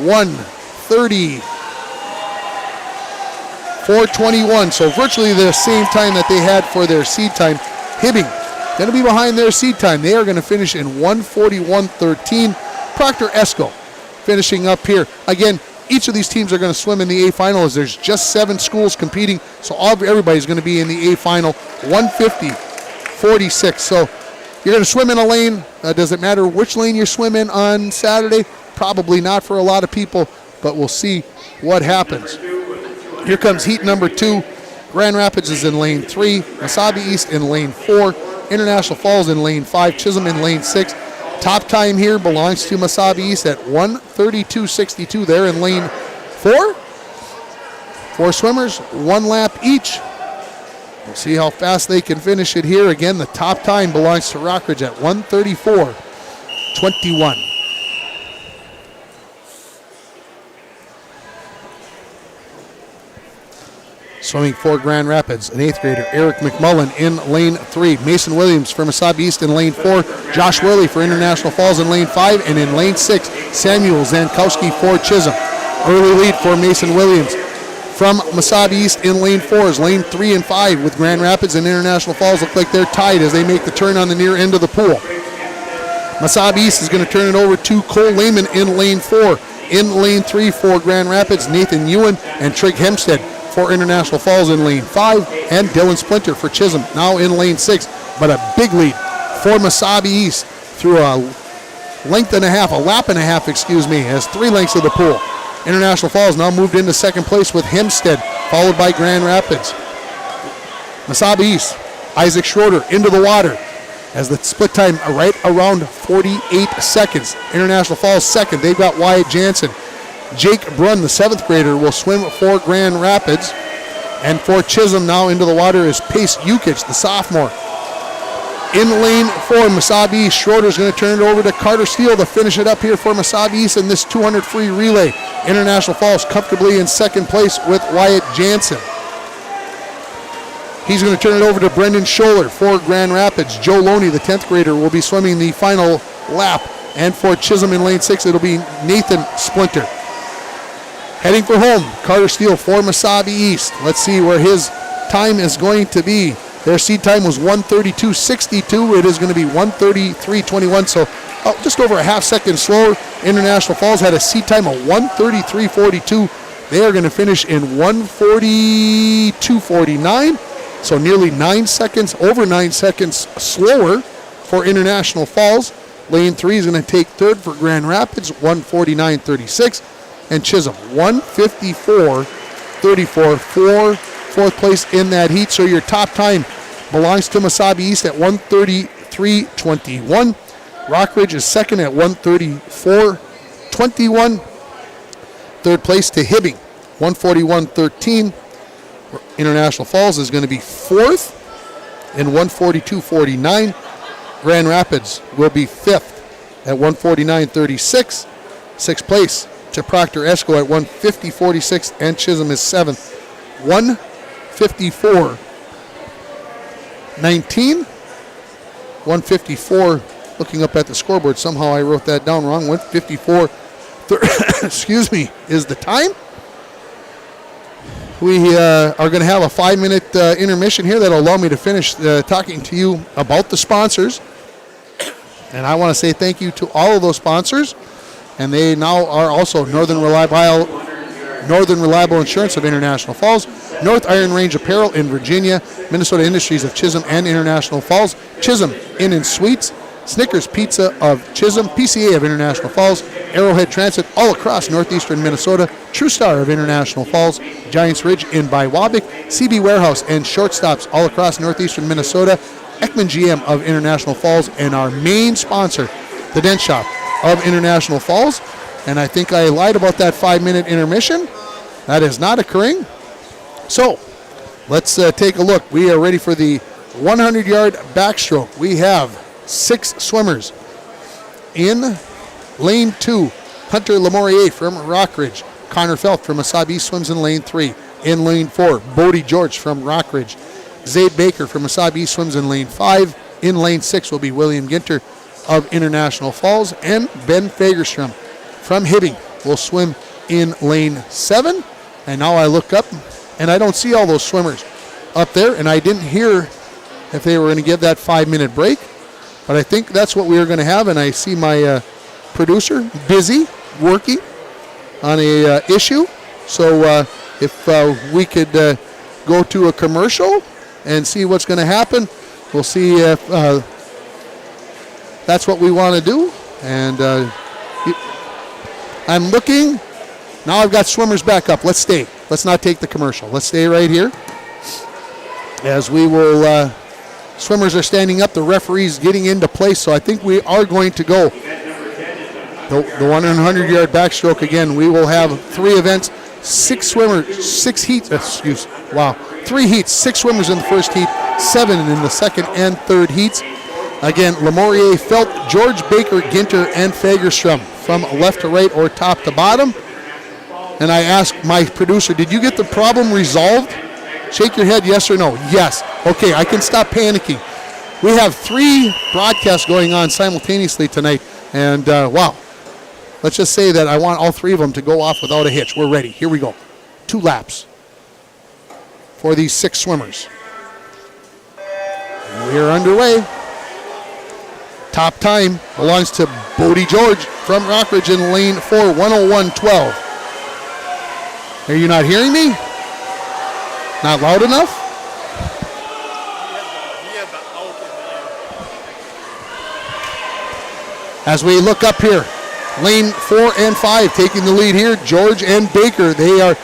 1:30:421, so virtually the same time that they had for their seed time. Hibbing going to be behind their seed time. They are going to finish in 1:41:13. Proctor Esco finishing up here. Again, each of these teams are going to swim in the A final, as there's just 7 schools competing, so everybody's going to be in the A final. 1:50:46. So you're going to swim in a lane. Does it matter which lane you swim in on Saturday? Probably not for a lot of people, but we'll see what happens. Here comes heat number 2. Grand Rapids is in lane 3, Wasabi East in lane 4, International Falls in lane 5, Chisholm in lane 6, Top time here belongs to Mesabi East at 1:32.62 there in lane 4. 4 swimmers, 1 lap each. We'll see how fast they can finish it here. Again, the top time belongs to Rockridge at 1:34.21. Swimming for Grand Rapids, an 8th grader, Eric McMullen in lane 3. Mason Williams for Mesabi East in lane 4. Josh Worley for International Falls in lane 5. And in lane 6, Samuel Zankowski for Chisholm. Early lead for Mason Williams. From Mesabi East in lane 4 is lane 3 and 5 with Grand Rapids and International Falls look like they're tied as they make the turn on the near end of the pool. Mesabi East is going to turn it over to Cole Lehman in lane 4. In lane 3 for Grand Rapids, Nathan Ewan and Trig Hempstead for International Falls in lane 5, and Dylan Splinter for Chisholm now in lane 6. But a big lead for Mesabi East through a lap and a half, as 3 lengths of the pool. International Falls now moved into second place with Hempstead, followed by Grand Rapids. Mesabi East, Isaac Schroeder into the water as the split time right around 48 seconds. International Falls second, they've got Wyatt Jansen. Jake Brunn, the 7th grader, will swim for Grand Rapids. And for Chisholm now into the water is Pace Yukich, the sophomore. In lane 4, Mesabi East, Schroeder's going to turn it over to Carter Steele to finish it up here for Mesabi East in this 200 free relay. International Falls comfortably in second place with Wyatt Jansen. He's going to turn it over to Brendan Scholler for Grand Rapids. Joe Loney, the 10th grader, will be swimming the final lap. And for Chisholm in lane 6, it'll be Nathan Splinter. Heading for home, Carter Steele for Mesabi East. Let's see where his time is going to be. Their seed time was 1:32.62. It is going to be 1:33.21, so just over a half second slower. International Falls had a seed time of 1:33.42. They are going to finish in 1:42.49, so nearly 9 seconds, over 9 seconds slower for International Falls. Lane 3 is going to take third for Grand Rapids, 1:49.36. And Chisholm, 1:54.34 for fourth place in that heat. So your top time belongs to Mesabi East at 1:33.21. Rockridge is second at 1:34.21. Third place to Hibbing, 1:41.13. International Falls is going to be fourth in 1:42.49. Grand Rapids will be fifth at 1:49.36. Sixth place to Proctor Esco at 1:50.46, and Chisholm is seventh, 1:54.19. 1:54. Looking up at the scoreboard, somehow I wrote that down wrong. 1:54. Excuse me, is the time. We are going to have a 5-minute intermission here that'll allow me to finish talking to you about the sponsors. And I want to say thank you to all of those sponsors. And they now are also Northern Reliable Insurance of International Falls, North Iron Range Apparel in Virginia, Minnesota Industries of Chisholm and International Falls, Chisholm Inn and Suites, Snickers Pizza of Chisholm, PCA of International Falls, Arrowhead Transit all across northeastern Minnesota, True Star of International Falls, Giants Ridge in Biwabik, CB Warehouse and Shortstops all across northeastern Minnesota, Ekman GM of International Falls, and our main sponsor, the Dent Shop of International Falls. And I think I lied about that 5-minute intermission. That is not occurring. So let's take a look. We are ready for the 100-yard backstroke. We have 6 swimmers. In lane 2, Hunter Lamorier from Rockridge. Connor Felth from Mesabi East swims in lane 3. In lane 4, Bodie George from Rockridge. Zayd Baker from Mesabi East swims in lane 5. In lane 6 will be William Ginter of International Falls, and Ben Fagerstrom from Hibbing will swim in lane 7. And now I look up and I don't see all those swimmers up there, and I didn't hear if they were going to give that 5-minute break, but I think that's what we are going to have. And I see my producer busy working on a issue, so if we could go to a commercial and see what's going to happen, we'll see if that's what we want to do. And I'm looking. Now I've got swimmers back up. Let's stay. Let's not take the commercial. Let's stay right here as we will Swimmers are standing up. The referee's getting into place, so I think we are going to go. The 100-yard backstroke again. We will have 3 events, 6 swimmers, 6 heats. 3 heats, 6 swimmers in the first heat, 7 in the second and third heats. Again, Lamorier, Felt, George, Baker, Ginter, and Fagerstrom from left to right or top to bottom. And I asked my producer, did you get the problem resolved? Shake your head, yes or no. Yes. Okay, I can stop panicking. We have 3 broadcasts going on simultaneously tonight. And wow, let's just say that I want all 3 of them to go off without a hitch. We're ready. Here we go. 2 laps for these 6 swimmers. And we are underway. Top time belongs to Bodie George from Rockridge in lane 4, 101.12. Are you not hearing me? Not loud enough? As we look up here, lane 4 and 5 taking the lead here, George and Baker. They are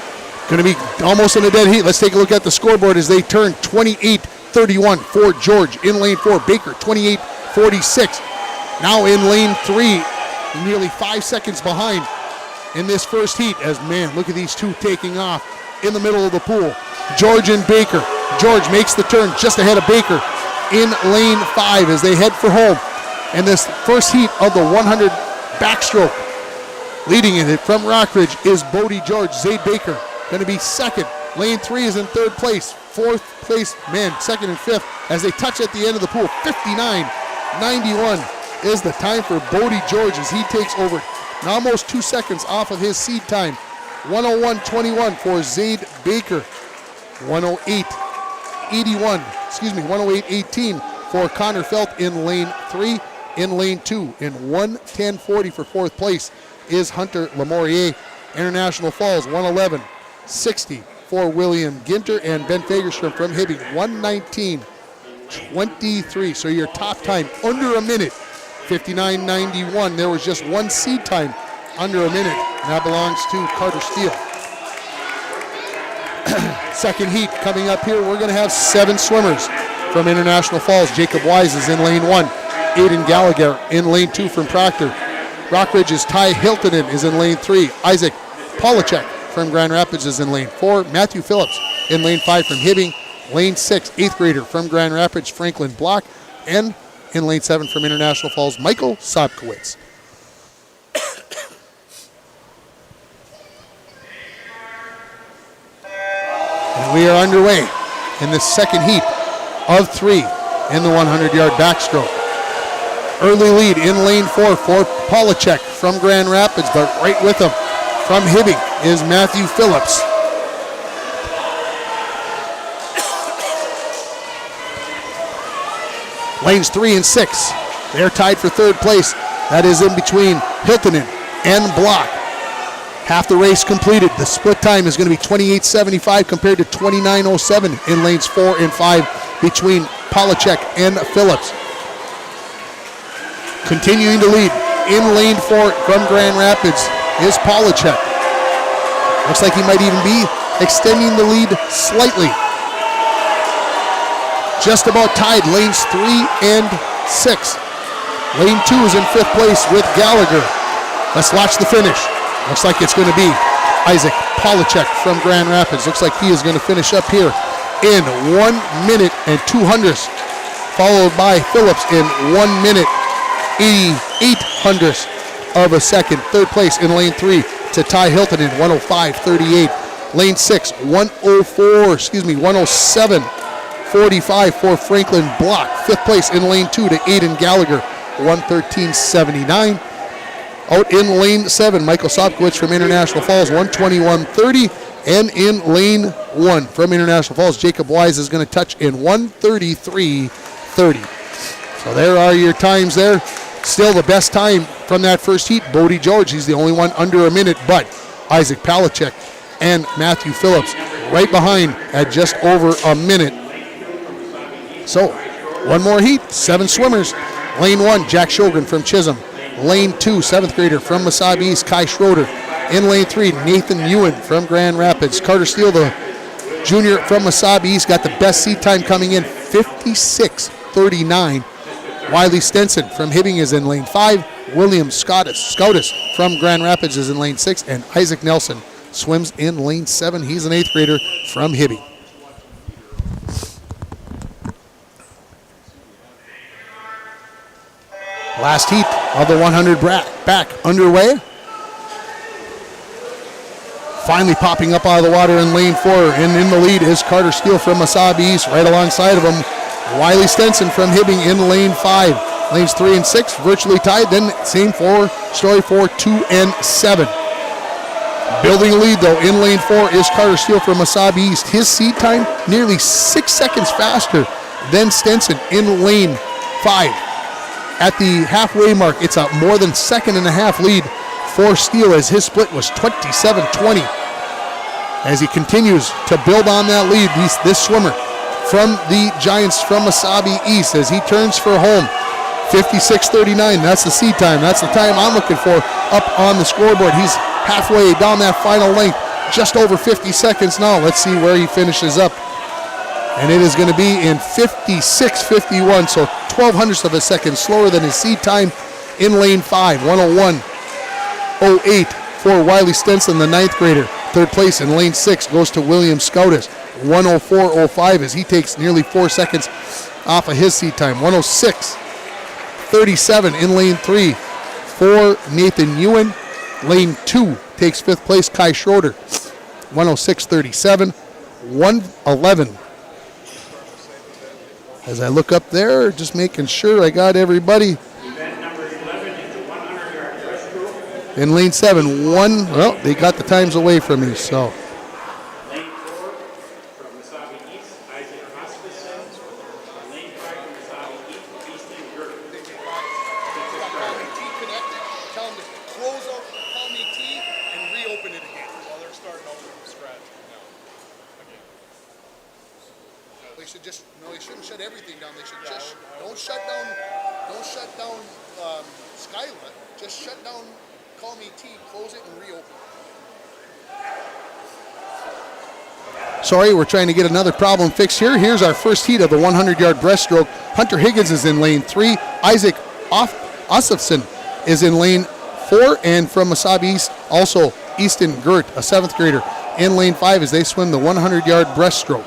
going to be almost in a dead heat. Let's take a look at the scoreboard as they turn 28-31 for George in lane 4. Baker 28-46. Now in lane 3, nearly 5 seconds behind in this first heat. As man, look at these 2 taking off in the middle of the pool. George and Baker. George makes the turn just ahead of Baker in lane 5 as they head for home. And this first heat of the 100 backstroke, leading in it from Rockridge is Bodie George. Zayd Baker going to be second. Lane 3 is in third place. Fourth place, man, second and fifth as they touch at the end of the pool. 59.91 is the time for Bodie George as he takes over almost 2 seconds off of his seed time. 101.21 for Zayd Baker. 108.18 for Connor Felt in lane 3. In lane 2, in 1:10.40 for fourth place is Hunter Lamorier. International Falls, 111.60 for William Ginter and Ben Fagerstrom from Hibbing, 119.23. So your top time under a minute, 59.91. There was just 1 seed time under a minute, and that belongs to Carter Steele. Second heat coming up here, we're going to have 7 swimmers from International Falls. Jacob Wise is in lane 1. Aiden Gallagher in lane 2 from Proctor. Rockridge's Ty Hiltonen is in lane 3. Isaac Polachek from Grand Rapids is in lane 4. Matthew Phillips in lane 5 from Hibbing. Lane 6, 8th grader from Grand Rapids, Franklin Block. And in lane 7 from International Falls, Michael Sobkowitz. And we are underway in the second heat of 3 in the 100-yard backstroke. Early lead in lane 4 for Polachek from Grand Rapids, but right with him from Hibbing is Matthew Phillips. Lanes 3 and 6, they're tied for third place. That is in between Hiltonen and Block. Half the race completed. The split time is going to be 28.75 compared to 29.07 in lanes 4 and 5 between Polachek and Phillips. Continuing to lead in lane 4 from Grand Rapids is Polachek. Looks like he might even be extending the lead slightly. Just about tied, lanes 3 and 6. Lane 2 is in 5th place with Gallagher. Let's watch the finish. Looks like it's going to be Isaac Polachek from Grand Rapids. Looks like he is going to finish up here in 1 minute and 200, followed by Phillips in 1 minute 88 hundredths of a second. Third place in lane 3 to Ty Hilton in 105.38. Lane 6, 107.45 for Franklin Block. Fifth place in lane 2 to Aiden Gallagher, 113.79. Out in lane 7, Michael Sobkowitz from International Falls, 121.30. And in lane 1 from International Falls, Jacob Wise is going to touch in 133.30. So there are your times there. Still the best time from that first heat, Bodie George. He's the only one under a minute, but Isaac Polachek and Matthew Phillips right behind at just over a minute. So one more heat, 7 swimmers. Lane 1, Jack Sjogren from Chisholm. Lane 2, 7th grader from Mesabi East, Kai Schroeder. In lane 3, Nathan Ewan from Grand Rapids. Carter Steele, the junior from Mesabi East, got the best seat time coming in, 56 16:39. Wiley Stenson from Hibbing is in lane 5. William Scoutis from Grand Rapids is in lane 6. And Isaac Nelson swims in lane 7. He's an 8th grader from Hibbing. Last heat of the 100 back underway. Finally popping up out of the water in lane 4. And in the lead is Carter Steele from Mesabi East. Right alongside of him, Wiley Stenson from Hibbing in lane 5. Lanes 3 and 6 virtually tied. Then same story for 2 and 7. Building a lead though in lane 4 is Carter Steele from Mesabi East. His seed time nearly 6 seconds faster than Stenson in lane 5. At the halfway mark, it's a more than 1.5 lead for Steele as his split was 27-20. As he continues to build on that lead, this swimmer from the Giants from Mesabi East as he turns for home. 56:39, that's the seed time. That's the time I'm looking for up on the scoreboard. He's halfway down that final length, just over 50 seconds now. Let's see where he finishes up. And it is going to be in 56:51, so 0.12 of a second slower than his seed time in lane 5. 101.08 for Wiley Stenson, the 9th grader. Third place in lane 6 goes to William Scoutis. 104.05 as he takes nearly 4 seconds off of his seed time. 106.37 in lane 3 for Nathan Ewan. Lane 2 takes 5th place Kai Schroeder. 106.37. 111. As I look up there, just making sure I got everybody. In lane 7, well, they got the times away from me, so. Lane 4 from Mesabi East, Isaac Rasmussen. Lane 5 from Mesabi East, Easton Gert. Tell them to close out, call me T, and reopen it again. Well, they're starting over from scratch now. Again. They should just, they shouldn't shut everything down. They should just, don't shut down Skyla. Just shut down Call Me T, close it and reopen. Sorry, we're trying to get another problem fixed here. Here's our first heat of the 100-yard breaststroke. Hunter Higgins is in lane 3. Isaac Osifson is in lane 4. And from Mesabi East, also Easton Gert, a 7th grader, in lane 5 as they swim the 100-yard breaststroke.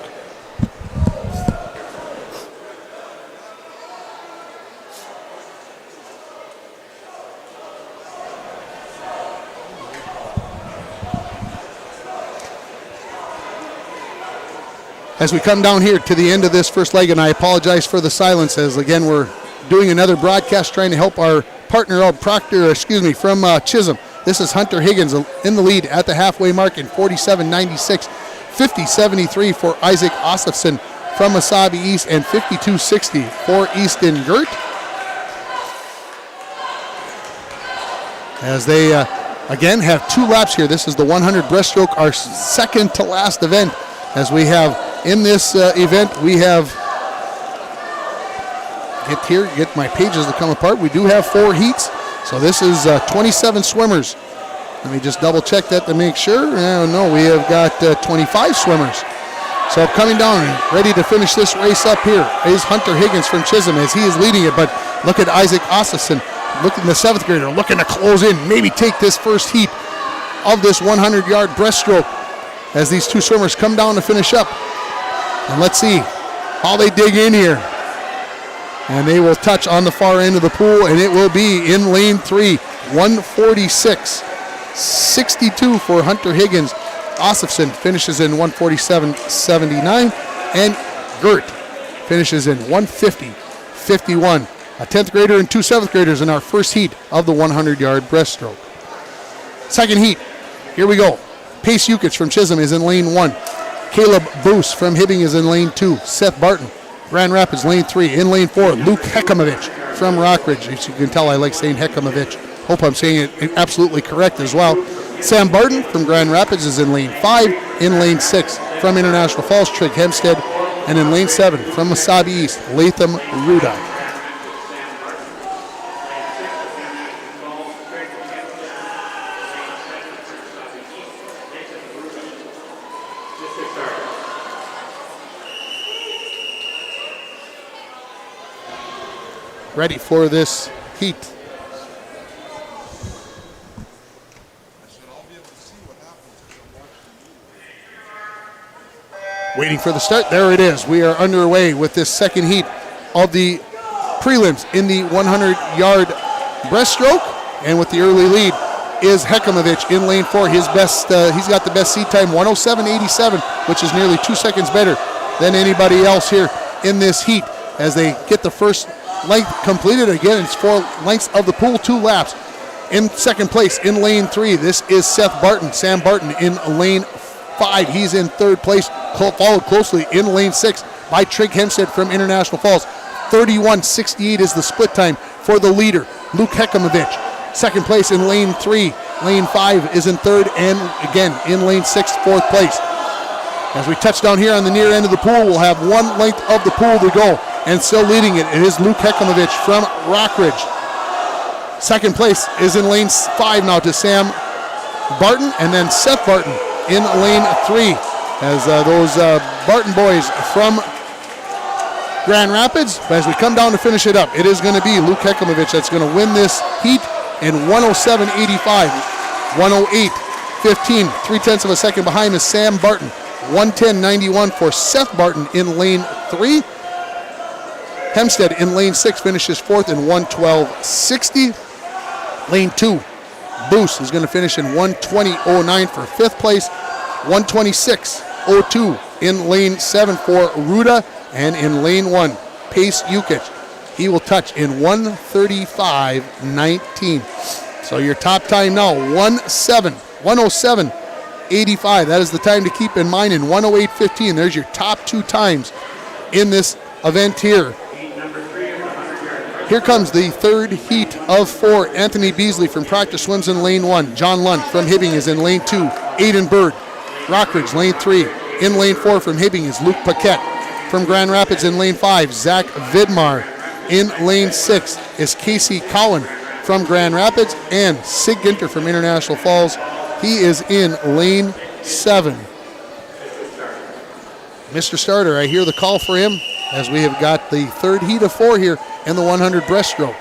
As we come down here to the end of this first leg, and I apologize for the silence, as again we're doing another broadcast trying to help our partner out, from Chisholm. This is Hunter Higgins in the lead at the halfway mark in 47.96, 50.73 for Isaac Osifson from Mesabi East, and 52.60 for Easton Gert. As they again have 2 laps here. This is the 100 breaststroke, our second to last event. As we have in this event, we have, get my pages to come apart. We do have 4 heats. So this is 27 swimmers. Let me just double check that to make sure. No, we have got 25 swimmers. So coming down and ready to finish this race up here is Hunter Higgins from Chisholm as he is leading it. But look at Isaac Osifson, looking the 7th grader, looking to close in, maybe take this first heat of this 100-yard breaststroke as these 2 swimmers come down to finish up. And let's see how they dig in here. And they will touch on the far end of the pool, and it will be in lane 3, 146.62 for Hunter Higgins. Osifson finishes in 147.79, and Gert finishes in 150.51. A 10th grader and 2 7th graders in our first heat of the 100-yard breaststroke. Second heat, here we go. Pace Yukich from Chisholm is in lane 1. Caleb Boos from Hibbing is in lane 2. Seth Barton, Grand Rapids, lane 3. In lane 4, Luke Hekamovich from Rockridge. As you can tell, I like saying Hekamovich. Hope I'm saying it absolutely correct as well. Sam Barton from Grand Rapids is in lane 5. In lane 6, from International Falls, Trig Hempstead. And in lane 7, from Mesabi East, Latham Ruda. ready for this heat. Waiting for the start. There it is. We are underway with this second heat of the prelims in the 100-yard breaststroke. And with the early lead is Hekamovich in lane 4. His best, he's got the best seat time, 107.87, which is nearly 2 seconds better than anybody else here in this heat. As they get the first length completed, again, it's 4 lengths of the pool, 2 laps. In second place in lane 3, this is Seth Barton, Sam Barton in lane 5. He's in third place, followed closely in lane 6 by Trig Hempstead from International Falls. 31.68 is the split time for the leader, Luke Hekamovich. Second place in lane 3. Lane 5 is in third, and again in lane 6, fourth place. As we touch down here on the near end of the pool, we'll have 1 length of the pool to go, and still leading it is Luke Hekamovich from Rockridge. Second place is in lane 5 now to Sam Barton, and then Seth Barton in lane 3. As those Barton boys from Grand Rapids. But as we come down to finish it up, it is going to be Luke Hekamovich that's going to win this heat in 107.85, 108.15, 3/10 of a second behind is Sam Barton. 110.91 for Seth Barton in lane 3. Hempstead in lane 6 finishes 4th in 112.60. Lane 2, Boos is going to finish in 120.09 for 5th place. 126.02 in lane 7 for Ruda, and in lane 1, Pace Jukic. He will touch in 135.19. So your top time now, 107.85. That is the time to keep in mind in 108.15. There's your top 2 times in this event here. Here comes the third heat of 4. Anthony Beasley from Proctor Swims in lane 1. John Lund from Hibbing is in lane 2. Aiden Bird, Rockridge, lane 3. In lane 4 from Hibbing is Luke Paquette. From Grand Rapids in lane 5, Zach Vidmar. In lane 6 is Casey Cowan from Grand Rapids, and Sig Ginter from International Falls. He is in lane 7. Mr. Starter, I hear the call for him as we have got the third heat of 4 here in the 100 breaststroke.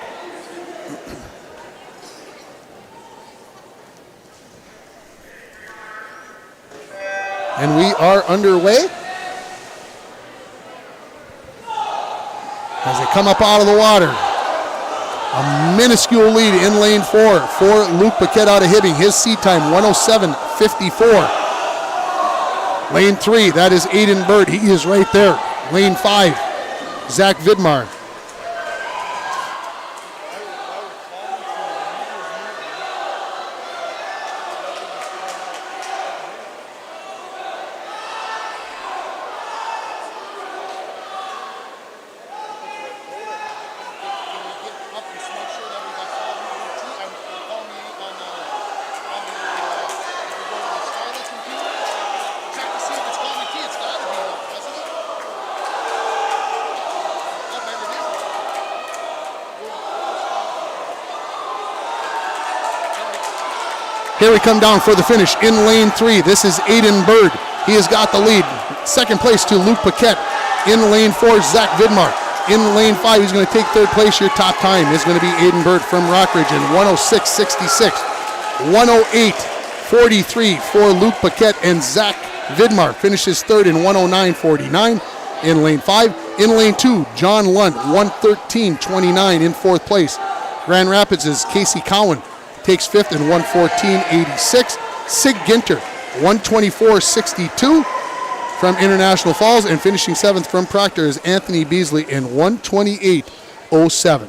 And we are underway. As they come up out of the water. A minuscule lead in lane 4 for Luke Paquette out of Hibbing. His seat time, 107.54. Lane 3, that is Aiden Bird. He is right there. Lane 5, Zach Vidmar. Here we come down for the finish in lane 3. This is Aiden Bird. He has got the lead. Second place to Luke Paquette. In lane 4, Zach Vidmar. In lane 5, he's going to take third place. Your top time is going to be Aiden Bird from Rockridge in 106.66. 108.43 for Luke Paquette, and Zach Vidmar finishes third in 109.49 in lane 5. In lane 2, John Lund, 113.29 in fourth place. Grand Rapids is Casey Cowan. Takes 5th in 114.86. Sig Ginter, 124.62 from International Falls, and finishing 7th from Proctor is Anthony Beasley in 128.07.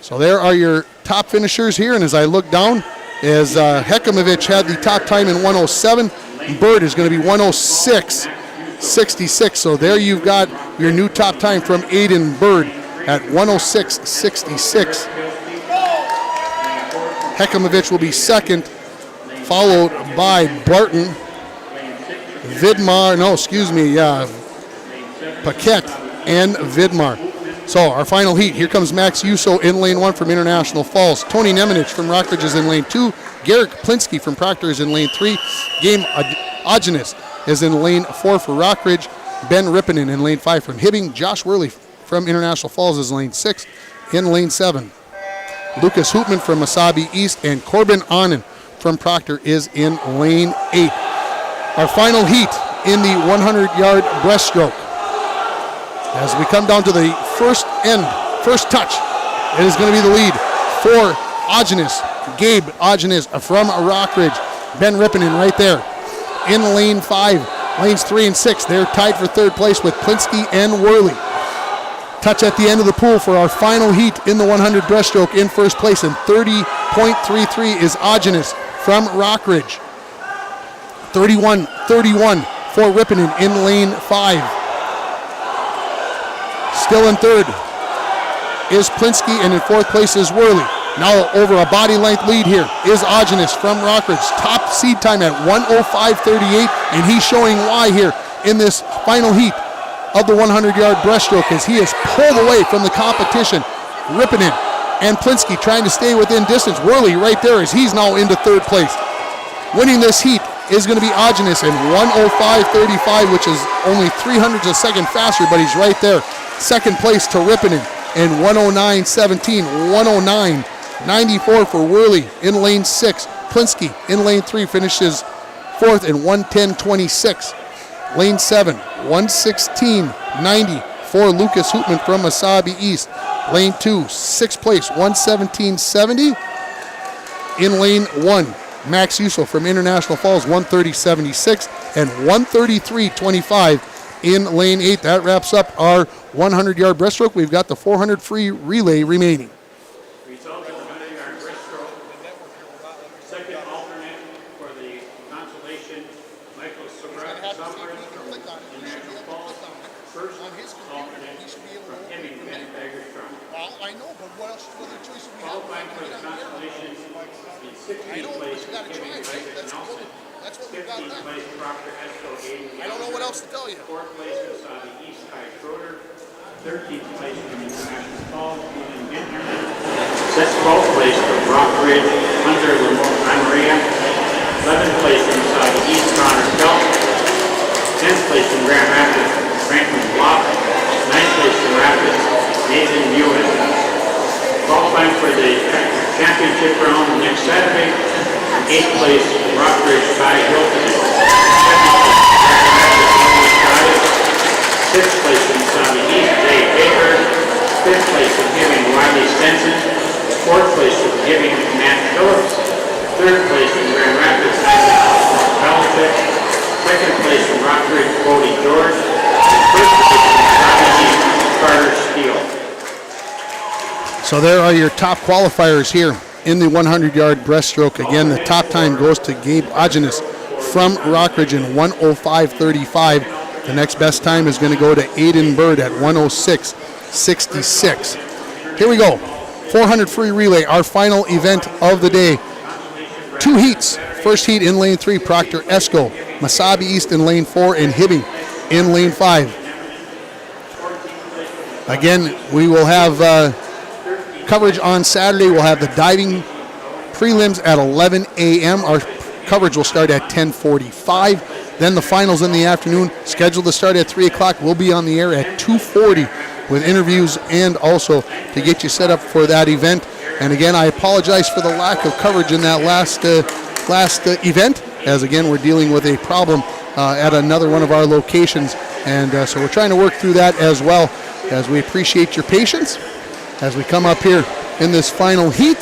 So there are your top finishers here, and as I look down, as Hekamovich had the top time in 107, Bird is going to be 106.66. So there you've got your new top time from Aiden Bird at 106.66. Hekamovich will be second, followed by Barton, Paquette and Vidmar. So our final heat, here comes Max Yuso in lane 1 from International Falls. Tony Nemenich from Rockridge is in lane 2. Garrick Plinsky from Proctor is in lane 3. Game Ogenis is in lane 4 for Rockridge. Ben Rippinen in lane 5 from Hibbing. Josh Worley from International Falls is lane 6. in lane 7. Lucas Hoopman from Mesabi East and Corbin Onen from Proctor is in lane 8. Our final heat in the 100-yard breaststroke. As we come down to the first touch, it is going to be the lead for Augenis. Gabe Augenis from Rockridge. Ben Rippinen right there in lane 5. Lanes 3 and 6, they're tied for third place with Plinsky and Worley. Touch at the end of the pool for our final heat in the 100 breaststroke in first place, and 30.33 is Augenis from Rockridge. 31.31 for Rippinen in lane 5. Still in third is Plinsky, and in fourth place is Worley. Now over a body length lead here is Augenis from Rockridge. Top seed time at 1:05.38, and he's showing why here in this final heat of the 100-yard breaststroke as he is pulled away from the competition. Rippinen and Plinsky trying to stay within distance. Worley right there as he's now into third place. Winning this heat is going to be Augenis in 1:05.35, which is only 300ths of a second faster, but he's right there. Second place to Rippinen in 1:09.17, 1:09.94 for Worley in lane 6. Plinsky in lane 3 finishes fourth in 1:10.26. Lane 7, 1:16.90 for Lucas Hoopman from Mesabi East. Lane 2, 6th place, 1:17.70. In lane 1, Max Uso from International Falls, 1:30.76, and 1:33.25 in lane 8. That wraps up our 100-yard breaststroke. We've got the 400 free relay remaining. Results of the 100-yard breaststroke. Second alternate for the consolation, Michael Summers from International Falls. First alternate from Hemingway Bagger Trump. Well, I know, but what else? What other choice do we have? Qualifying for the consolation, in 16th place is Hemingway Nelson. That's what we've got 15th place Proctor Esco Aiden. I don't know what else to tell you. 4th place was the East High Schroeder. 13th place from International Falls, Julian Ginterman. 12th place from Rockridge, Hunter Maria. 11th place from the East, Connor Kelp. 10th place from Grand Rapids, Franklin Block. 9th place from Rapids, Nathan Ewan. Qualifying for the championship round next Saturday. 8th place, Rockridge by Hilton. 6th place in Sami East, Dave Baker. 5th place in giving Wiley Stenson. 4th place in giving Matt Phillips. 3rd place in Grand Rapids, Isaac Belichick. 2nd place in Rockridge, Cody George. 1st place in Sami East, Carter Steele. So there are your top qualifiers here in the 100-yard breaststroke. Again, the top time goes to Gabe Augenis from Rockridge in 1:05.35. The next best time is going to go to Aiden Bird at 1:06.66. Here we go. 400 free relay, our final event of the day. 2 heats. First heat in lane 3, Proctor Esco. Mesabi East in lane 4, and Hibbing in lane 5. Again, we will have coverage on Saturday. We'll have the diving prelims at 11 a.m. Our coverage will start at 10:45. Then the finals in the afternoon, scheduled to start at 3 o'clock. We'll be on the air at 2:40 with interviews and also to get you set up for that event. And again, I apologize for the lack of coverage in that last event, as again, we're dealing with a problem at another one of our locations. And so we're trying to work through that as well, as we appreciate your patience as we come up here in this final heat,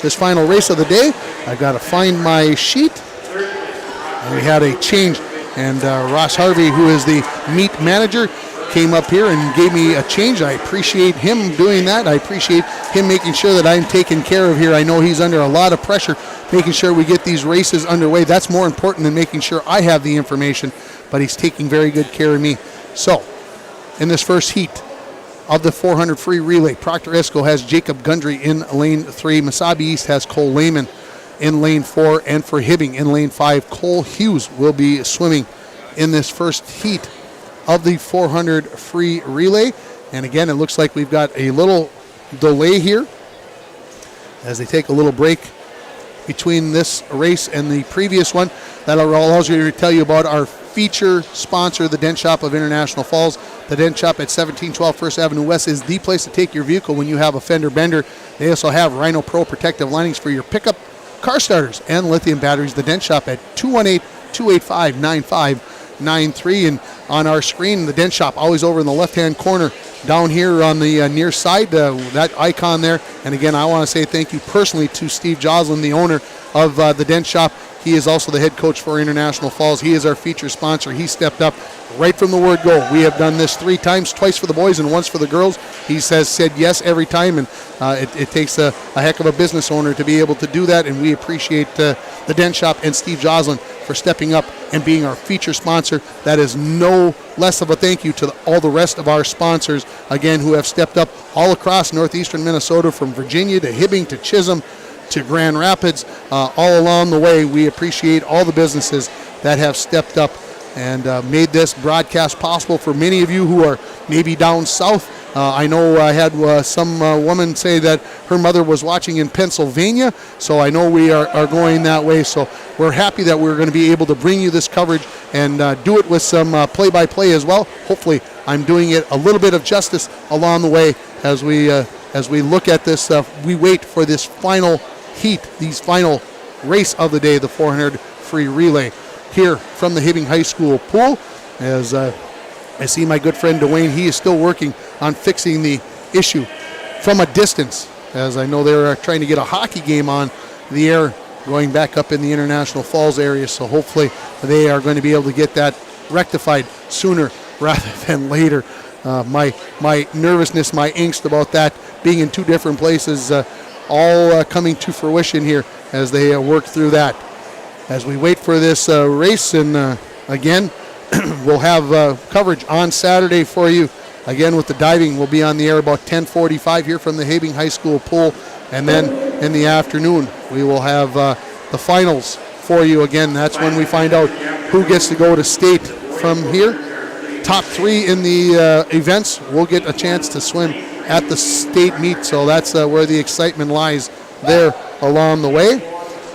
this final race of the day. I've got to find my sheet. And we had a change, and Ross Harvey, who is the meet manager, came up here and gave me a change. I appreciate him doing that. I appreciate him making sure that I'm taken care of here. I know he's under a lot of pressure, making sure we get these races underway. That's more important than making sure I have the information, but he's taking very good care of me. So, in this first heat of the 400 free relay, Proctor Esco has Jacob Gundry in lane 3. Mesabi East has Cole Lehman in lane 4, and for Hibbing in lane 5, Cole Hughes will be swimming in this first heat of the 400 free relay. And again, it looks like we've got a little delay here as they take a little break between this race and the previous one. That allows you to tell you about our feature sponsor, the Dent Shop of International Falls. The Dent Shop at 1712 First Avenue West is the place to take your vehicle when you have a fender bender. They also have Rhino Pro protective linings for your pickup, car starters, and lithium batteries. The Dent Shop at 218-285-9593. And on our screen, the Dent Shop, always over in the left-hand corner, down here on the near side, that icon there. And again, I want to say thank you personally to Steve Joslin, the owner of the Dent Shop. He is also the head coach for International Falls. He is our feature sponsor. He stepped up right from the word go. We have done this 3 times, twice for the boys and once for the girls. He said yes every time, and it takes a heck of a business owner to be able to do that, and we appreciate the Dent Shop and Steve Joslin for stepping up and being our feature sponsor. That is no less of a thank you to all the rest of our sponsors, again, who have stepped up all across northeastern Minnesota, from Virginia to Hibbing to Chisholm to Grand Rapids, all along the way. We appreciate all the businesses that have stepped up and made this broadcast possible for many of you who are maybe down south. I know I had some woman say that her mother was watching in Pennsylvania, so I know we are going that way. So we're happy that we're going to be able to bring you this coverage and do it with some play-by-play as well. Hopefully I'm doing it a little bit of justice along the way as we look at this. We wait for this final heat, these final race of the day, the 400 free relay, here from the Hibbing High School pool. As I see my good friend Dwayne, he is still working on fixing the issue from a distance, as I know they're trying to get a hockey game on the air going back up in the International Falls area, so hopefully they are going to be able to get that rectified sooner rather than later. My nervousness, my angst about that being in 2 different places, all coming to fruition here as they work through that. As we wait for this race, and again, we'll have coverage on Saturday for you. Again, with the diving, we'll be on the air about 10:45 here from the Hibbing High School pool. And then in the afternoon, we will have the finals for you. Again, that's when we find out who gets to go to state from here. Top 3 in the events will get a chance to swim at the state meet. So that's where the excitement lies there along the way.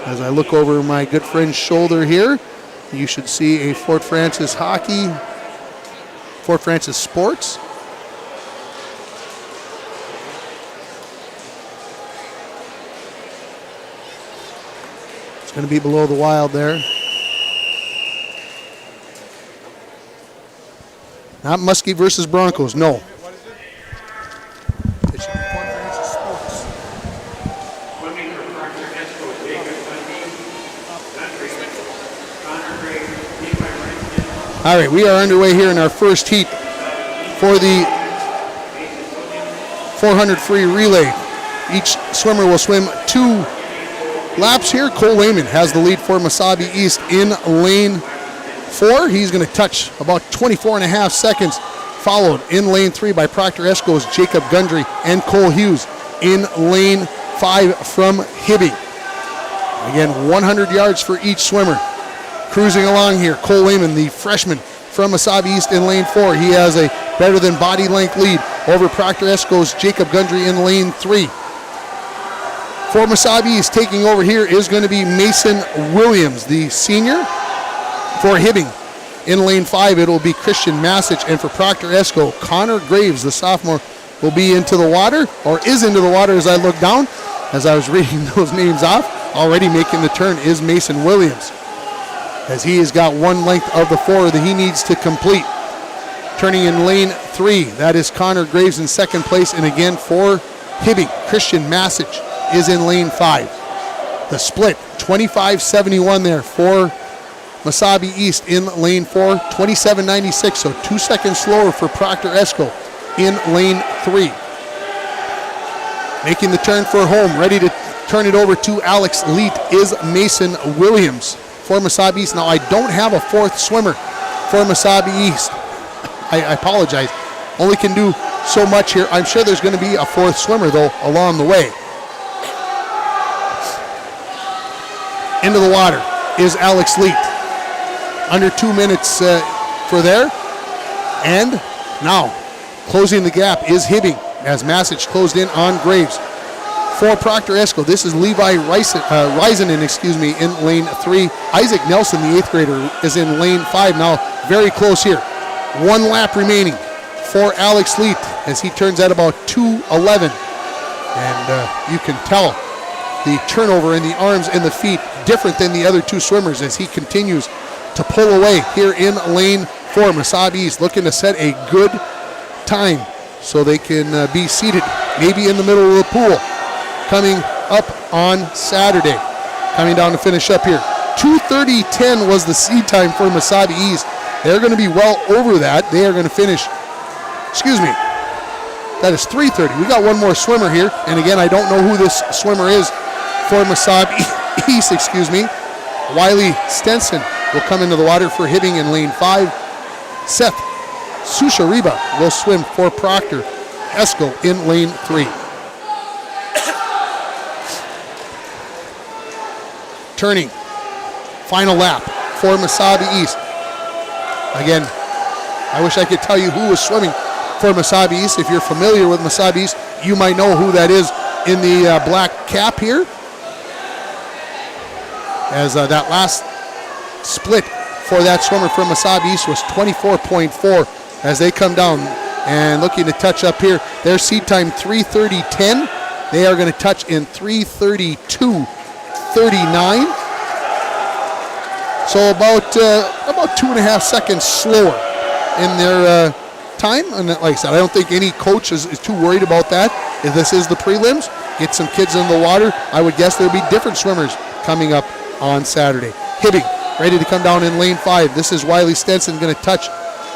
As I look over my good friend's shoulder here, you should see a Fort Francis Hockey, Fort Francis Sports. It's going to be below the Wild there. Not Muskie versus Broncos, no. All right, we are underway here in our first heat for the 400 free relay. Each swimmer will swim 2 laps here. Cole Lehman has the lead for Mesabi East in lane 4. He's going to touch about 24 and a half seconds, followed in lane 3 by Proctor Esco's Jacob Gundry and Cole Hughes in lane 5 from Hibbing. Again, 100 yards for each swimmer. Cruising along here, Cole Lehman, the freshman from Mesabi East in lane 4. He has a better than body length lead over Proctor Esco's Jacob Gundry in lane 3. For Mesabi East, taking over here is going to be Mason Williams, the senior. For Hibbing in lane 5, it will be Christian Masich. And for Proctor Esco, Connor Graves, the sophomore, will be into the water, or is into the water as I look down. As I was reading those names off, already making the turn is Mason Williams, as he has got 1 length of the 4 that he needs to complete. Turning in lane 3, that is Connor Graves in second place. And again for Hibbing, Christian Masich is in lane 5. The split, 25-71 there for Mesabi East in lane 4, 27-96, so 2 seconds slower for Proctor Esco in lane 3. Making the turn for home, ready to turn it over to Alex Leet is Mason Williams for Mesabi East. Now, I don't have a 4th swimmer for Mesabi East. I apologize. Only can do so much here. I'm sure there's going to be a 4th swimmer, though, along the way. Into the water is Alex Leet. Under 2 minutes for there. And now, closing the gap is Hibbing, as Masich closed in on Graves. For Proctor Esco, this is Levi Risenen, in lane 3. Isaac Nelson, the 8th grader, is in lane 5 now. Very close here. 1 lap remaining for Alex Leet as he turns at about 2:11. And you can tell the turnover in the arms and the feet different than the other 2 swimmers as he continues to pull away here in lane 4. Massab East looking to set a good time so they can be seated maybe in the middle of the pool coming up on Saturday. Coming down to finish up here. 2:30.10 was the seed time for Massab East. They're going to be well over that. They are going to finish, that is 3:30. We got one more swimmer here. And again, I don't know who this swimmer is for Massab East, Wiley Stenson will come into the water for Hibbing in lane 5. Seth Sushariba will swim for Proctor Esco in lane 3. Turning, final lap for Massab East. Again, I wish I could tell you who was swimming for Massab East. If you're familiar with Massab East, you might know who that is in the black cap here. As that last split for that swimmer from Massab East was 24.4 as they come down and looking to touch up here. Their seed time 3:30.10. They are going to touch in 3:32.39. So about 2.5 seconds slower in their time. And like I said, I don't think any coach is too worried about that. If this is the prelims, get some kids in the water. I would guess there'll be different swimmers coming up on Saturday. Hibbing ready to come down in lane 5. This is Wiley Stenson going to touch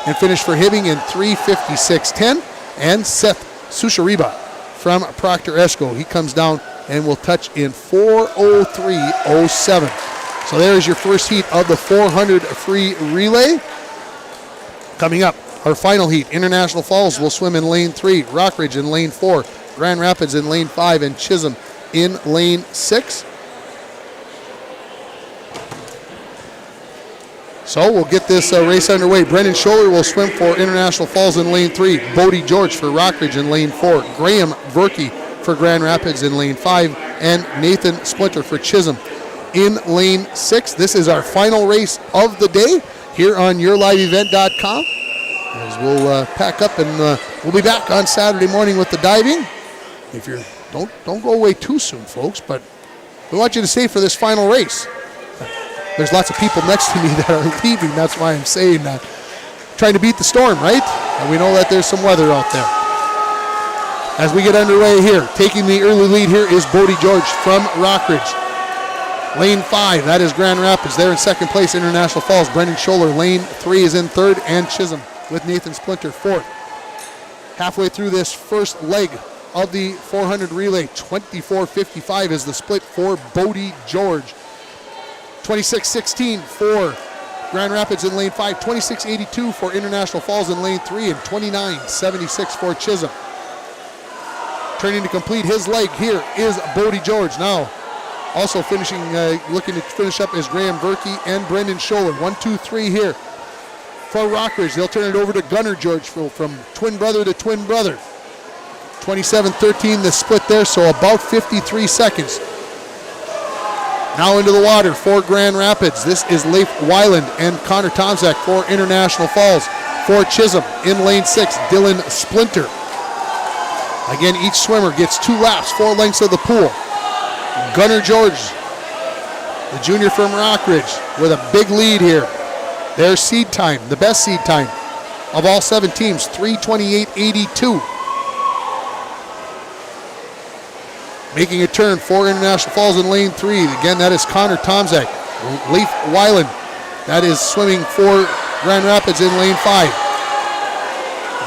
and finish for Hibbing in 3:56.10. And Seth Sushariba from Proctor Esco, he comes down and will touch in 4:03.07. So there's your first heat of the 400 free relay. Coming up, our final heat, International Falls will swim in lane 3, Rockridge in lane 4, Grand Rapids in lane 5, and Chisholm in lane 6. So we'll get this race underway. Brendan Scholler will swim for International Falls in lane 3, Bodie George for Rockridge in lane 4, Graham Verkey for Grand Rapids in lane 5, and Nathan Splinter for Chisholm in lane 6. This is our final race of the day here on yourliveevent.com. As we'll pack up and we'll be back on Saturday morning with the diving. If you're don't go away too soon, folks, but we want you to stay for this final race. There's lots of people next to me that are leaving. That's why I'm saying that. Trying to beat the storm, right? And we know that there's some weather out there. As we get underway here, taking the early lead here is Bodie George from Rockridge. Lane 5, that is Grand Rapids. There in second place, International Falls. Brendan Scholler. Lane 3 is in third, and Chisholm with Nathan Splinter fourth. Halfway through this first leg of the 400 relay, 24:55 is the split for Bodie George. 26:16 for Grand Rapids in lane 5, 26:82 for International Falls in lane 3, and 29:76 for Chisholm. Turning to complete his leg here is Bodie George. Now, also finishing, looking to finish up is Graham Verkey and Brendan Scholler. 1, 2, 3 here for Rockridge. They'll turn it over to Gunnar George from twin brother to twin brother. 27:13 the split there, so about 53 seconds. Now into the water for Grand Rapids. This is Leif Weiland and Connor Tomczak for International Falls. For Chisholm in lane 6, Dylan Splinter. Again, each swimmer gets 2 laps, 4 lengths of the pool. Gunnar George, the junior from Rockridge, with a big lead here. Their seed time, the best seed time of all 7 teams, 3:28.82. Making a turn for International Falls in lane 3. Again, that is Connor Tomczak. Leif Weiland, that is swimming for Grand Rapids in lane 5.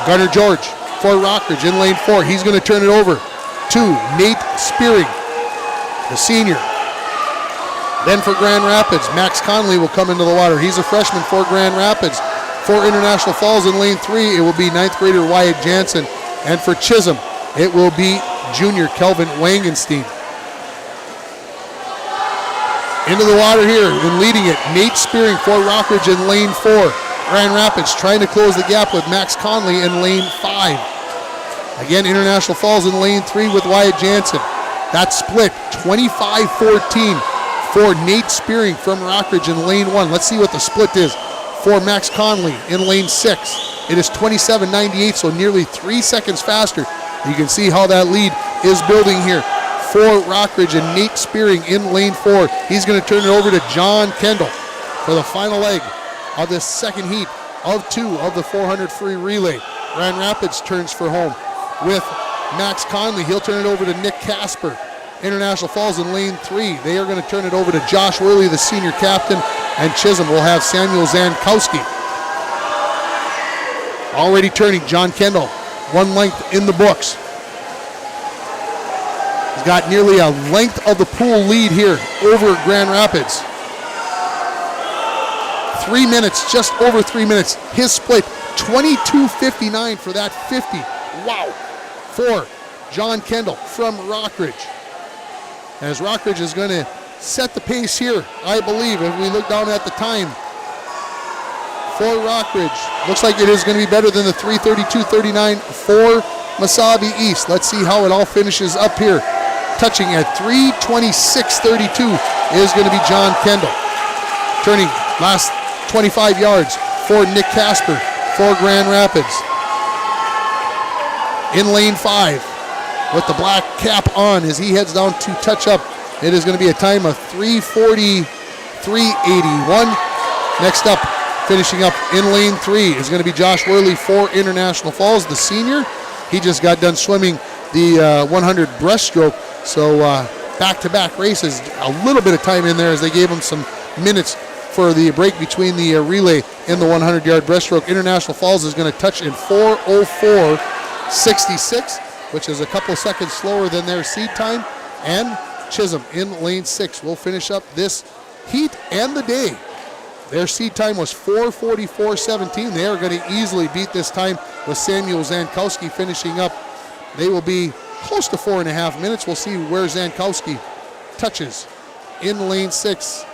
Gunnar George for Rockridge in lane 4. He's going to turn it over to Nate Spearing, the senior. Then for Grand Rapids, Max Conley will come into the water. He's a freshman for Grand Rapids. For International Falls in lane 3, it will be 9th grader Wyatt Jansen. And for Chisholm, it will be junior Kelvin Wangenstein. Into the water here and leading it, Nate Spearing for Rockridge in lane 4. Grand Rapids trying to close the gap with Max Conley in lane 5. Again, International Falls in lane 3 with Wyatt Jansen. That split 25-14 for Nate Spearing from Rockridge in lane 1. Let's see what the split is for Max Conley in lane 6. It is 27-98, so nearly 3 seconds faster. You can see how that lead is building here for Rockridge, and Nate Spearing in lane 4. He's going to turn it over to John Kendall for the final leg of this second heat of 2 of the 400 free relay. Grand Rapids turns for home with Max Conley. He'll turn it over to Nick Casper. International Falls in lane 3. They are going to turn it over to Josh Worley, the senior captain, and Chisholm will have Samuel Zankowski. Already turning, John Kendall, 1 length in the books. He's got nearly a length of the pool lead here over Grand Rapids. 3 minutes, just over 3 minutes. His split, 22:59 for that 50. Wow. For John Kendall from Rockridge. As Rockridge is going to set the pace here, I believe, if we look down at the time for Rockridge. Looks like it is going to be better than the 3:32.39 for Mesabi East. Let's see how it all finishes up here. Touching at 3:26.32 is going to be John Kendall. Turning last 25 yards for Nick Casper for Grand Rapids. In lane 5 with the black cap on as he heads down to touch up. It is going to be a time of 3:43.81. Next up, finishing up in lane 3 is going to be Josh Worley for International Falls, the senior. He just got done swimming the 100 breaststroke. So back-to-back races, a little bit of time in there as they gave him some minutes for the break between the relay and the 100-yard breaststroke. International Falls is going to touch in 4:04.66, which is a couple seconds slower than their seed time. And Chisholm in lane 6 will finish up this heat and the day. Their seed time was 4:44.17. They are going to easily beat this time with Samuel Zankowski finishing up. They will be close to 4.5 minutes. We'll see where Zankowski touches in lane 6.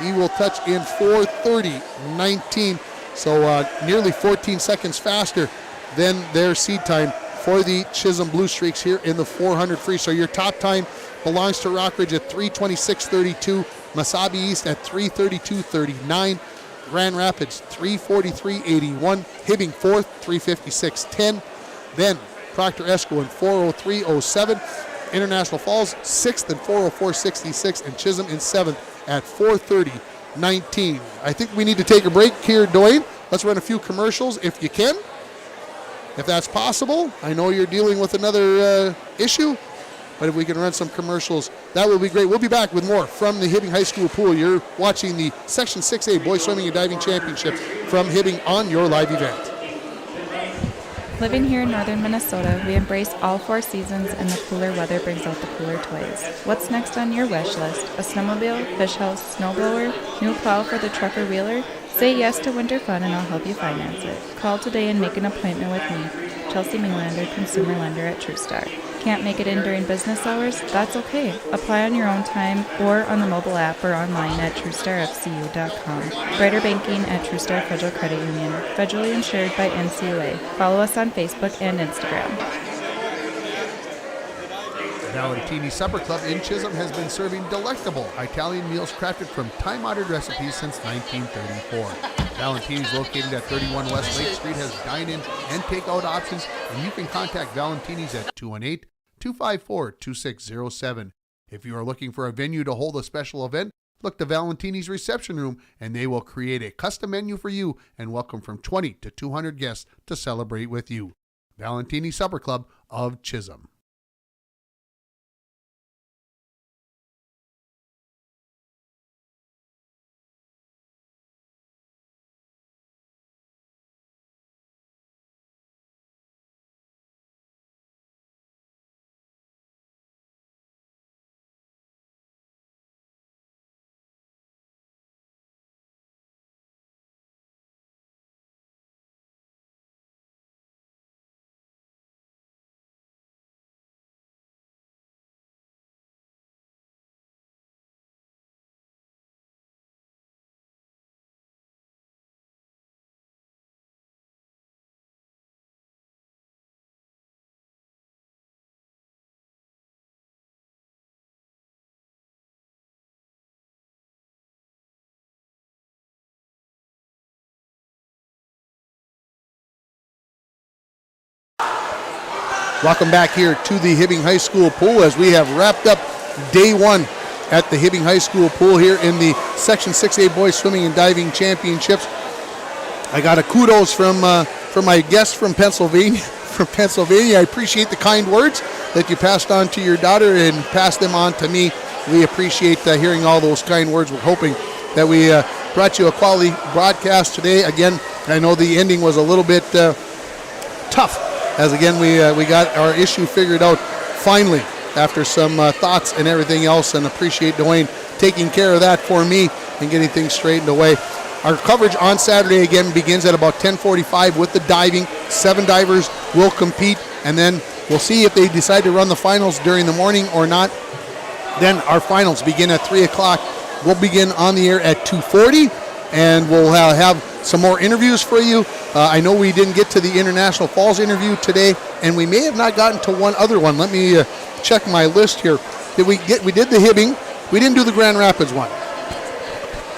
He will touch in 4:30.19. So nearly 14 seconds faster than their seed time for the Chisholm Blue Streaks here in the 400 free. So your top time belongs to Rockridge at 3:26.32. Mesabi East at 3:32.39. Grand Rapids 3:43.81. Hibbing 4th, 3:56.10. Then Proctor Esco in 4:03.07. International Falls 6th in 4:04.66. And Chisholm in 7th at 4:30.19. I think we need to take a break here, Dwayne. Let's run a few commercials if you can, if that's possible. I know you're dealing with another issue, but if we can run some commercials, that will be great. We'll be back with more from the Hibbing High School pool. You're watching the Section 6A Boys Swimming and Diving Championship from Hibbing on your live event. Living here in northern Minnesota, we embrace all 4 seasons, and the cooler weather brings out the cooler toys. What's next on your wish list? A snowmobile, fish house, snowblower, new plow for the truck or wheeler? Say yes to winter fun and I'll help you finance it. Call today and make an appointment with me, Chelsea Minglander, consumer lender at TrueStar. Can't make it in during business hours? That's okay. Apply on your own time or on the mobile app or online at TrueStarFCU.com. Brighter banking at TrueStar Federal Credit Union. Federally insured by NCUA. Follow us on Facebook and Instagram. Valentini Supper Club in Chisholm has been serving delectable Italian meals crafted from time-honored recipes since 1934. Valentini's, located at 31 West Lake Street, has dine-in and take-out options, and you can contact Valentini's at 218-254-2607. If you are looking for a venue to hold a special event, look to Valentini's reception room, and they will create a custom menu for you and welcome from 20 to 200 guests to celebrate with you. Valentini Supper Club of Chisholm. Welcome back here to the Hibbing High School pool as we have wrapped up day one at the Hibbing High School pool here in the Section 6A Boys Swimming and Diving Championships. I got a kudos from my guest from Pennsylvania. I appreciate the kind words that you passed on to your daughter and passed them on to me. We appreciate hearing all those kind words. We're hoping that we brought you a quality broadcast today. Again, I know the ending was a little bit tough, as again we got our issue figured out finally after some thoughts and everything else, and appreciate Dwayne taking care of that for me and getting things straightened away. Our coverage on Saturday again begins at about 10:45 with the diving. 7 divers will compete, and then we'll see if they decide to run the finals during the morning or not. Then our finals begin at 3 o'clock. We'll begin on the air at 2:40, and we'll have some more interviews for you. I know we didn't get to the International Falls interview today, and we may have not gotten to one other one. Let me check my list here. We did the Hibbing. We didn't do the Grand Rapids one.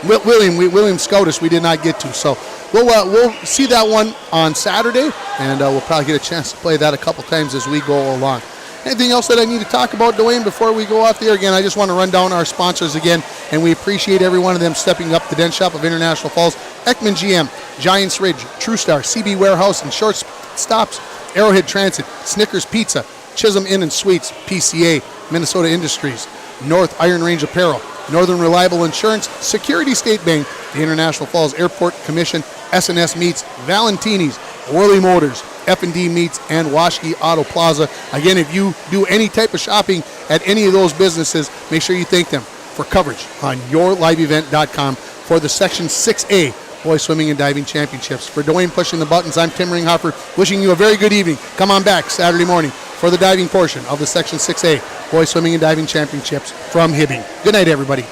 William Scotus we did not get to. So we'll see that one on Saturday, and we'll probably get a chance to play that a couple times as we go along. Anything else that I need to talk about, Dwayne, before we go off the air? Again, I just want to run down our sponsors again, and we appreciate every one of them stepping up. The Den Shop of International Falls, Ekman GM, Giants Ridge, TrueStar, CB Warehouse and Short Stops, Arrowhead Transit, Snickers Pizza, Chisholm Inn and Suites, PCA, Minnesota Industries, North Iron Range Apparel, Northern Reliable Insurance, Security State Bank, the International Falls Airport Commission, S&S Meats, Valentini's, Worley Motors, F&D Meats, and Washki Auto Plaza. Again, if you do any type of shopping at any of those businesses, make sure you thank them for coverage on yourliveevent.com for the Section 6A Boys Swimming and Diving Championships. For Dwayne pushing the buttons, I'm Tim Ringhoffer, wishing you a very good evening. Come on back Saturday morning for the diving portion of the Section 6A Boys Swimming and Diving Championships from Hibbing. Good night, everybody.